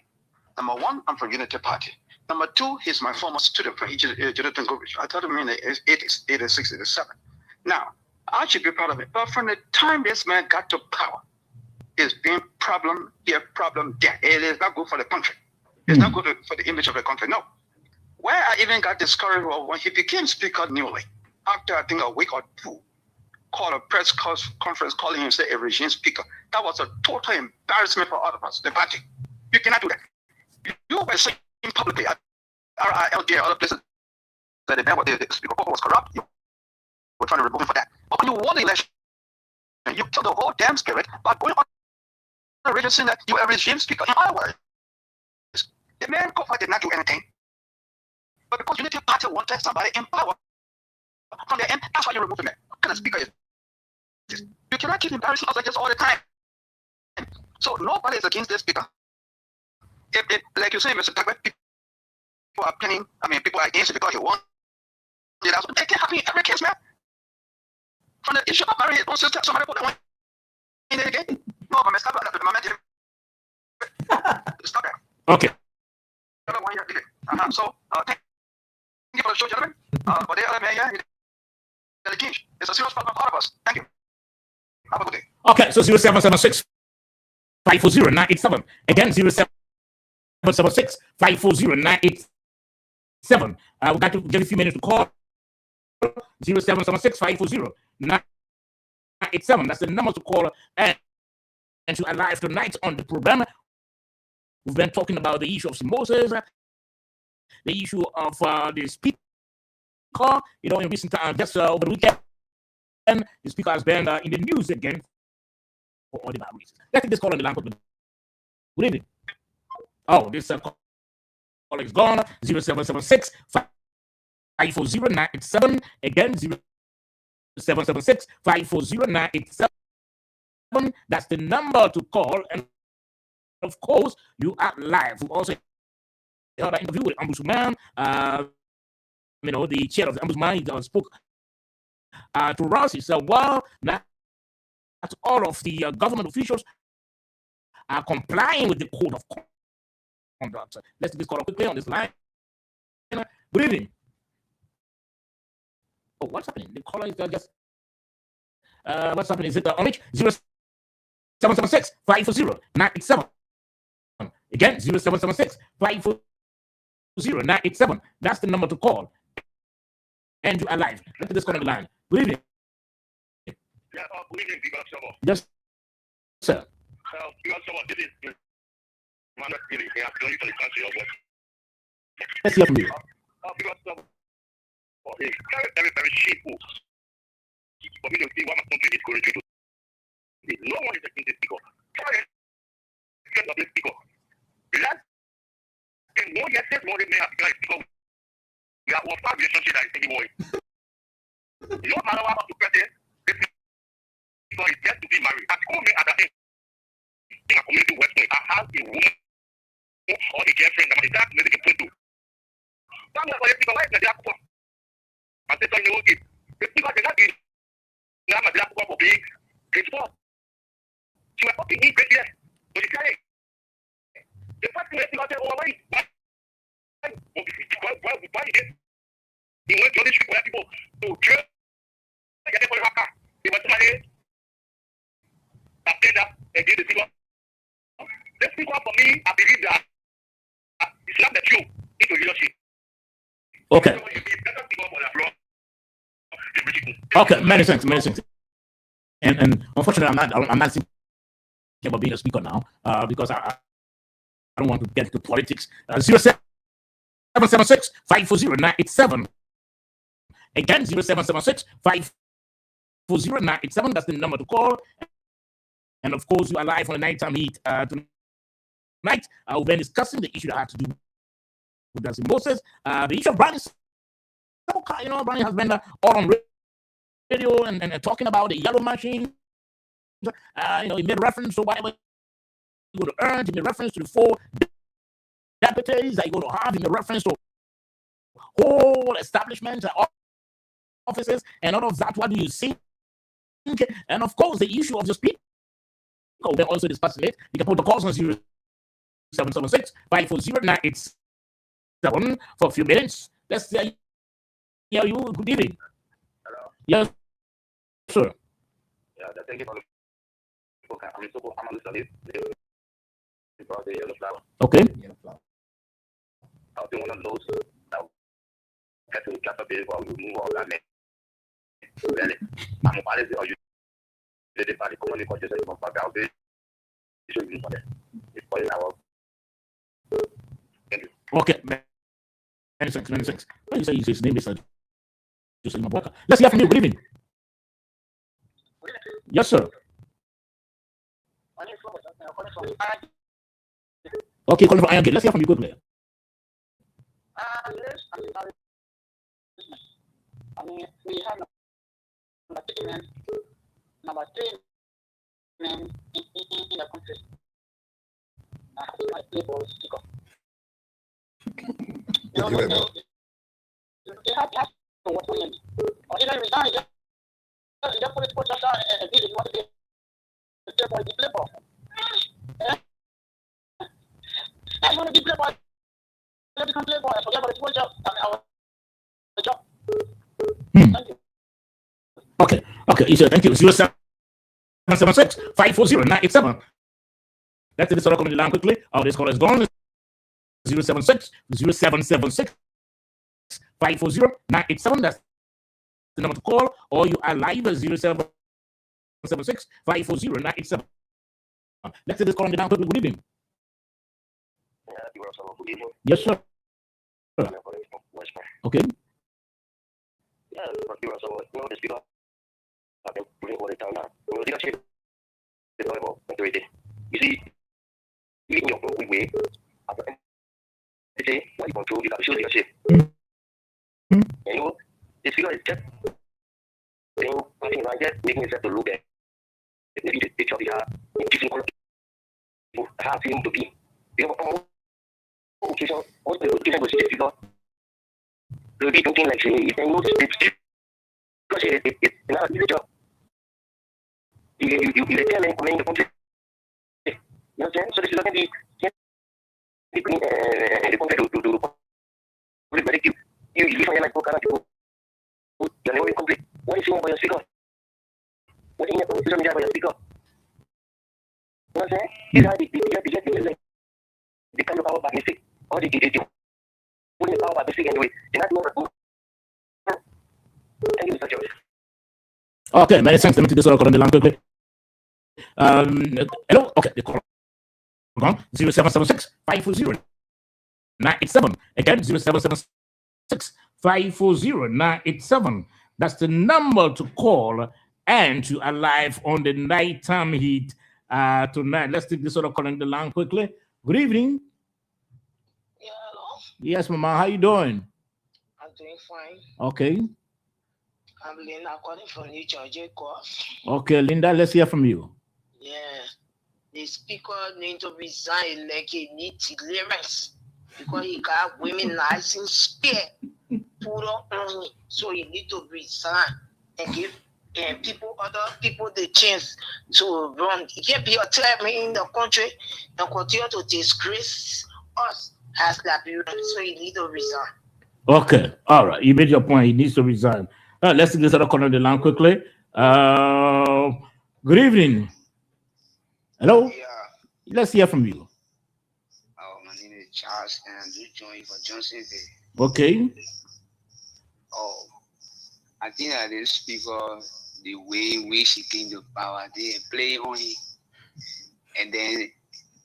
Number one, I'm from Unity Party. Number two, he's my former student from Jonathan Govich. I taught him in the 80s, 86, 87. Now, I should be proud of it. But from the time this man got to power, it's been problem here, problem there. It is not good for the country. It's not good for the image of the country. No. Where I even got discouraged was when he became speaker newly, after I think a week or two, called a press conference calling himself a regime speaker. That was a total embarrassment for all of us, the party. You cannot do that. You were saying publicly at RILJ, other places, that the man the speaker was corrupt. You were trying to remove him for that. But when you won the election, you killed the whole damn spirit by going on the radio saying that you were a regime speaker. In other words, the man did not do anything. But because Unity Party wanted somebody in power from the end, that's why you removed him. What kind of speaker is this? You cannot keep embarrassing us like this all the time. So nobody is against this speaker. If like you say, Mr. Tucker, people are pinning, people are against it because he won. That's what can happen in every case, man. From the issue of marrying his own sister, somebody put that one in it again. No, but stop that. Stop that. Okay. So, thank you for the show, gentlemen. But the other man, yeah, it's a serious problem for all of us. Thank you. Have a good day. Okay, so 0776 540 987. Again, 0776 540 987. We got to give a few minutes to call. 0776 540 987. That's the number to call and to alive tonight on the program. We've been talking about the issue of Moses, the issue of the speaker. In recent times, just over the weekend, the speaker has been in the news again for all the bad reasons. Let's take this call on the line. Good evening. Oh, this call is gone. 0776 540 987. Again, 0776 540 987. That's the number to call. And of course, you are live. We also held an interview with Ombudsman. The chair of the Ombudsman, he spoke to us. He said, well, not all of the government officials are complying with the code of conduct. Let's take this call quickly on this line. Good evening. Oh, what's happening? The caller is just what's happening? Is it Orange? 0776 540 987. Again, 0776 540 987. That's the number to call. And you are live. Let me just call on the line. Good evening. Good evening, Big Someone. Yes, sir. Big Someone, this is Manuel Billy. I am calling from the country of West. Let's hear from you. Big Someone, it's very, very, very shameful for me to see what my country is going through. No one is taking this speaker. Try to get of this speaker. Last in 1 year, 6 months, may have become a speaker. We have one relationship that is anymore. No matter what to present, this speaker is just to be married. At home, at the end, in a community West Point, I have a woman or a girlfriend that my dad made a point to. Some of the people like the Jacob. I said, you know, the speaker did not be now my Jacob for being grateful. She was fucking in great years. So she said, the first thing I think I said, oh, why is it? He went to this people to kill. I get it for the haka. He was somebody. I said that again, the speaker. The speaker for me, I believe that it's not the truth into leadership. Okay. Okay, many thanks. And unfortunately, I'm not thinking about being a speaker now, because I don't want to get into politics. 0776 540 987. Again, 0776 540 987. That's the number to call. And of course, you are live on the Nighttime Heat tonight. We've been discussing the issue that had to do with Dustin Moses. The issue of Brian, Brian has been all on radio and talking about the yellow machine. He made reference to whatever you're going to earn. He made reference to the 4 deputies that you're going to have. He made reference to whole establishments and offices and all of that. What do you think? And of course, the issue of the speaker. We're also discussing it. You can put the calls on 0776 540 987 for a few minutes. Let's hear you. Good evening. Hello. Yes, sir. Yeah, thank you for the book. I'm listening. The yellow flower. Okay. I'll do one of those. I'll get to the class of it while we move on that. Really, I'm a policy or you did it by the commonly conscious of my value. Should be for that. It's for our. Thank you. Okay. Many thanks. Well, you say his name is Joseph Mabwaka. Let's hear from you. Good evening. Yes, sir. Okay, calling from Iron Gate. Let's hear from you. Good player. I mean, we have number 3 men in the country. I play ball sticker. They have to what we need. Or even resign, just put it just and did it what they play ball. I want to be play ball. Let me come play ball. I forget about the job. I mean, our job. Thank you. Okay. You said thank you. 0776 540 987. Let's this coming down quickly. This call is gone. 0776 540 987. That's the number to call. Or you are live at 0776 540 987. Let's this call down quickly. Good evening. Yes, sir. Okay. Yeah, but you are so the speaker. I've been putting all the time now. Leadership is all about authority. You see, in your way, after say, why you control the show leadership. And you know, the speaker is just saying, I think I just making himself to look at maybe the picture of the different people have him to be. You know, on occasion, all the occasion was the speaker. Will be thinking like, if they know the script, because it's not a job. You tell them coming in the country. You know what I'm saying? So this is going to be the country to public you find like book and you never complete. What is your speaker? What is your social media by your speaker? You know what I'm saying? These are the kind of power by mistake. Or the putting the power by mistake anyway. They're not more. Thank you, Mr. George. Okay, many thanks. Let me take this other call on the line quickly. Hello. Okay, the call gone. 0776 540 987. Again, 0776 540 987. That's the number to call and to alive on the nighttime heat tonight. Let's take this other call on the line quickly. Good evening. Yeah, hello. Yes, Mama. How you doing? I'm doing fine. Okay. I'm Linda calling from New Georgia. Okay, Linda, let's hear from you. Yeah. The speaker need to resign like he needs clearance because he got women nice and spear put up on it. So he need to resign and give other people the chance to run. He can't be a term in the country and continue to disgrace us as Liberians. So he need to resign. Okay, all right. You made your point. He needs to resign. Let's take this other corner of the line quickly. Good evening. Hello? Yeah. Let's hear from you. My name is Charles, and I'm just joining for Johnson Day. Okay. I think that this speaker, the way in which he came to power, they play on it, and then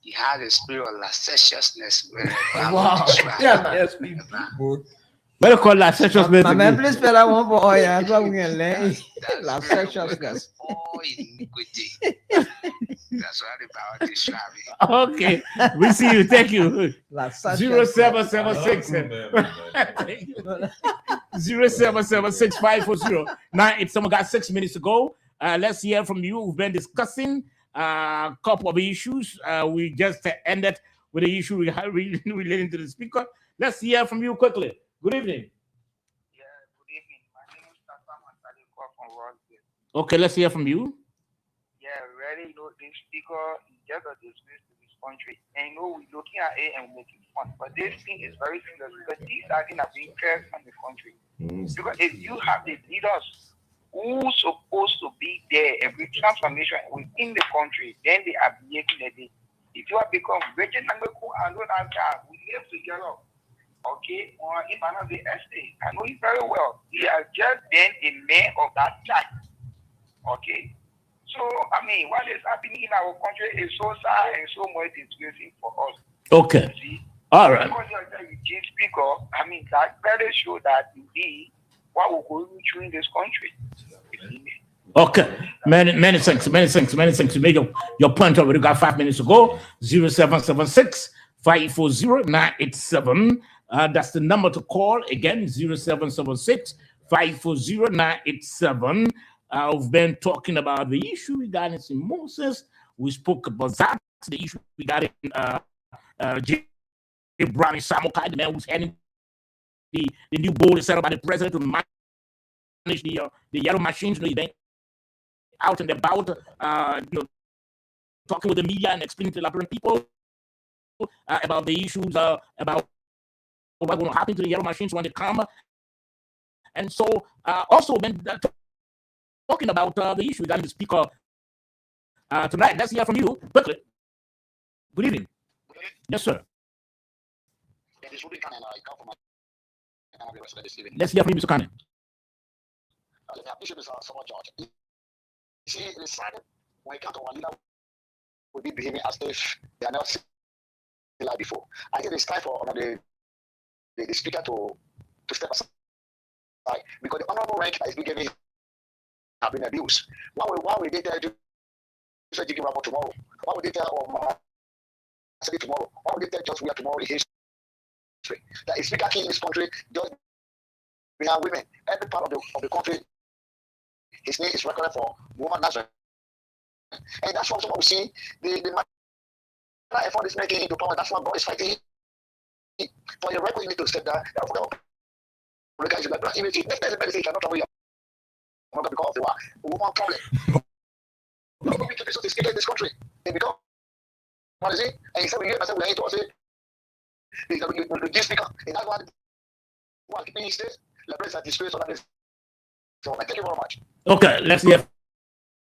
he has a spirit of licentiousness. Wow. Yeah, Yes, Better call licentiousness. my man, please spell that one for all. Yeah, that's what we're gonna learn. Licentiousness. All iniquity. That's what the power describing. Okay. We see you. Thank you. 0776 0776 540 9. Someone got 6 minutes to go. Let's hear from you. We've been discussing a couple of issues. We just ended with the issue relating to the speaker. Let's hear from you quickly. Good evening. Yeah, good evening. My name is Tata Masaliko from Rockville. Okay, let's hear from you. Yeah, really, this speaker is just a disgrace to this country. And we're looking at it and making fun. But this thing is very serious because these are things that being cursed on the country. Because if you have the leaders who's supposed to be there and bring transformation within the country, then they are behaving the day. If you have become Virgin and we live together. Okay, if I know the estate, I know him very well. He has just been a man of that type. Okay, so I mean, what is happening in our country is so sad and so much disgracing for us. Okay, see? All right. Because you speaker, I mean, that clearly show that indeed what we're going through in this country. Okay, many thanks. You made your point already. Got 5 minutes to go. 0776 540 987. That's the number to call. Again, 0776 540 987. We've been talking about the issue regarding St. Moses. We spoke about that, the issue regarding J. Brown Samokai, the man who's heading the new board set up by the president to manage the yellow machines. You know, he's been out and about, talking with the media and explaining to the Liberian people about the issues about what's going to happen to the yellow machines when they come. And so, also been talking about the issue regarding the speaker tonight. Let's hear from you quickly. Good evening. Yes, sir. Let's hear from you, Mr. Kane. You see, the side when it comes to one leader will be behaving as if they are not seen like before. I think it's time for the speaker to step aside because the honorable rank that is being given have been abused. Why will they tell you to give up tomorrow? Why would they tell tomorrow? Why would they tell just we are tomorrow in history? That is speaker king in this country, just we have women. Every part of the country, his name is recorded for woman Nazareth. And that's what we see. The effort is making into power. That's what God is fighting. For your record, you need to step down. Because you cannot trouble you. Because they were woman problem. People be sophisticated in this country. They become what is it? And he said, we hear myself, we are to say, this speaker, and that's what keeping his state, the president disgrace on this. So thank you very much. Okay, let's hear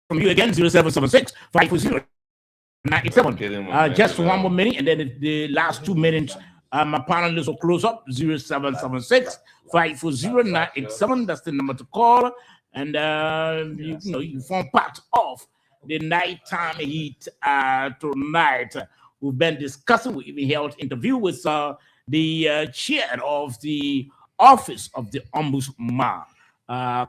from you again, 0776 540 987. Just 1 more minute, and then the last 2 minutes, my panelists will close up. 0776 540 987. That's the number to call. and you form part of the nighttime heat tonight. We've been discussing. We even held interview with the chair of the office of the Ombudsman,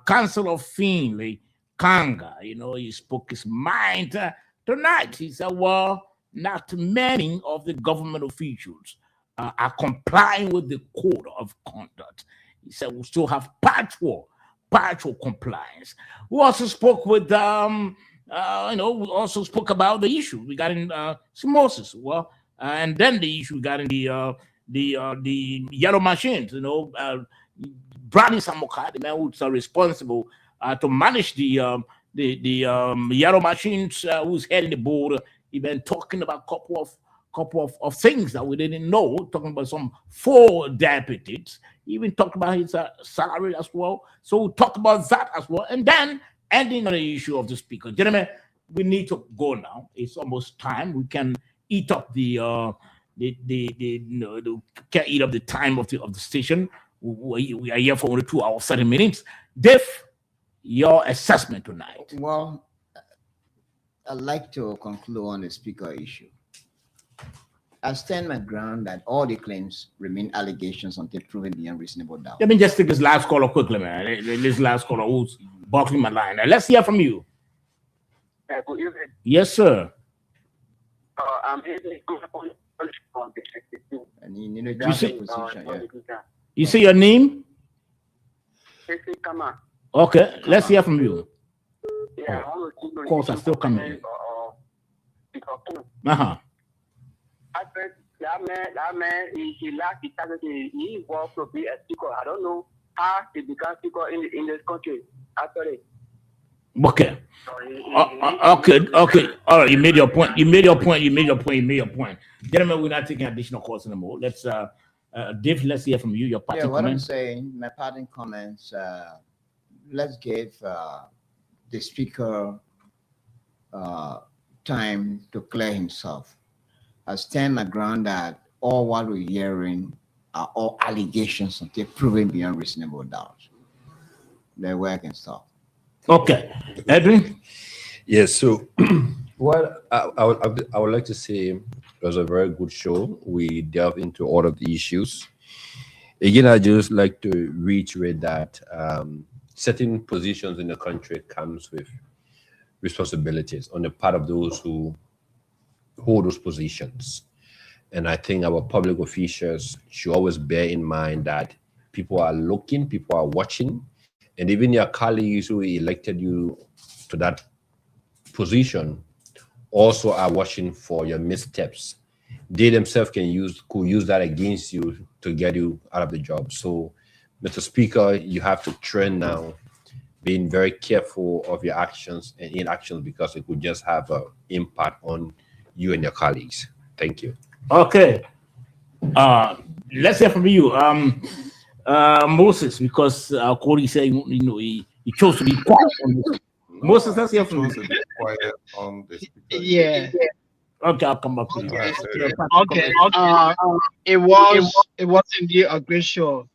Councillor Finley Kanga. He spoke his mind tonight. He said, well, not many of the government officials are complying with the code of conduct. He said we still have patchwork compliance. We also spoke with, we also spoke about the issue regarding osmosis. Well, and then the issue regarding the yellow machines. Brani Samoka, the man who's responsible to manage the yellow machines, who's heading the board. He been talking about couple of things that we didn't know, talking about some 4 deputies. He even talked about his salary as well. So we talked about that as well. And then ending on the issue of the speaker. Gentlemen, we need to go now. It's almost time. We can eat up the can't eat up the time of the station. We are here for only 2 hours, 30 minutes. Dave, your assessment tonight. Well, I'd like to conclude on the speaker issue. I stand my ground that all the claims remain allegations until proven beyond reasonable doubt. Let me just take this last caller quickly, man. This last caller who's buckling my line. Let's hear from you. Good evening. Yes, sir. I'm here to go on the And in a position, yeah. You say your name? Kama. Okay, let's hear from you. Yeah, Of course, I still coming. Uh-huh. That man, he lacked the talent. He wants to be a speaker. I don't know how he became speaker in this country. Actually. Okay. Okay. All right. You made your point. Gentlemen, we're not taking additional calls anymore. Let's Dave, let's hear from you. Your parting what comments. I'm saying, my parting comments. Let's give the speaker time to clear himself. I stand my ground that all what we're hearing are all allegations until proven beyond reasonable doubt. Their work and stuff. Okay, Edwin. Yes. So, what I would like to say, it was a very good show. We delved into all of the issues. Again, I just like to reiterate that certain positions in the country comes with responsibilities on the part of those who hold those positions. And I think our public officials should always bear in mind that people are looking, people are watching, and even your colleagues who elected you to that position also are watching for your missteps. They themselves could use that against you to get you out of the job. So, Mr. Speaker, you have to train now, being very careful of your actions and inactions, because it could just have an impact on you and your colleagues. Thank you. Okay. Let's hear from you, Moses, because Corey said he chose to be quiet on this. Moses, let's hear from you. Quiet on this. Yeah. Okay, I'll come back to you. Okay. It was indeed a great show.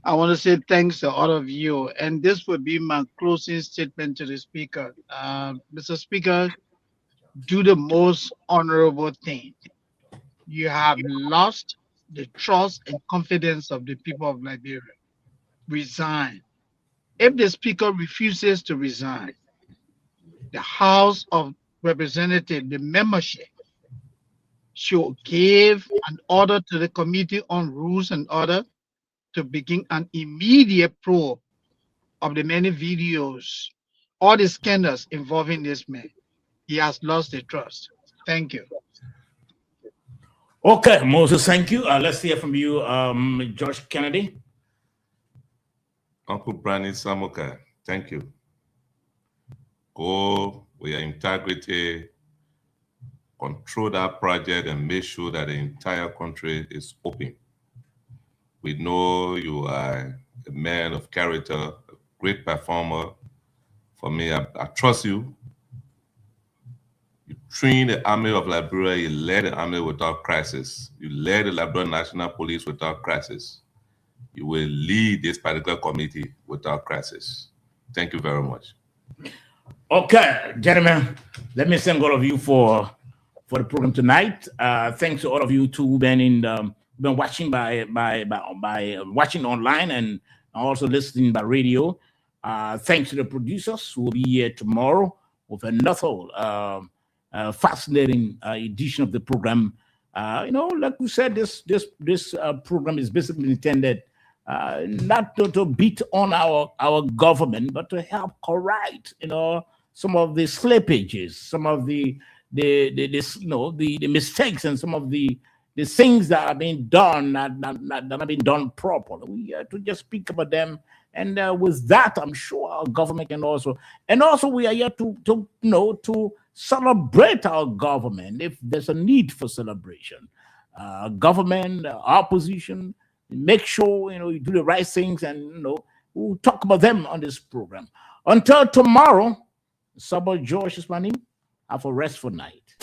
I want to say thanks to all of you, and this would be my closing statement to the speaker. Mr. Speaker, do the most honorable thing. You have lost the trust and confidence of the people of Liberia. Resign. If the speaker refuses to resign, the House of Representatives, the membership, should give an order to the Committee on Rules and Order to begin an immediate probe of the many videos, all the scandals involving this man. He has lost the trust. Thank you. Okay, Moses, thank you. Let's hear from you, George Kennedy. Uncle Brani Samoka, thank you. Go with your integrity, control that project, and make sure that the entire country is open. We know you are a man of character, a great performer. For me, I trust you. You trained the Army of Liberia, you led the army without crisis. You led the Liberian National Police without crisis. You will lead this particular committee without crisis. Thank you very much. Okay, gentlemen, let me thank all of you for the program tonight. Thanks to all of you too who've been been watching by watching online and also listening by radio. Thanks to the producers who will be here tomorrow with another fascinating edition of the program. Like we said, this program is basically intended not to beat on our government, but to help correct, some of the slippages, some of the mistakes, and some of the things that are being done that have been done properly. We have to just speak about them, and with that, I'm sure our government can also we are here to celebrate our government if there's a need for celebration. Government, opposition, make sure you do the right things, and we'll talk about them on this program. Until tomorrow, Sabo George is my name. Have a restful night.